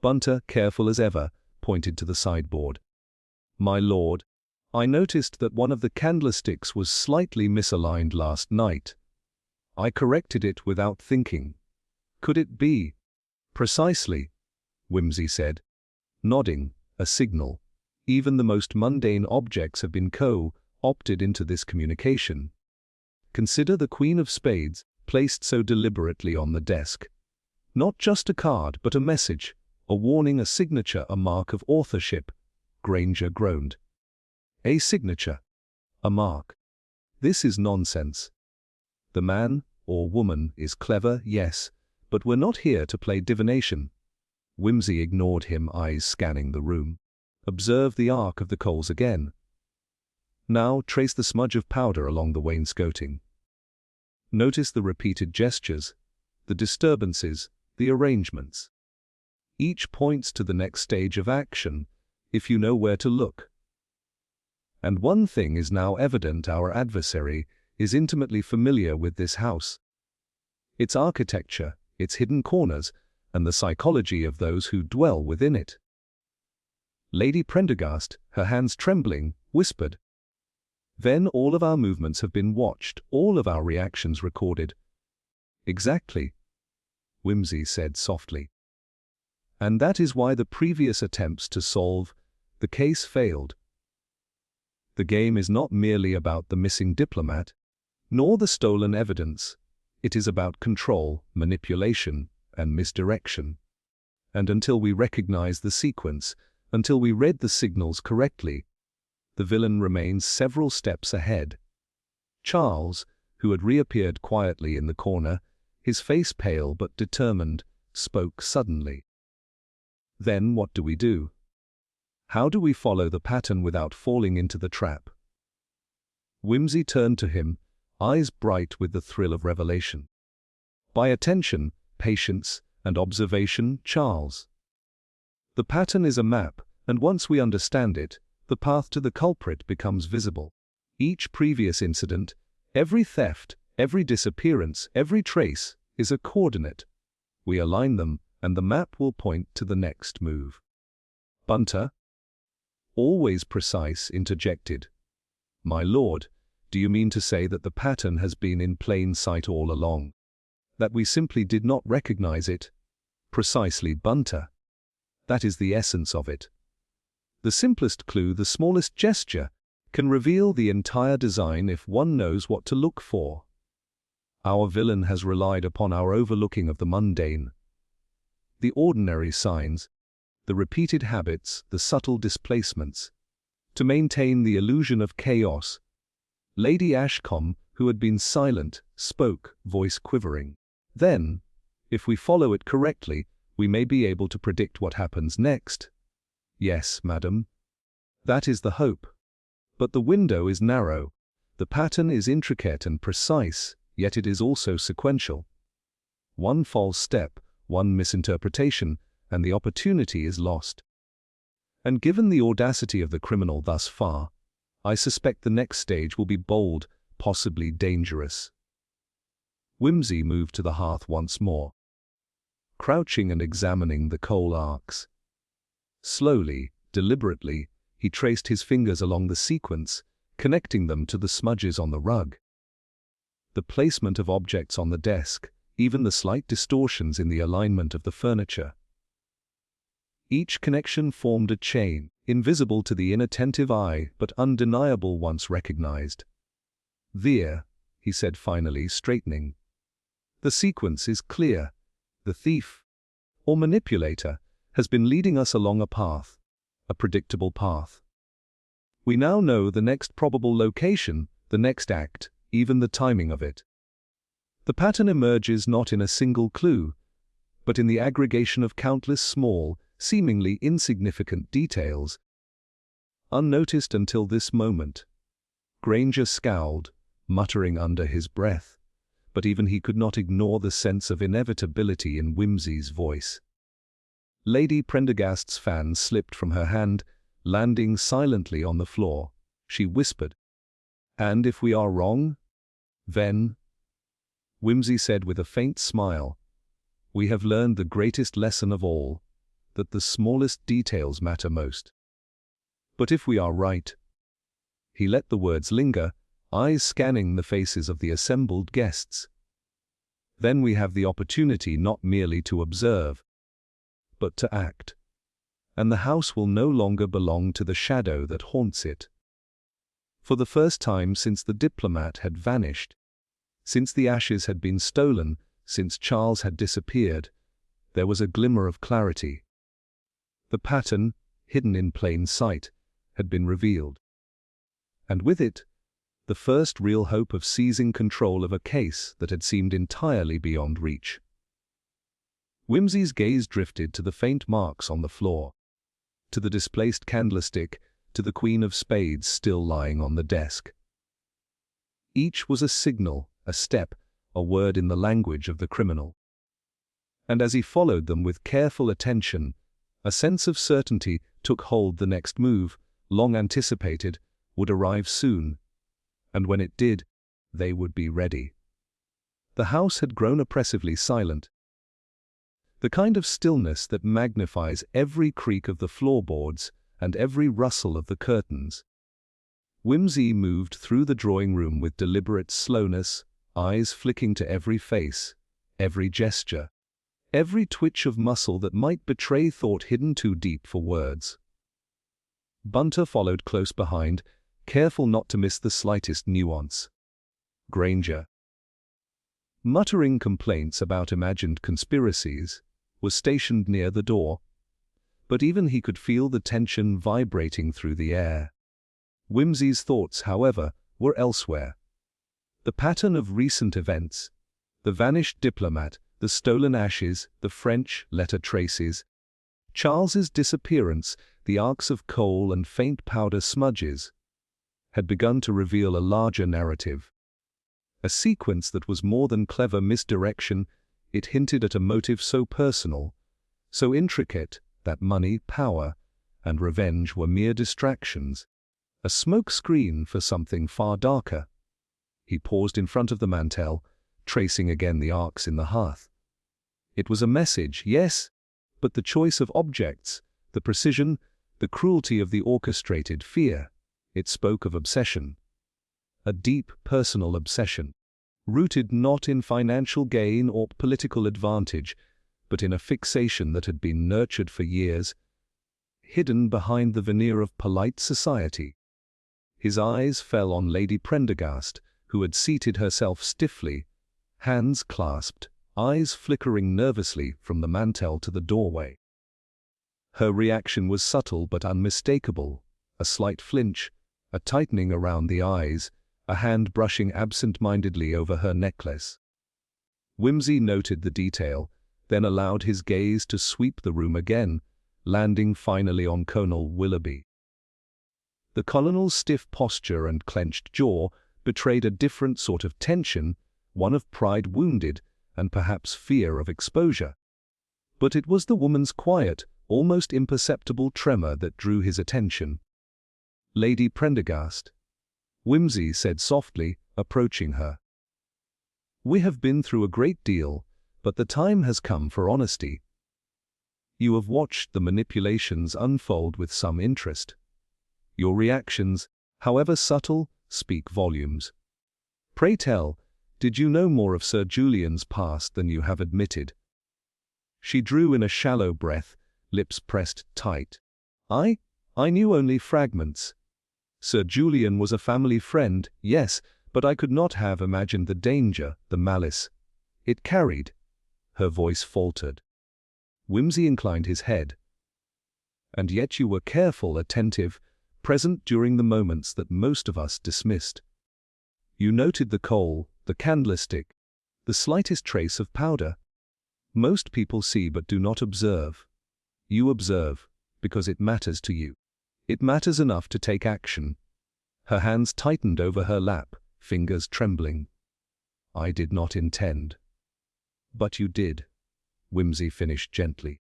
Bunter, careful as ever, pointed to the sideboard. "My lord, I noticed that one of the candlesticks was slightly misaligned last night. I corrected it without thinking. Could it be?" "Precisely," Whimsy said, nodding, a signal. "Even the most mundane objects have been opted into this communication. Consider the Queen of Spades, placed so deliberately on the desk. Not just a card, but a message, a warning, a signature, a mark of authorship." Granger groaned. "A signature, a mark. This is nonsense. The man, or woman, is clever, yes, but we're not here to play divination." Whimsy ignored him, eyes scanning the room. "Observe the arc of the coals again. Now trace the smudge of powder along the wainscoting. Notice the repeated gestures, the disturbances, the arrangements. Each points to the next stage of action, if you know where to look. And one thing is now evident: our adversary is intimately familiar with this house, its architecture, its hidden corners, and the psychology of those who dwell within it." Lady Prendergast, her hands trembling, whispered, "Then all of our movements have been watched, all of our reactions recorded." "Exactly," Whimsy said softly. "And that is why the previous attempts to solve the case failed. The game is not merely about the missing diplomat, nor the stolen evidence. It is about control, manipulation, and misdirection. And until we recognize the sequence, until we read the signals correctly, the villain remains several steps ahead. Charles, who had reappeared quietly in the corner, his face pale but determined, spoke suddenly. Then what do we do? How do we follow the pattern without falling into the trap? Whimsy turned to him, eyes bright with the thrill of revelation. By attention, patience, and observation, Charles. The pattern is a map, and once we understand it, the path to the culprit becomes visible. Each previous incident, every theft, every disappearance, every trace, is a coordinate. We align them, and the map will point to the next move. Bunter, always precise, interjected. My lord, do you mean to say that the pattern has been in plain sight all along? That we simply did not recognize it? Precisely, Bunter. That is the essence of it. The simplest clue, the smallest gesture, can reveal the entire design if one knows what to look for. Our villain has relied upon our overlooking of the mundane. The ordinary signs, the repeated habits, the subtle displacements, to maintain the illusion of chaos. Lady Ashcombe, who had been silent, spoke, voice quivering. Then, if we follow it correctly, we may be able to predict what happens next. Yes, madam. That is the hope. But the window is narrow. The pattern is intricate and precise, yet it is also sequential. One false step, one misinterpretation, and the opportunity is lost. And given the audacity of the criminal thus far, I suspect the next stage will be bold, possibly dangerous. Whimsy moved to the hearth once more, crouching and examining the coal arcs. Slowly, deliberately, he traced his fingers along the sequence, connecting them to the smudges on the rug. The placement of objects on the desk, even the slight distortions in the alignment of the furniture. Each connection formed a chain, invisible to the inattentive eye, but undeniable once recognized. There, he said finally, straightening. The sequence is clear. The thief, or manipulator, has been leading us along a path, a predictable path. We now know the next probable location, the next act, even the timing of it. The pattern emerges not in a single clue, but in the aggregation of countless small, seemingly insignificant details. Unnoticed until this moment. Granger scowled, muttering under his breath, but even he could not ignore the sense of inevitability in Whimsy's voice. Lady Prendergast's fan slipped from her hand, landing silently on the floor. She whispered, "And if we are wrong? Then," Whimsy said with a faint smile, "we have learned the greatest lesson of all, that the smallest details matter most. But if we are right—" He let the words linger, eyes scanning the faces of the assembled guests. "Then we have the opportunity not merely to observe, but to act. And the house will no longer belong to the shadow that haunts it." For the first time since the diplomat had vanished, since the ashes had been stolen, since Charles had disappeared, there was a glimmer of clarity. The pattern, hidden in plain sight, had been revealed. And with it, the first real hope of seizing control of a case that had seemed entirely beyond reach. Whimsy's gaze drifted to the faint marks on the floor, to the displaced candlestick, to the Queen of Spades still lying on the desk. Each was a signal, a step, a word in the language of the criminal. And as he followed them with careful attention, a sense of certainty took hold. The next move, long anticipated, would arrive soon. And when it did, they would be ready. The house had grown oppressively silent. The kind of stillness that magnifies every creak of the floorboards and every rustle of the curtains. Whimsy moved through the drawing room with deliberate slowness, eyes flicking to every face, every gesture, every twitch of muscle that might betray thought hidden too deep for words. Bunter followed close behind, careful not to miss the slightest nuance. Granger, muttering complaints about imagined conspiracies, was stationed near the door, but even he could feel the tension vibrating through the air. Wimsey's thoughts, however, were elsewhere. The pattern of recent events, the vanished diplomat, the stolen ashes, the French letter traces, Charles's disappearance, the arcs of coal and faint powder smudges, had begun to reveal a larger narrative. A sequence that was more than clever misdirection. It hinted at a motive so personal, so intricate, that money, power, and revenge were mere distractions, a smoke screen for something far darker. He paused in front of the mantel, tracing again the arcs in the hearth. It was a message, yes, but the choice of objects, the precision, the cruelty of the orchestrated fear. It spoke of obsession. A deep personal obsession, rooted not in financial gain or political advantage, but in a fixation that had been nurtured for years, hidden behind the veneer of polite society. His eyes fell on Lady Prendergast, who had seated herself stiffly, hands clasped, eyes flickering nervously from the mantel to the doorway. Her reaction was subtle but unmistakable, a slight flinch, a tightening around the eyes, a hand brushing absent-mindedly over her necklace. Wimsey noted the detail, then allowed his gaze to sweep the room again, landing finally on Colonel Willoughby. The colonel's stiff posture and clenched jaw betrayed a different sort of tension, one of pride wounded, and perhaps fear of exposure. But it was the woman's quiet, almost imperceptible tremor that drew his attention. "Lady Prendergast," Wimsey said softly, approaching her. "We have been through a great deal, but the time has come for honesty. You have watched the manipulations unfold with some interest. Your reactions, however subtle, speak volumes. Pray tell, did you know more of Sir Julian's past than you have admitted?" She drew in a shallow breath, lips pressed tight. I knew only fragments. Sir Julian was a family friend, yes, but I could not have imagined the danger, the malice it carried." Her voice faltered. Wimsey inclined his head. "And yet you were careful, attentive, present during the moments that most of us dismissed. You noted the coal, the candlestick, the slightest trace of powder. Most people see but do not observe. You observe, because it matters to you. It matters enough to take action." Her hands tightened over her lap, fingers trembling. "I did not intend." "But you did," Wimsey finished gently.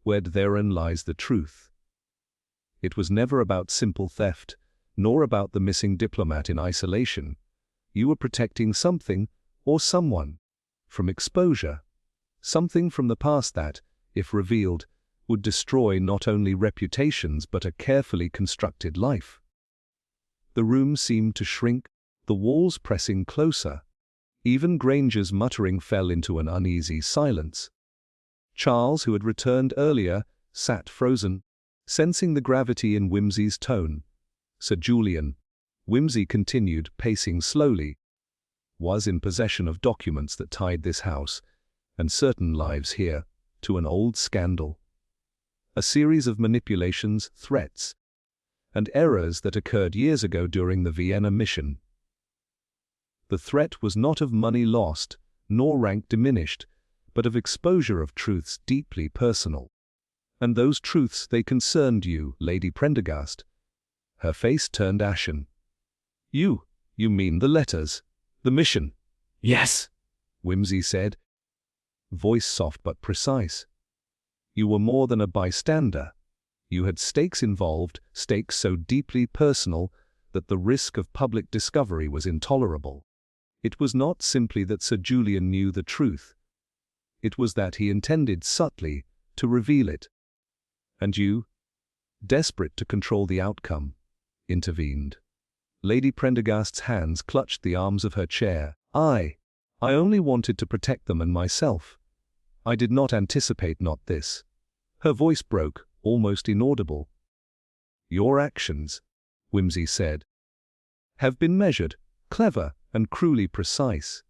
"Where therein lies the truth. It was never about simple theft, nor about the missing diplomat in isolation. You were protecting something, or someone, from exposure, something from the past that, if revealed, would destroy not only reputations but a carefully constructed life." The room seemed to shrink, the walls pressing closer. Even Granger's muttering fell into an uneasy silence. Charles, who had returned earlier, sat frozen, sensing the gravity in Wimsey's tone. Sir Julian, Wimsey continued, pacing slowly, was in possession of documents that tied this house, and certain lives here, to an old scandal. A series of manipulations, threats, and errors that occurred years ago during the Vienna mission. The threat was not of money lost, nor rank diminished, but of exposure of truths deeply personal. And those truths, they concerned you, Lady Prendergast. Her face turned ashen. You mean the letters, the mission?" "Yes," Wimsey said, voice soft but precise. "You were more than a bystander. You had stakes involved, stakes so deeply personal that the risk of public discovery was intolerable. It was not simply that Sir Julian knew the truth. It was that he intended subtly to reveal it. And you, desperate to control the outcome, intervened." Lady Prendergast's hands clutched the arms of her chair. I only wanted to protect them and myself. I did not anticipate not this." Her voice broke, almost inaudible. "Your actions," Wimsey said, "have been measured, clever, and cruelly precise.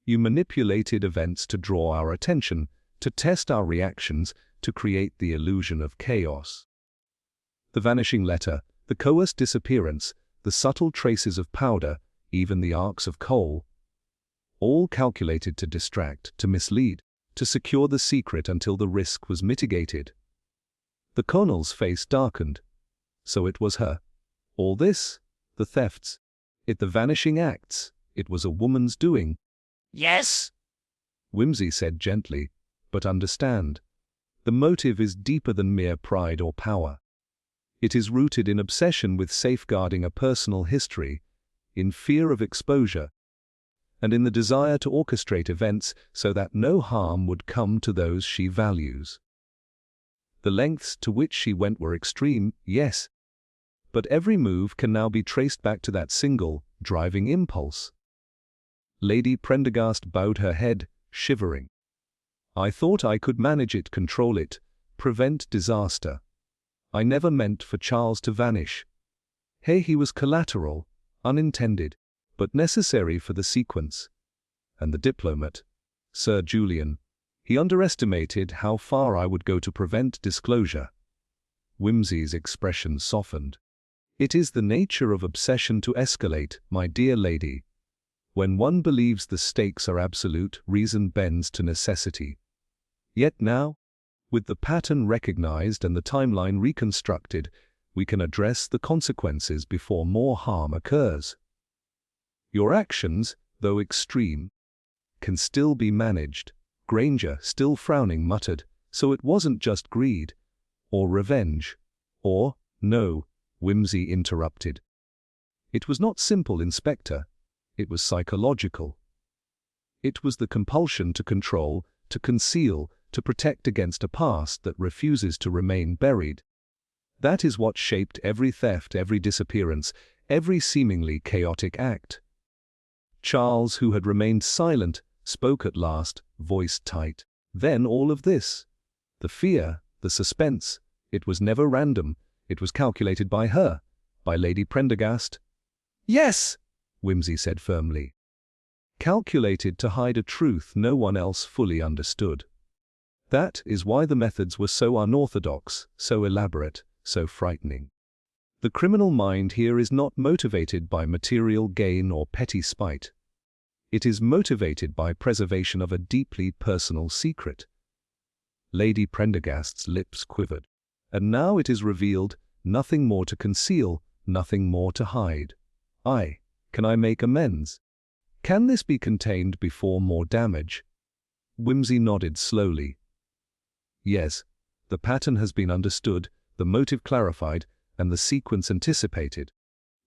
You manipulated events to draw our attention, to test our reactions, to create the illusion of chaos. The vanishing letter, the coerced disappearance, the subtle traces of powder, even the arcs of coal, all calculated to distract, to mislead, to secure the secret until the risk was mitigated. The colonel's face darkened. So it was her. All this, the thefts, the vanishing acts, it was a woman's doing. Yes, Whimsy said gently, but understand. The motive is deeper than mere pride or power. It is rooted in obsession with safeguarding a personal history, in fear of exposure, and in the desire to orchestrate events so that no harm would come to those she values. The lengths to which she went were extreme, yes, but every move can now be traced back to that single, driving impulse. Lady Prendergast bowed her head, shivering. I thought I could manage it, control it, prevent disaster. I never meant for Charles to vanish. He was collateral, unintended, but necessary for the sequence. And the diplomat, Sir Julian, he underestimated how far I would go to prevent disclosure. Whimsy's expression softened. It is the nature of obsession to escalate, my dear lady. When one believes the stakes are absolute, reason bends to necessity. Yet now, with the pattern recognized and the timeline reconstructed, we can address the consequences before more harm occurs. Your actions, though extreme, can still be managed. Granger, still frowning, muttered, so it wasn't just greed, or revenge, or, no, Whimsy interrupted. It was not simple, Inspector. It was psychological. It was the compulsion to control, to conceal, to protect against a past that refuses to remain buried. That is what shaped every theft, every disappearance, every seemingly chaotic act. Charles, who had remained silent, spoke at last, voice tight. Then all of this. The fear, the suspense, it was never random. It was calculated by her, by Lady Prendergast. Yes, Whimsy said firmly. Calculated to hide a truth no one else fully understood. That is why the methods were so unorthodox, so elaborate, so frightening. The criminal mind here is not motivated by material gain or petty spite. It is motivated by preservation of a deeply personal secret. Lady Prendergast's lips quivered. And now it is revealed, nothing more to conceal, nothing more to hide. Can I make amends? Can this be contained before more damage? Whimsy nodded slowly. Yes, the pattern has been understood, the motive clarified, and the sequence anticipated.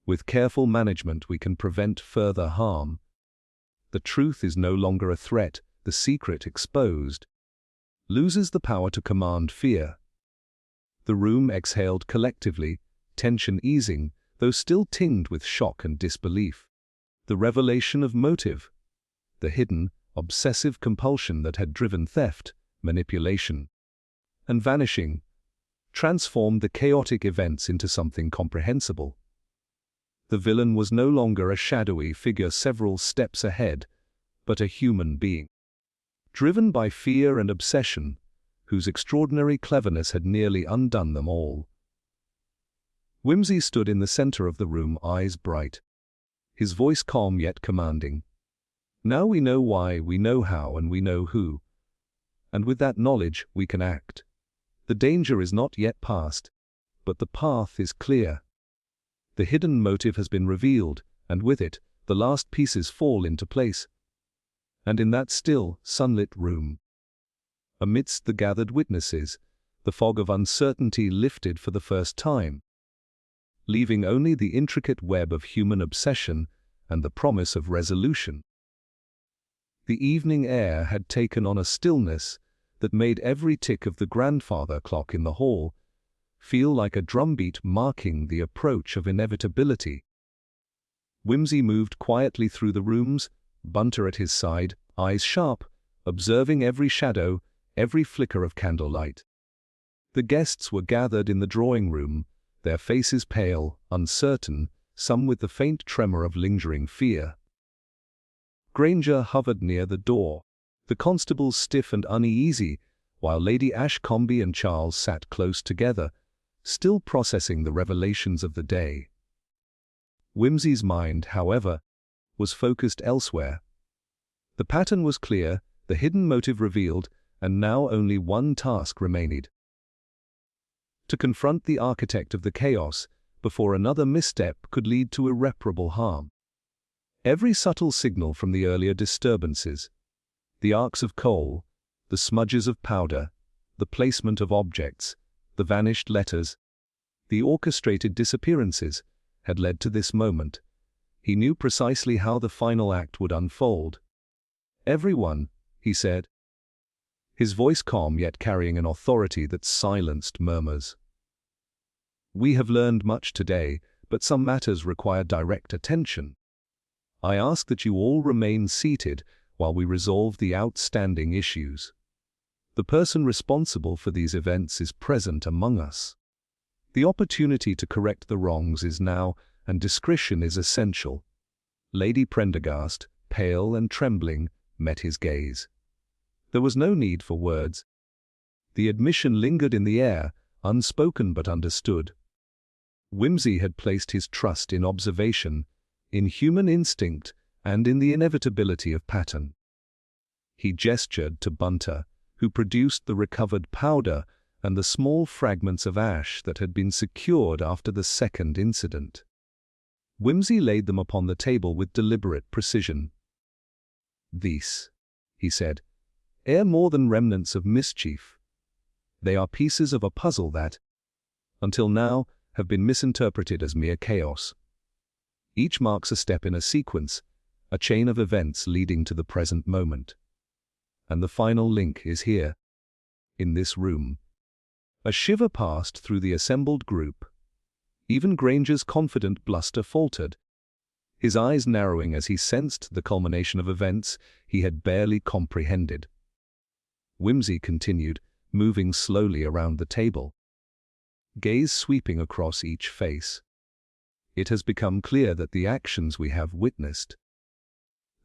With careful management we can prevent further harm. The truth is no longer a threat, the secret exposed loses the power to command fear. The room exhaled collectively, tension easing, though still tinged with shock and disbelief. The revelation of motive, the hidden, obsessive compulsion that had driven theft, manipulation, and vanishing, transformed the chaotic events into something comprehensible. The villain was no longer a shadowy figure several steps ahead, but a human being, driven by fear and obsession, whose extraordinary cleverness had nearly undone them all. Whimsy stood in the center of the room, eyes bright, his voice calm yet commanding. Now we know why, we know how, and we know who. And with that knowledge we can act. The danger is not yet past, but the path is clear. The hidden motive has been revealed, and with it, the last pieces fall into place. And in that still, sunlit room, amidst the gathered witnesses, the fog of uncertainty lifted for the first time, leaving only the intricate web of human obsession and the promise of resolution. The evening air had taken on a stillness that made every tick of the grandfather clock in the hall feel like a drumbeat marking the approach of inevitability. Whimsy moved quietly through the rooms, Bunter at his side, eyes sharp, observing every shadow, every flicker of candlelight. The guests were gathered in the drawing-room, their faces pale, uncertain, some with the faint tremor of lingering fear. Granger hovered near the door, the constables stiff and uneasy, while Lady Ashcombe and Charles sat close together, still processing the revelations of the day. Whimsy's mind, however, was focused elsewhere. The pattern was clear, the hidden motive revealed, and now only one task remained: to confront the architect of the chaos before another misstep could lead to irreparable harm. Every subtle signal from the earlier disturbances, the arcs of coal, the smudges of powder, the placement of objects, the vanished letters, the orchestrated disappearances, had led to this moment. He knew precisely how the final act would unfold. "Everyone," he said, his voice calm yet carrying an authority that silenced murmurs. "We have learned much today, but some matters require direct attention. I ask that you all remain seated while we resolve the outstanding issues. The person responsible for these events is present among us. The opportunity to correct the wrongs is now, and discretion is essential." Lady Prendergast, pale and trembling, met his gaze. There was no need for words. The admission lingered in the air, unspoken but understood. Whimsy had placed his trust in observation, in human instinct, and in the inevitability of pattern. He gestured to Bunter, who produced the recovered powder and the small fragments of ash that had been secured after the second incident. Whimsy laid them upon the table with deliberate precision. "These," he said, "are more than remnants of mischief. They are pieces of a puzzle that, until now, have been misinterpreted as mere chaos. Each marks a step in a sequence, a chain of events leading to the present moment. And the final link is here, in this room." A shiver passed through the assembled group. Even Granger's confident bluster faltered, his eyes narrowing as he sensed the culmination of events he had barely comprehended. Whimsy continued, moving slowly around the table, gaze sweeping across each face. "It has become clear that the actions we have witnessed,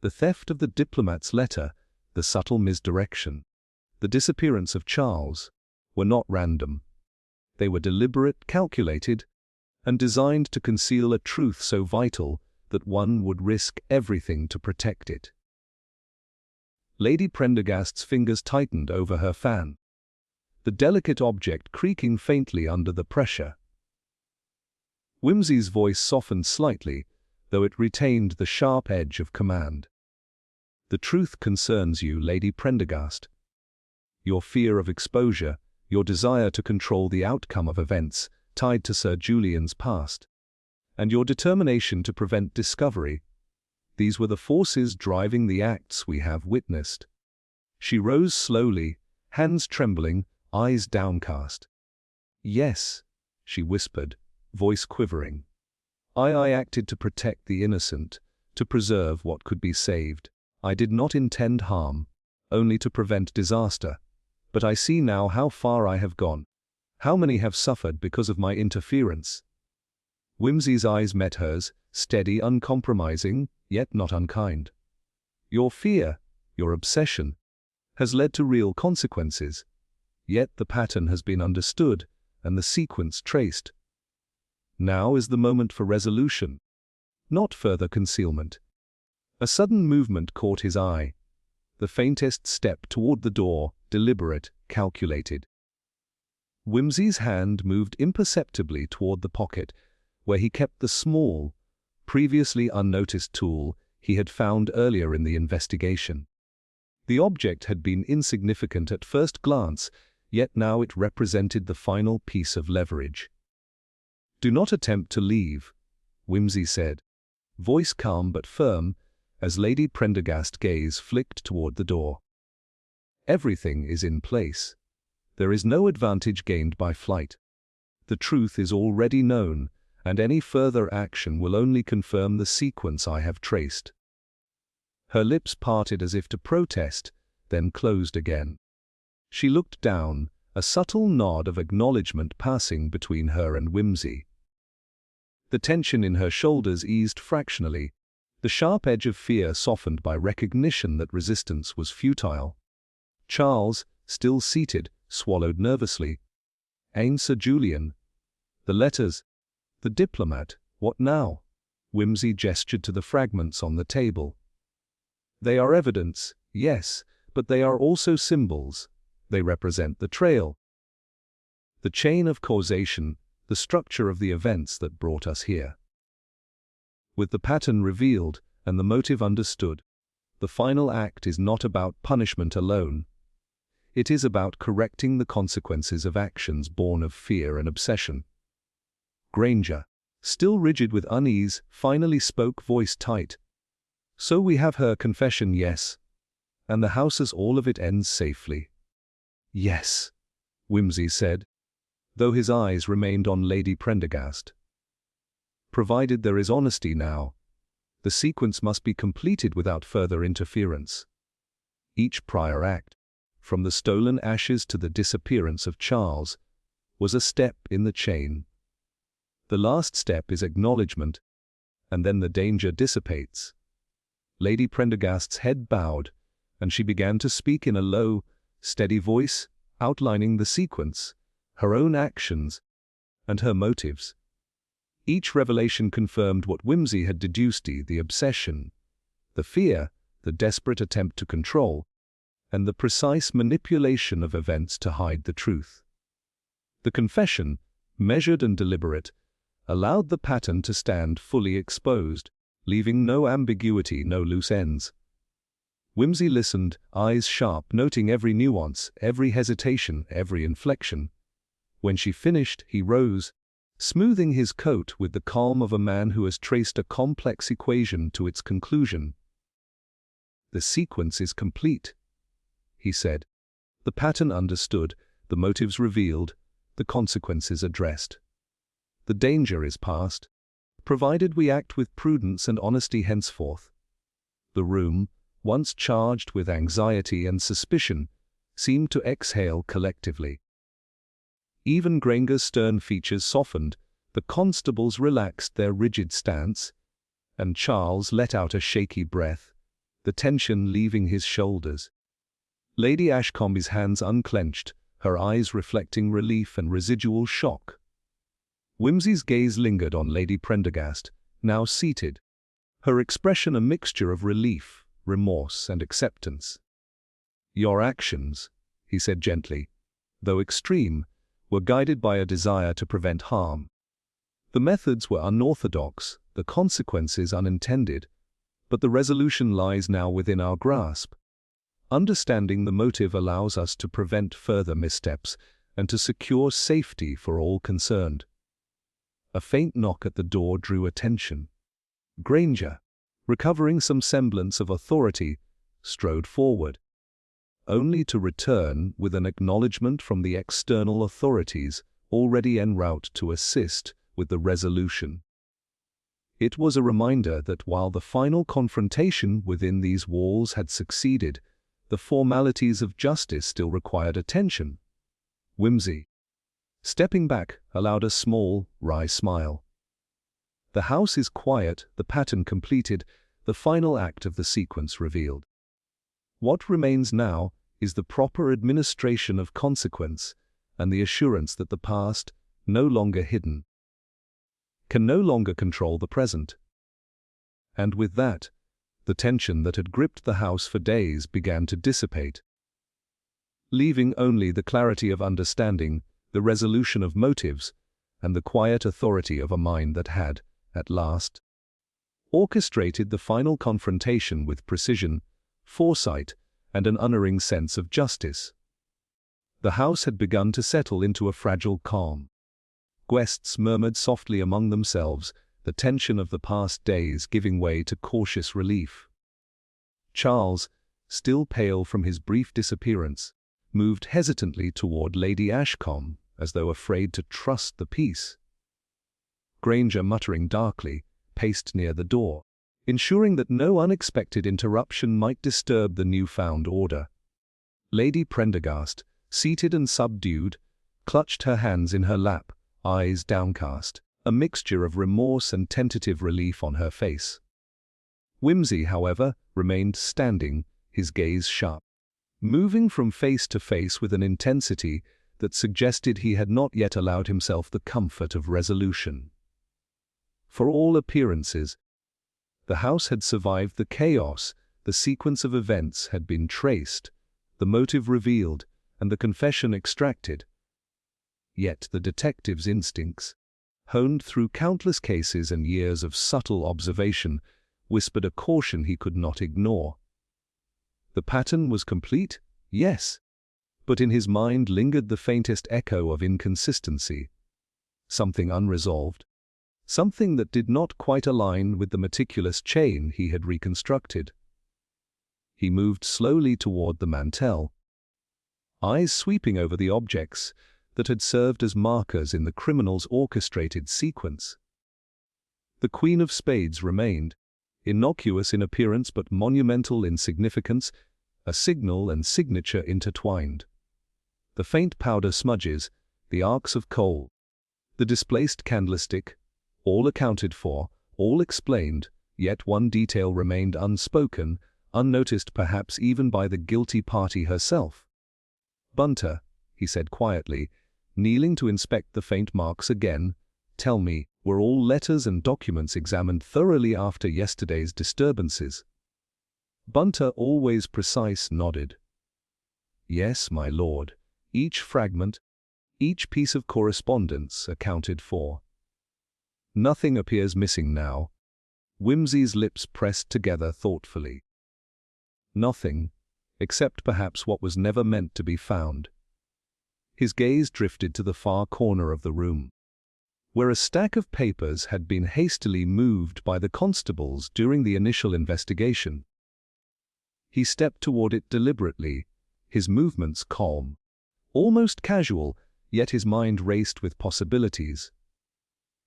the theft of the diplomat's letter, the subtle misdirection, the disappearance of Charles, were not random. They were deliberate, calculated, and designed to conceal a truth so vital that one would risk everything to protect it." Lady Prendergast's fingers tightened over her fan, the delicate object creaking faintly under the pressure. Whimsy's voice softened slightly, though it retained the sharp edge of command. "The truth concerns you, Lady Prendergast. Your fear of exposure, your desire to control the outcome of events tied to Sir Julian's past, and your determination to prevent discovery, these were the forces driving the acts we have witnessed." She rose slowly, hands trembling, eyes downcast. "Yes," she whispered, voice quivering. I acted to protect the innocent, to preserve what could be saved. I did not intend harm, only to prevent disaster. But I see now how far I have gone. How many have suffered because of my interference." Whimsy's eyes met hers, steady, uncompromising, yet not unkind. "Your fear, your obsession, has led to real consequences. Yet the pattern has been understood, and the sequence traced. Now is the moment for resolution, not further concealment." A sudden movement caught his eye. The faintest step toward the door, deliberate, calculated. Whimsy's hand moved imperceptibly toward the pocket, where he kept the small, previously unnoticed tool he had found earlier in the investigation. The object had been insignificant at first glance, yet now it represented the final piece of leverage. "Do not attempt to leave," Whimsy said, voice calm but firm, as Lady Prendergast's gaze flicked toward the door. "Everything is in place. There is no advantage gained by flight. The truth is already known, and any further action will only confirm the sequence I have traced." Her lips parted as if to protest, then closed again. She looked down, a subtle nod of acknowledgement passing between her and Whimsy. The tension in her shoulders eased fractionally, The sharp edge of fear softened by recognition that resistance was futile. Charles, still seated, swallowed nervously. Sir Julian. The letters. The diplomat. What now? Wimsey gestured to the fragments on the table. They are evidence, yes, but they are also symbols. They represent the trail. The chain of causation, the structure of the events that brought us here. With the pattern revealed and the motive understood, the final act is not about punishment alone. It is about correcting the consequences of actions born of fear and obsession. Granger, still rigid with unease, finally spoke, voice tight. So we have her confession, yes. And the house as all of it ends safely. Yes, Wimsey said, though his eyes remained on Lady Prendergast. Provided there is honesty now, the sequence must be completed without further interference. Each prior act, from the stolen ashes to the disappearance of Charles, was a step in the chain. The last step is acknowledgement, and then the danger dissipates. Lady Prendergast's head bowed, and she began to speak in a low, steady voice, outlining the sequence, her own actions, and her motives. Each revelation confirmed what Wimsey had deduced: the obsession, the fear, the desperate attempt to control, and the precise manipulation of events to hide the truth. The confession, measured and deliberate, allowed the pattern to stand fully exposed, leaving no ambiguity, no loose ends. Wimsey listened, eyes sharp, noting every nuance, every hesitation, every inflection. When she finished, he rose, smoothing his coat with the calm of a man who has traced a complex equation to its conclusion. The sequence is complete, he said. The pattern understood, the motives revealed, the consequences addressed. The danger is past, provided we act with prudence and honesty henceforth. The room, once charged with anxiety and suspicion, seemed to exhale collectively. Even Granger's stern features softened, the constables relaxed their rigid stance, and Charles let out a shaky breath, the tension leaving his shoulders. Lady Ashcombe's hands unclenched, her eyes reflecting relief and residual shock. Wimsey's gaze lingered on Lady Prendergast, now seated, her expression a mixture of relief, remorse, and acceptance. Your actions, he said gently, though extreme, were guided by a desire to prevent harm. The methods were unorthodox, the consequences unintended, but the resolution lies now within our grasp. Understanding the motive allows us to prevent further missteps and to secure safety for all concerned. A faint knock at the door drew attention. Granger, recovering some semblance of authority, strode forward, only to return with an acknowledgement from the external authorities already en route to assist with the resolution. It was a reminder that while the final confrontation within these walls had succeeded, the formalities of justice still required attention. Wimsey, stepping back, allowed a small, wry smile. The house is quiet, the pattern completed, the final act of the sequence revealed. What remains now is the proper administration of consequence and the assurance that the past, no longer hidden, can no longer control the present. And with that, the tension that had gripped the house for days began to dissipate, leaving only the clarity of understanding, the resolution of motives, and the quiet authority of a mind that had, at last, orchestrated the final confrontation with precision, foresight, and an unerring sense of justice. The house had begun to settle into a fragile calm. Guests murmured softly among themselves, the tension of the past days giving way to cautious relief. Charles, still pale from his brief disappearance, moved hesitantly toward Lady Ashcombe, as though afraid to trust the peace. Granger, muttering darkly, paced near the door, ensuring that no unexpected interruption might disturb the newfound order. Lady Prendergast, seated and subdued, clutched her hands in her lap, eyes downcast, a mixture of remorse and tentative relief on her face. Whimsy, however, remained standing, his gaze sharp, moving from face to face with an intensity that suggested he had not yet allowed himself the comfort of resolution. For all appearances, the house had survived the chaos, the sequence of events had been traced, the motive revealed, and the confession extracted. Yet the detective's instincts, honed through countless cases and years of subtle observation, whispered a caution he could not ignore. The pattern was complete, yes, but in his mind lingered the faintest echo of inconsistency, something unresolved, something that did not quite align with the meticulous chain he had reconstructed. He moved slowly toward the mantel, eyes sweeping over the objects that had served as markers in the criminal's orchestrated sequence. The Queen of Spades remained, innocuous in appearance but monumental in significance, a signal and signature intertwined. The faint powder smudges, the arcs of coal, the displaced candlestick, all accounted for, all explained, yet one detail remained unspoken, unnoticed perhaps even by the guilty party herself. "Bunter," he said quietly, kneeling to inspect the faint marks again, "tell me, were all letters and documents examined thoroughly after yesterday's disturbances?" Bunter, always precise, nodded. "Yes, my lord. Each fragment, each piece of correspondence accounted for. Nothing appears missing now." Whimsy's lips pressed together thoughtfully. "Nothing, except perhaps what was never meant to be found." His gaze drifted to the far corner of the room, where a stack of papers had been hastily moved by the constables during the initial investigation. He stepped toward it deliberately, his movements calm, almost casual, yet his mind raced with possibilities.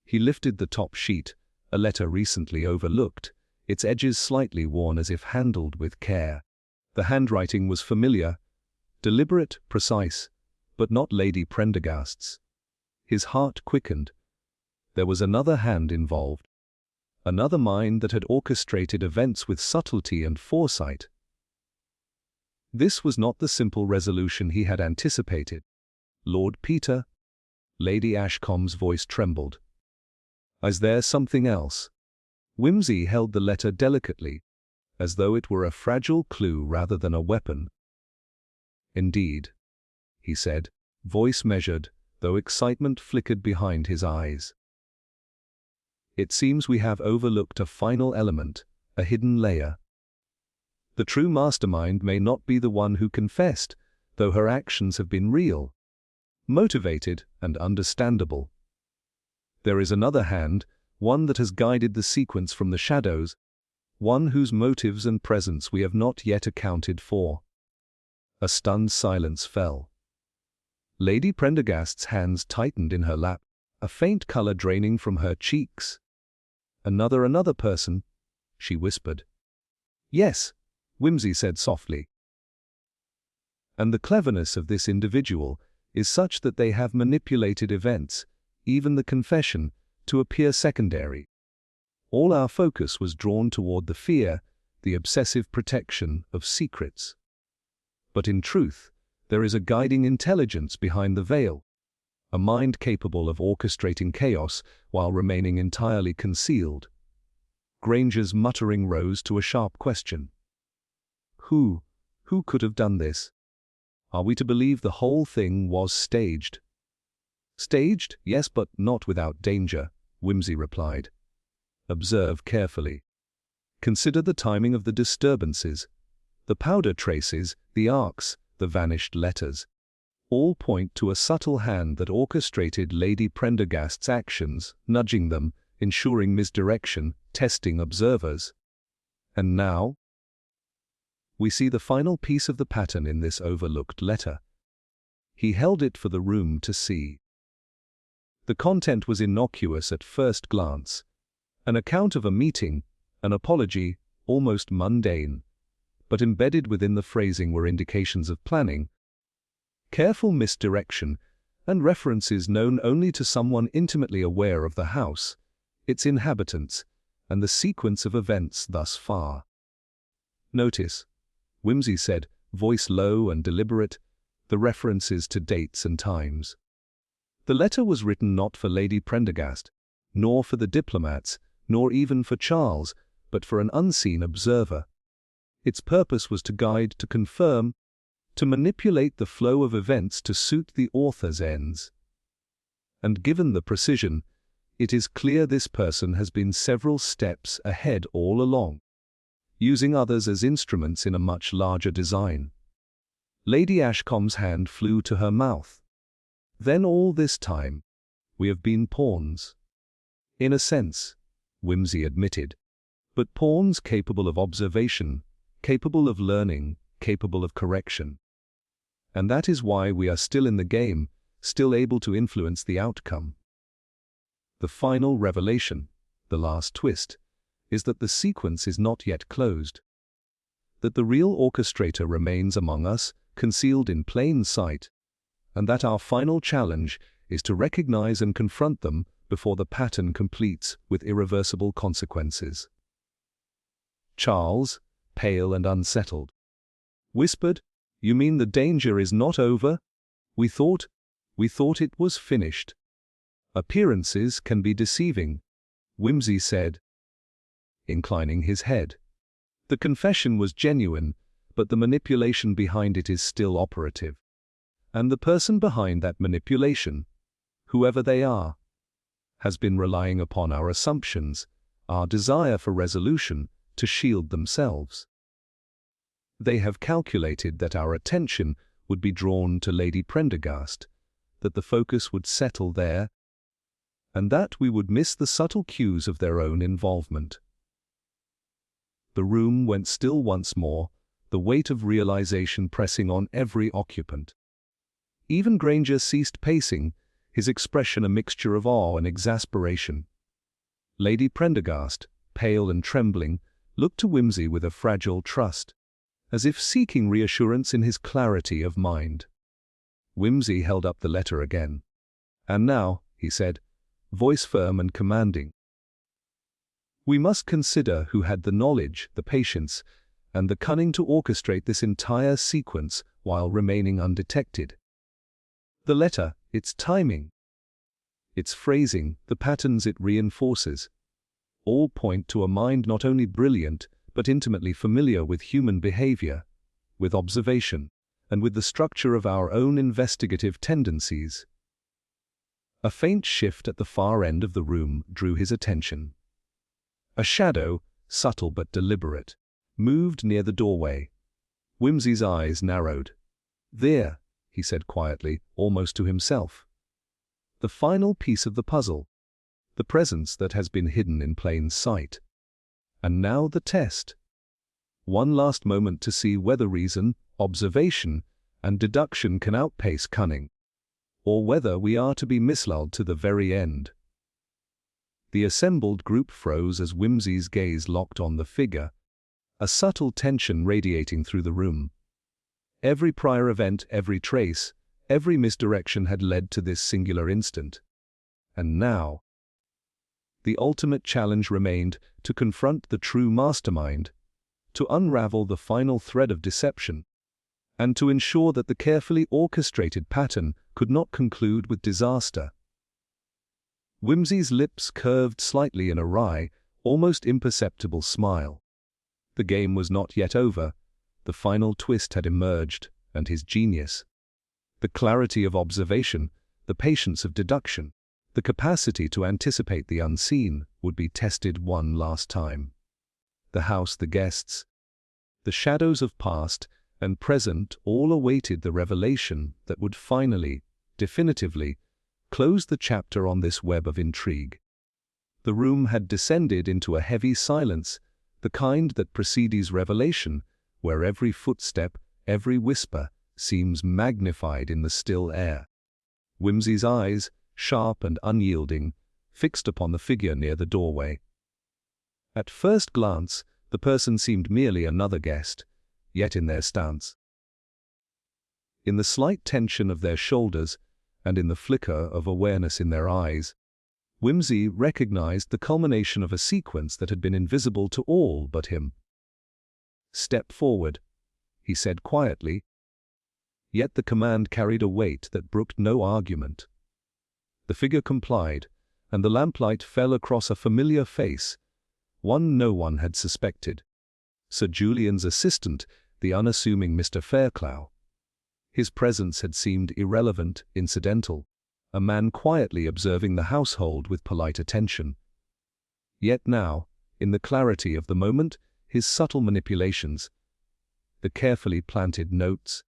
He lifted the top sheet, a letter recently overlooked, its edges slightly worn as if handled with care. The handwriting was familiar, deliberate, precise, but not Lady Prendergast's. His heart quickened. There was another hand involved, another mind that had orchestrated events with subtlety and foresight. This was not the simple resolution he had anticipated. "Lord Peter?" Lady Ashcombe's voice trembled. "Is there something else?" Whimsy held the letter delicately, as though it were a fragile clue rather than a weapon. "Indeed," he said, voice measured, though excitement flickered behind his eyes. "It seems we have overlooked a final element, a hidden layer. The true mastermind may not be the one who confessed, though her actions have been real, motivated, and understandable. There is another hand, one that has guided the sequence from the shadows, one whose motives and presence we have not yet accounted for." A stunned silence fell. Lady Prendergast's hands tightened in her lap, a faint color draining from her cheeks. Another person," she whispered. "Yes," Whimsy said softly. "And the cleverness of this individual is such that they have manipulated events, even the confession, to appear secondary. All our focus was drawn toward the fear, the obsessive protection of secrets. But in truth, there is a guiding intelligence behind the veil, a mind capable of orchestrating chaos while remaining entirely concealed." Granger's muttering rose to a sharp question. Who could have done this? Are we to believe the whole thing was staged?" "Staged, yes, but not without danger," Whimsy replied. "Observe carefully. Consider the timing of the disturbances. The powder traces, the arcs, the vanished letters, all point to a subtle hand that orchestrated Lady Prendergast's actions, nudging them, ensuring misdirection, testing observers. And now we see the final piece of the pattern in this overlooked letter." He held it for the room to see. The content was innocuous at first glance. An account of a meeting, an apology, almost mundane. But embedded within the phrasing were indications of planning, careful misdirection, and references known only to someone intimately aware of the house, its inhabitants, and the sequence of events thus far. Notice, Whimsy said, voice low and deliberate, the references to dates and times. The letter was written not for Lady Prendergast, nor for the diplomats, nor even for Charles, but for an unseen observer. Its purpose was to guide, to confirm, to manipulate the flow of events to suit the author's ends. And given the precision, it is clear this person has been several steps ahead all along, using others as instruments in a much larger design. Lady Ashcombe's hand flew to her mouth. Then all this time, we have been pawns. In a sense, Whimsy admitted, but pawns capable of observation, capable of learning, capable of correction. And that is why we are still in the game, still able to influence the outcome. The final revelation, the last twist, is that the sequence is not yet closed. That the real orchestrator remains among us, concealed in plain sight, and that our final challenge is to recognize and confront them before the pattern completes with irreversible consequences. Charles, pale and unsettled, whispered, "You mean the danger is not over? We thought it was finished." "Appearances can be deceiving," Whimsy said, inclining his head. "The confession was genuine, but the manipulation behind it is still operative. And the person behind that manipulation, whoever they are, has been relying upon our assumptions, our desire for resolution, to shield themselves. They have calculated that our attention would be drawn to Lady Prendergast, that the focus would settle there, and that we would miss the subtle cues of their own involvement." The room went still once more, the weight of realization pressing on every occupant. Even Granger ceased pacing, his expression a mixture of awe and exasperation. Lady Prendergast, pale and trembling, looked to Whimsy with a fragile trust, as if seeking reassurance in his clarity of mind. Whimsy held up the letter again. "And now," he said, voice firm and commanding, "we must consider who had the knowledge, the patience, and the cunning to orchestrate this entire sequence while remaining undetected. The letter, its timing, its phrasing, the patterns it reinforces, all point to a mind not only brilliant, but intimately familiar with human behavior, with observation, and with the structure of our own investigative tendencies." A faint shift at the far end of the room drew his attention. A shadow, subtle but deliberate, moved near the doorway. Whimsy's eyes narrowed. "There," he said quietly, almost to himself. "The final piece of the puzzle. The presence that has been hidden in plain sight. And now the test. One last moment to see whether reason, observation, and deduction can outpace cunning, or whether we are to be misled to the very end." The assembled group froze as Whimsy's gaze locked on the figure, a subtle tension radiating through the room. Every prior event, every trace, every misdirection had led to this singular instant. And now, the ultimate challenge remained to confront the true mastermind, to unravel the final thread of deception, and to ensure that the carefully orchestrated pattern could not conclude with disaster. Whimsy's lips curved slightly in a wry, almost imperceptible smile. The game was not yet over. The final twist had emerged, and his genius, the clarity of observation, the patience of deduction, the capacity to anticipate the unseen, would be tested one last time. The house, the guests, the shadows of past and present all awaited the revelation that would finally, definitively, close the chapter on this web of intrigue. The room had descended into a heavy silence, the kind that precedes revelation, where every footstep, every whisper, seems magnified in the still air. Whimsy's eyes, sharp and unyielding, fixed upon the figure near the doorway. At first glance, the person seemed merely another guest, yet in their stance, in the slight tension of their shoulders, and in the flicker of awareness in their eyes, Whimsy recognized the culmination of a sequence that had been invisible to all but him. "Step forward," he said quietly. Yet the command carried a weight that brooked no argument. The figure complied, and the lamplight fell across a familiar face, one no one had suspected. Sir Julian's assistant, the unassuming Mr. Fairclough. His presence had seemed irrelevant, incidental, a man quietly observing the household with polite attention. Yet now, in the clarity of the moment, his subtle manipulations, the carefully planted notes,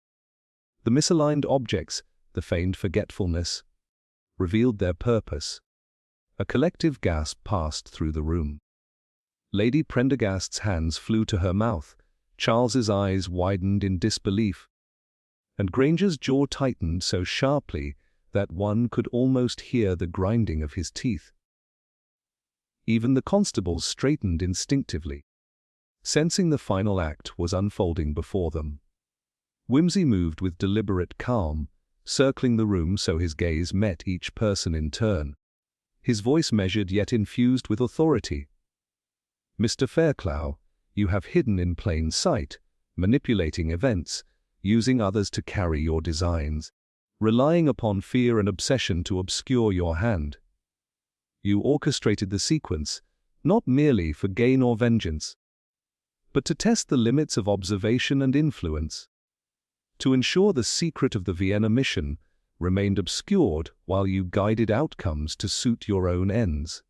the misaligned objects, the feigned forgetfulness, revealed their purpose. A collective gasp passed through the room. Lady Prendergast's hands flew to her mouth, Charles's eyes widened in disbelief, and Granger's jaw tightened so sharply that one could almost hear the grinding of his teeth. Even the constables straightened instinctively, sensing the final act was unfolding before them. Whimsy moved with deliberate calm, circling the room so his gaze met each person in turn. His voice measured yet infused with authority. "Mr. Fairclough, you have hidden in plain sight, manipulating events, using others to carry your designs, relying upon fear and obsession to obscure your hand. You orchestrated the sequence, not merely for gain or vengeance, but to test the limits of observation and influence, to ensure the secret of the Vienna mission remained obscured while you guided outcomes to suit your own ends."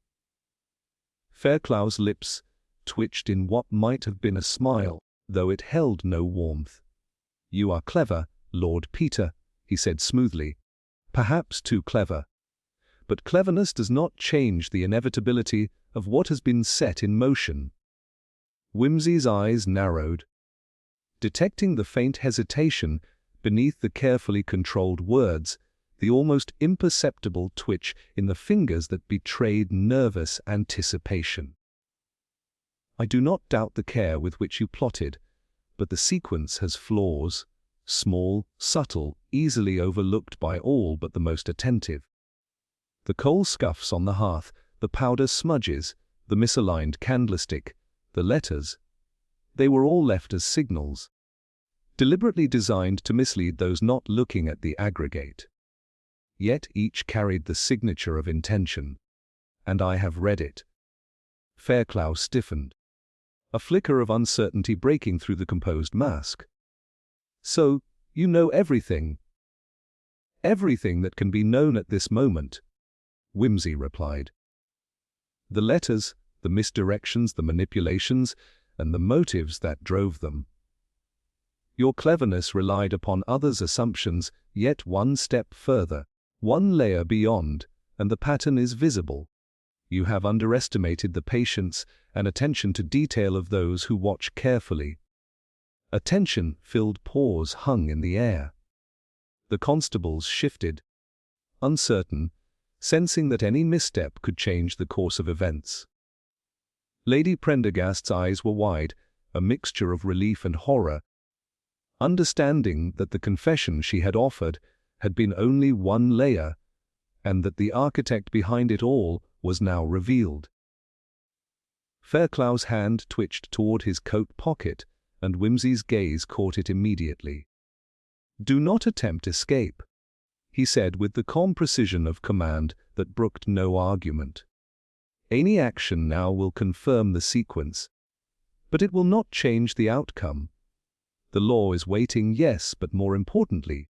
Fairclough's lips twitched in what might have been a smile, though it held no warmth. "You are clever, Lord Peter," he said smoothly. "Perhaps too clever. But cleverness does not change the inevitability of what has been set in motion." Whimsy's eyes narrowed, detecting the faint hesitation beneath the carefully controlled words, the almost imperceptible twitch in the fingers that betrayed nervous anticipation. "I do not doubt the care with which you plotted, but the sequence has flaws, small, subtle, easily overlooked by all but the most attentive. The coal scuffs on the hearth, the powder smudges, the misaligned candlestick, the letters, they were all left as signals, deliberately designed to mislead those not looking at the aggregate. Yet each carried the signature of intention, and I have read it." Fairclough stiffened, a flicker of uncertainty breaking through the composed mask. "So, you know everything?" "Everything that can be known at this moment," Whimsy replied. "The letters, the misdirections, the manipulations, and the motives that drove them. Your cleverness relied upon others' assumptions, yet one step further, one layer beyond, and the pattern is visible. You have underestimated the patience and attention to detail of those who watch carefully." A tension-filled pause hung in the air. The constables shifted, uncertain, sensing that any misstep could change the course of events. Lady Prendergast's eyes were wide, a mixture of relief and horror, understanding that the confession she had offered had been only one layer, and that the architect behind it all was now revealed. Fairclough's hand twitched toward his coat pocket, and Whimsy's gaze caught it immediately. "Do not attempt escape," he said with the calm precision of command that brooked no argument. "Any action now will confirm the sequence, but it will not change the outcome. The law is waiting, yes, but more importantly,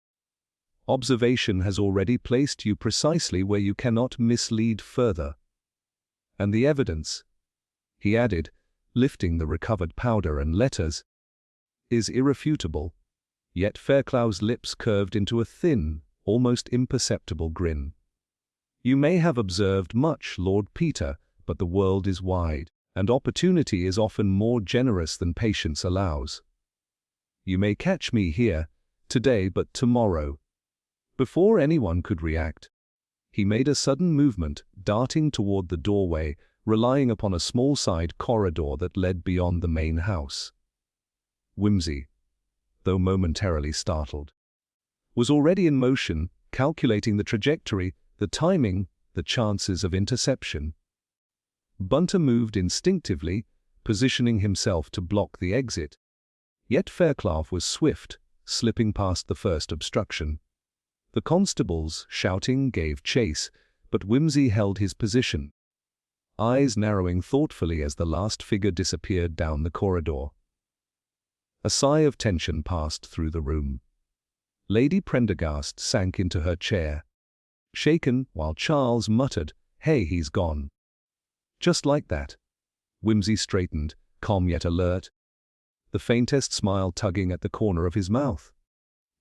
observation has already placed you precisely where you cannot mislead further. And the evidence," he added, lifting the recovered powder and letters, "is irrefutable." Yet Fairclough's lips curved into a thin, almost imperceptible grin. "You may have observed much, Lord Peter, but the world is wide, and opportunity is often more generous than patience allows. You may catch me here, today but tomorrow." Before anyone could react, he made a sudden movement, darting toward the doorway, relying upon a small side corridor that led beyond the main house. Whimsy, though momentarily startled, was already in motion, calculating the trajectory, the timing, the chances of interception. Bunter moved instinctively, positioning himself to block the exit. Yet Fairclough was swift, slipping past the first obstruction. The constables, shouting, gave chase, but Wimsey held his position, eyes narrowing thoughtfully as the last figure disappeared down the corridor. A sigh of tension passed through the room. Lady Prendergast sank into her chair, shaken, while Charles muttered, "Hey, he's gone." Just like that. Wimsey straightened, calm yet alert, the faintest smile tugging at the corner of his mouth.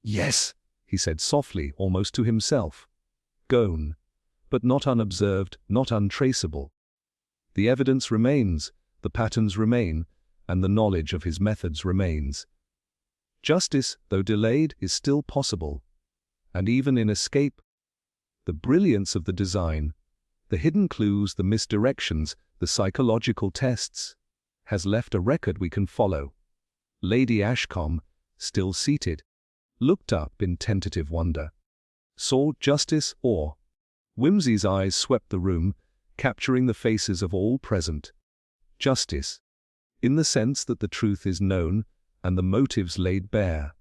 "Yes," he said softly, almost to himself. "Gone. But not unobserved, not untraceable. The evidence remains, the patterns remain, and the knowledge of his methods remains. Justice, though delayed, is still possible. And even in escape, the brilliance of the design, the hidden clues, the misdirections, the psychological tests, has left a record we can follow." Lady Ashcombe, still seated, looked up in tentative wonder. Saw justice or? Wimsey's eyes swept the room, capturing the faces of all present. Justice, in the sense that the truth is known and the motives laid bare.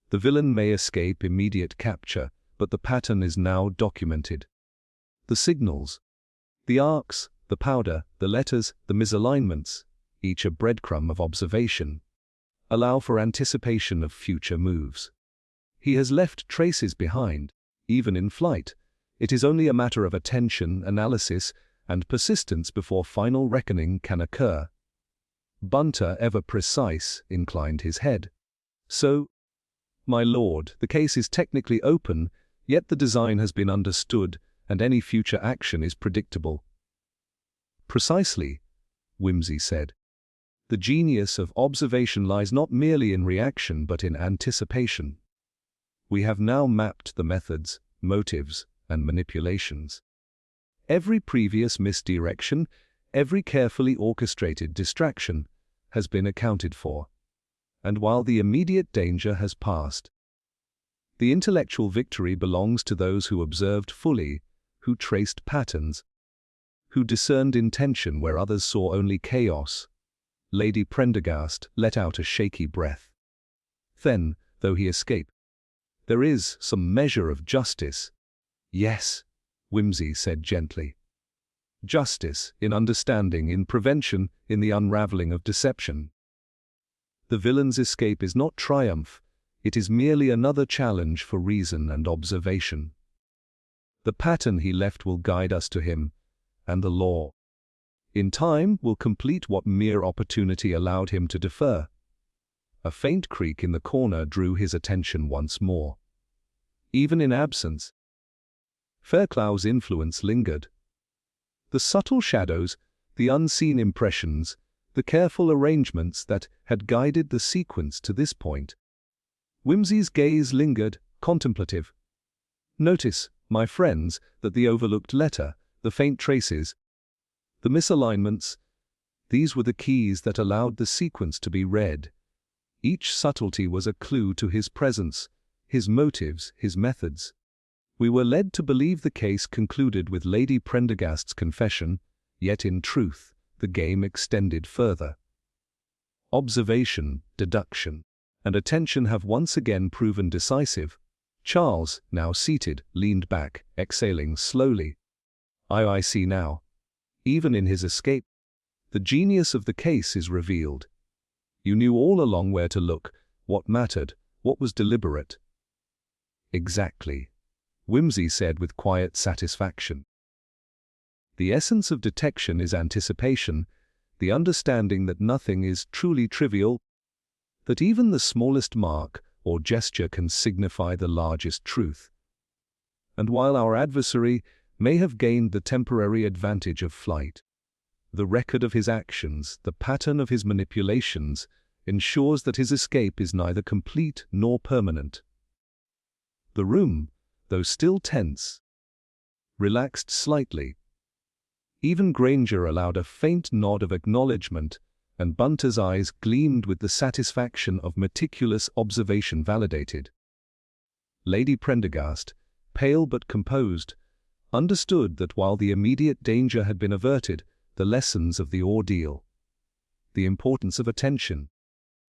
The villain may escape immediate capture, but the pattern is now documented. The signals, the arcs, the powder, the letters, the misalignments, each a breadcrumb of observation, allow for anticipation of future moves. He has left traces behind, even in flight. It is only a matter of attention, analysis, and persistence before final reckoning can occur. Bunter, ever precise, inclined his head. "So, my lord, the case is technically open, yet the design has been understood, and any future action is predictable." "Precisely," Wimsey said. "The genius of observation lies not merely in reaction but in anticipation. We have now mapped the methods, motives, and manipulations. Every previous misdirection, every carefully orchestrated distraction, has been accounted for. And while the immediate danger has passed, the intellectual victory belongs to those who observed fully, who traced patterns, who discerned intention where others saw only chaos." Lady Prendergast let out a shaky breath. "Then, though he escaped, there is some measure of justice." "Yes," Wimsey said gently. "Justice, in understanding, in prevention, in the unraveling of deception. The villain's escape is not triumph, it is merely another challenge for reason and observation. The pattern he left will guide us to him, and the law, in time, will complete what mere opportunity allowed him to defer." A faint creak in the corner drew his attention once more. Even in absence, Fairclough's influence lingered. The subtle shadows, the unseen impressions, the careful arrangements that had guided the sequence to this point. Wimsey's gaze lingered, contemplative. "Notice, my friends, that the overlooked letter, the faint traces, the misalignments, these were the keys that allowed the sequence to be read. Each subtlety was a clue to his presence, his motives, his methods. We were led to believe the case concluded with Lady Prendergast's confession, yet in truth, the game extended further. Observation, deduction, and attention have once again proven decisive." Charles, now seated, leaned back, exhaling slowly. I see now. Even in his escape, the genius of the case is revealed. You knew all along where to look, what mattered, what was deliberate." "Exactly," Wimsey said with quiet satisfaction. "The essence of detection is anticipation, the understanding that nothing is truly trivial, that even the smallest mark or gesture can signify the largest truth. And while our adversary may have gained the temporary advantage of flight, the record of his actions, the pattern of his manipulations, ensures that his escape is neither complete nor permanent." The room, though still tense, relaxed slightly. Even Granger allowed a faint nod of acknowledgement, and Bunter's eyes gleamed with the satisfaction of meticulous observation validated. Lady Prendergast, pale but composed, understood that while the immediate danger had been averted, the lessons of the ordeal, the importance of attention,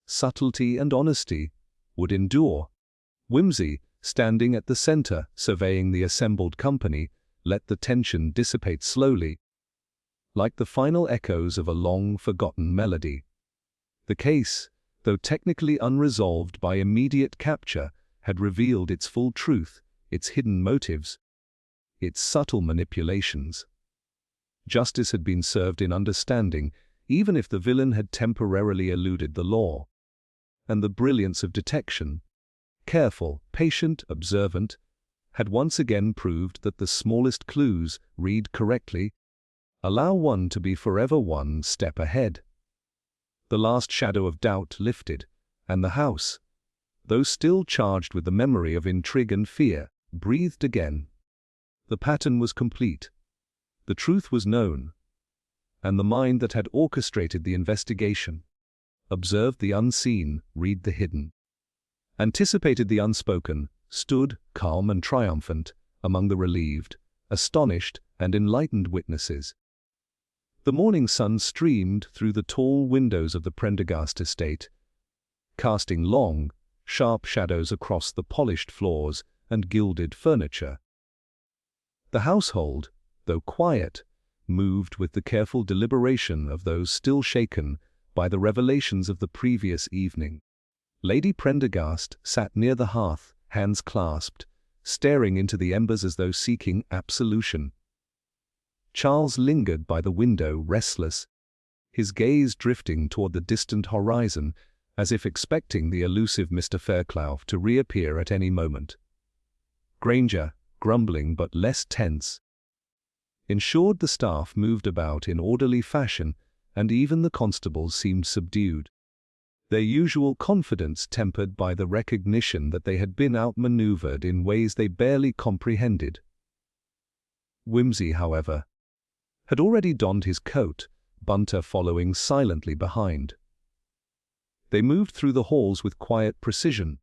subtlety and honesty, would endure. Whimsy, standing at the center, surveying the assembled company, let the tension dissipate slowly, like the final echoes of a long-forgotten melody. The case, though technically unresolved by immediate capture, had revealed its full truth, its hidden motives, its subtle manipulations. Justice had been served in understanding, even if the villain had temporarily eluded the law. And the brilliance of detection, careful, patient, observant, had once again proved that the smallest clues, read correctly, allow one to be forever one step ahead. The last shadow of doubt lifted, and the house, though still charged with the memory of intrigue and fear, breathed again. The pattern was complete. The truth was known. And the mind that had orchestrated the investigation, observed the unseen, read the hidden, anticipated the unspoken, stood, calm and triumphant, among the relieved, astonished and enlightened witnesses. The morning sun streamed through the tall windows of the Prendergast estate, casting long, sharp shadows across the polished floors and gilded furniture. The household, though quiet, moved with the careful deliberation of those still shaken by the revelations of the previous evening. Lady Prendergast sat near the hearth, hands clasped, staring into the embers as though seeking absolution. Charles lingered by the window, restless, his gaze drifting toward the distant horizon, as if expecting the elusive Mr. Fairclough to reappear at any moment. Granger, grumbling but less tense, ensured the staff moved about in orderly fashion, and even the constables seemed subdued, their usual confidence tempered by the recognition that they had been outmaneuvered in ways they barely comprehended. Whimsy, however, had already donned his coat, Bunter following silently behind. They moved through the halls with quiet precision,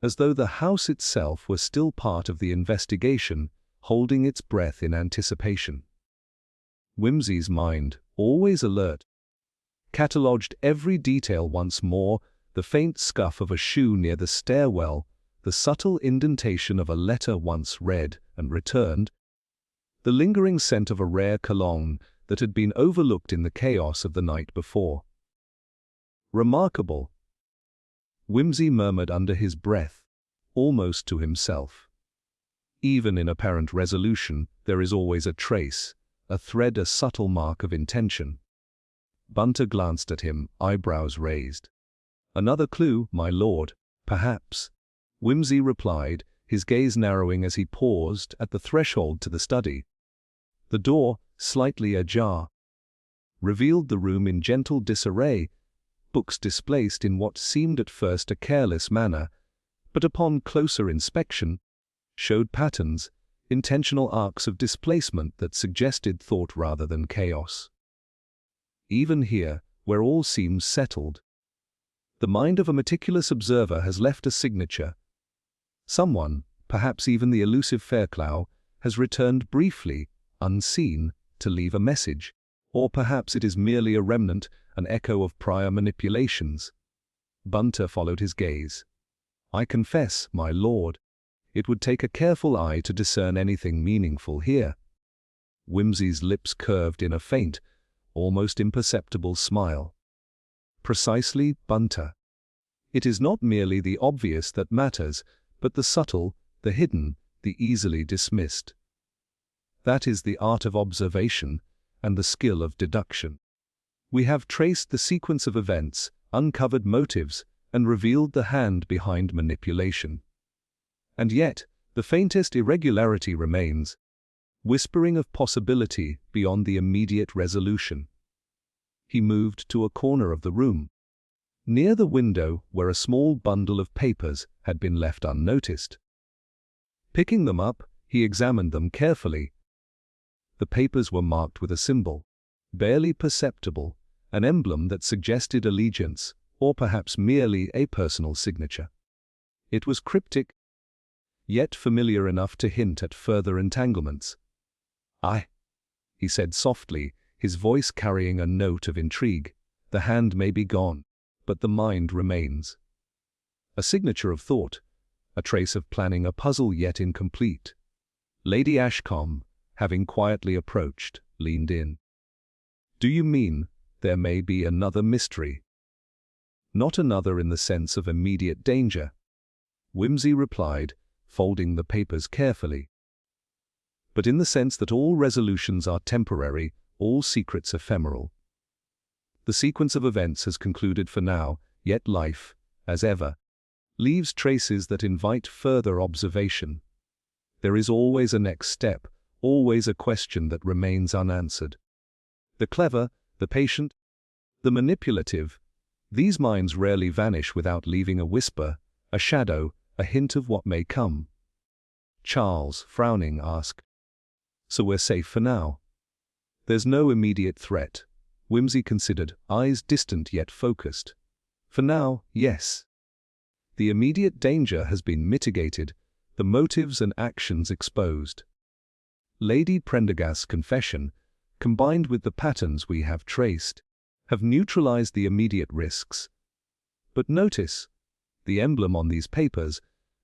as though the house itself were still part of the investigation, holding its breath in anticipation. Whimsy's mind, always alert, catalogued every detail once more: the faint scuff of a shoe near the stairwell, the subtle indentation of a letter once read and returned, the lingering scent of a rare cologne that had been overlooked in the chaos of the night before. Remarkable, Whimsy murmured under his breath, almost to himself. Even in apparent resolution, there is always a trace, a thread, a subtle mark of intention. Bunter glanced at him, eyebrows raised. Another clue, my lord, perhaps, Whimsy replied, his gaze narrowing as he paused at the threshold to the study. The door, slightly ajar, revealed the room in gentle disarray, books displaced in what seemed at first a careless manner, but upon closer inspection, showed patterns, intentional arcs of displacement that suggested thought rather than chaos. Even here, where all seems settled, the mind of a meticulous observer has left a signature. Someone, perhaps even the elusive Fairclough, has returned briefly, unseen, to leave a message, or perhaps it is merely a remnant, an echo of prior manipulations. Bunter followed his gaze. I confess, my lord, it would take a careful eye to discern anything meaningful here. Whimsy's lips curved in a faint, almost imperceptible smile. Precisely, Bunter. It is not merely the obvious that matters, but the subtle, the hidden, the easily dismissed. That is the art of observation and the skill of deduction. We have traced the sequence of events, uncovered motives, and revealed the hand behind manipulation. And yet, the faintest irregularity remains, whispering of possibility beyond the immediate resolution. He moved to a corner of the room, near the window where a small bundle of papers had been left unnoticed. Picking them up, he examined them carefully. The papers were marked with a symbol, barely perceptible, an emblem that suggested allegiance, or perhaps merely a personal signature. It was cryptic, yet familiar enough to hint at further entanglements. "I," he said softly, his voice carrying a note of intrigue. "The hand may be gone, but the mind remains. A signature of thought, a trace of planning, a puzzle yet incomplete." Lady Ashcombe, having quietly approached, leaned in. "Do you mean there may be another mystery?" "Not another in the sense of immediate danger," Whimsy replied, folding the papers carefully, "but in the sense that all resolutions are temporary, all secrets ephemeral. The sequence of events has concluded for now, yet life, as ever, leaves traces that invite further observation. There is always a next step, always a question that remains unanswered. The clever, the patient, the manipulative, these minds rarely vanish without leaving a whisper, a shadow, a hint of what may come." Charles, frowning, asked, "So we're safe for now?" "There's no immediate threat," Whimsy considered, eyes distant yet focused. "For now, yes. The immediate danger has been mitigated, the motives and actions exposed. Lady Prendergast's confession, combined with the patterns we have traced, have neutralized the immediate risks. But notice the emblem on these papers,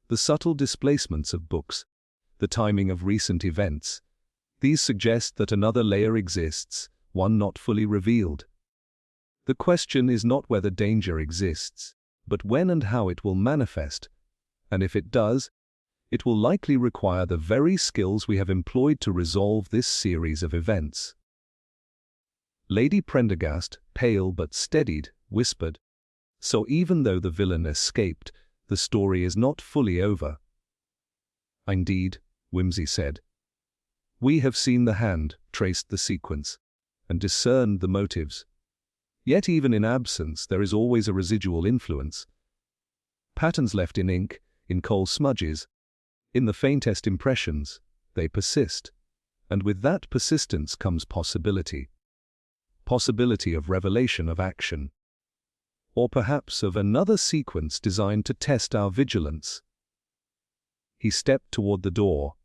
the subtle displacements of books, the timing of recent events. These suggest that another layer exists, one not fully revealed. The question is not whether danger exists, but when and how it will manifest, and if it does, it will likely require the very skills we have employed to resolve this series of events." Lady Prendergast, pale but steadied, whispered, "So even though the villain escaped, the story is not fully over." "Indeed," Whimsy said. "We have seen the hand, traced the sequence, and discerned the motives. Yet even in absence there is always a residual influence. Patterns left in ink, in coal smudges, in the faintest impressions, they persist, and with that persistence comes possibility. Possibility of revelation, of action. Or perhaps of another sequence designed to test our vigilance." He stepped toward the door,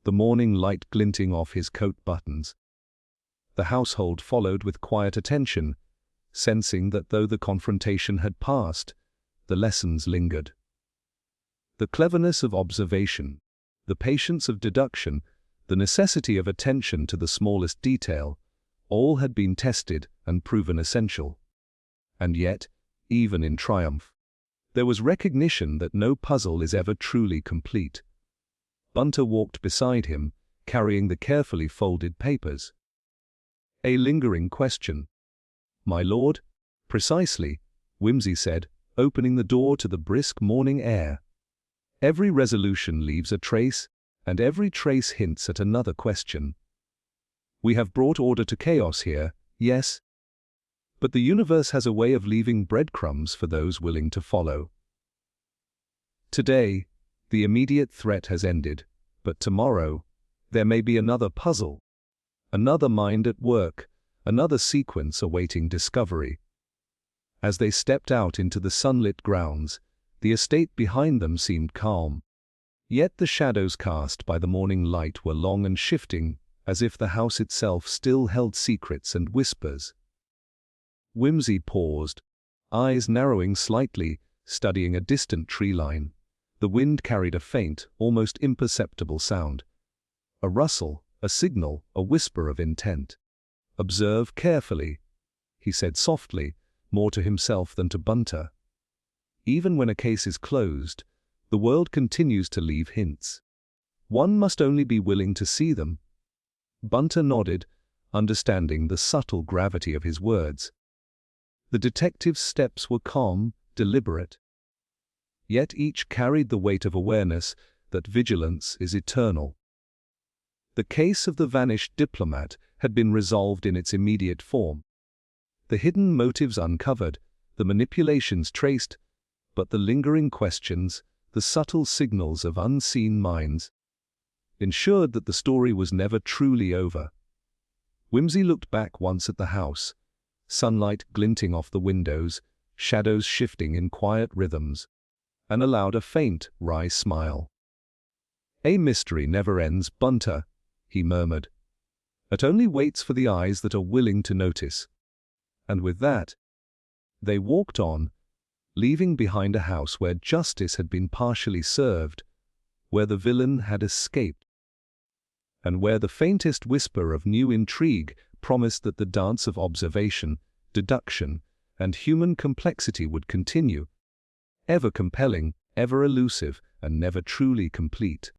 the morning light glinting off his coat buttons. The household followed with quiet attention, sensing that though the confrontation had passed, the lessons lingered. The cleverness of observation, the patience of deduction, the necessity of attention to the smallest detail, all had been tested and proven essential. And yet, even in triumph, there was recognition that no puzzle is ever truly complete. Bunter walked beside him, carrying the carefully folded papers. "A lingering question." "My lord?" "Precisely," Whimsy said, opening the door to the brisk morning air. "Every resolution leaves a trace, and every trace hints at another question. We have brought order to chaos here, yes, but the universe has a way of leaving breadcrumbs for those willing to follow. Today, the immediate threat has ended, but tomorrow, there may be another puzzle, another mind at work, another sequence awaiting discovery." As they stepped out into the sunlit grounds, the estate behind them seemed calm. Yet the shadows cast by the morning light were long and shifting, as if the house itself still held secrets and whispers. Whimsy paused, eyes narrowing slightly, studying a distant tree line. The wind carried a faint, almost imperceptible sound. A rustle, a signal, a whisper of intent. "Observe carefully," he said softly, more to himself than to Bunter. "Even when a case is closed, the world continues to leave hints. One must only be willing to see them." Bunter nodded, understanding the subtle gravity of his words. The detective's steps were calm, deliberate. Yet each carried the weight of awareness that vigilance is eternal. The case of the vanished diplomat had been resolved in its immediate form. The hidden motives uncovered, the manipulations traced, but the lingering questions, the subtle signals of unseen minds, ensured that the story was never truly over. Whimsy looked back once at the house, sunlight glinting off the windows, shadows shifting in quiet rhythms, and allowed a faint, wry smile. "A mystery never ends, Bunter," he murmured. It only waits for the eyes that are willing to notice. And with that, they walked on, leaving behind a house where justice had been partially served, where the villain had escaped, and where the faintest whisper of new intrigue promised that the dance of observation, deduction, and human complexity would continue, ever compelling, ever elusive, and never truly complete.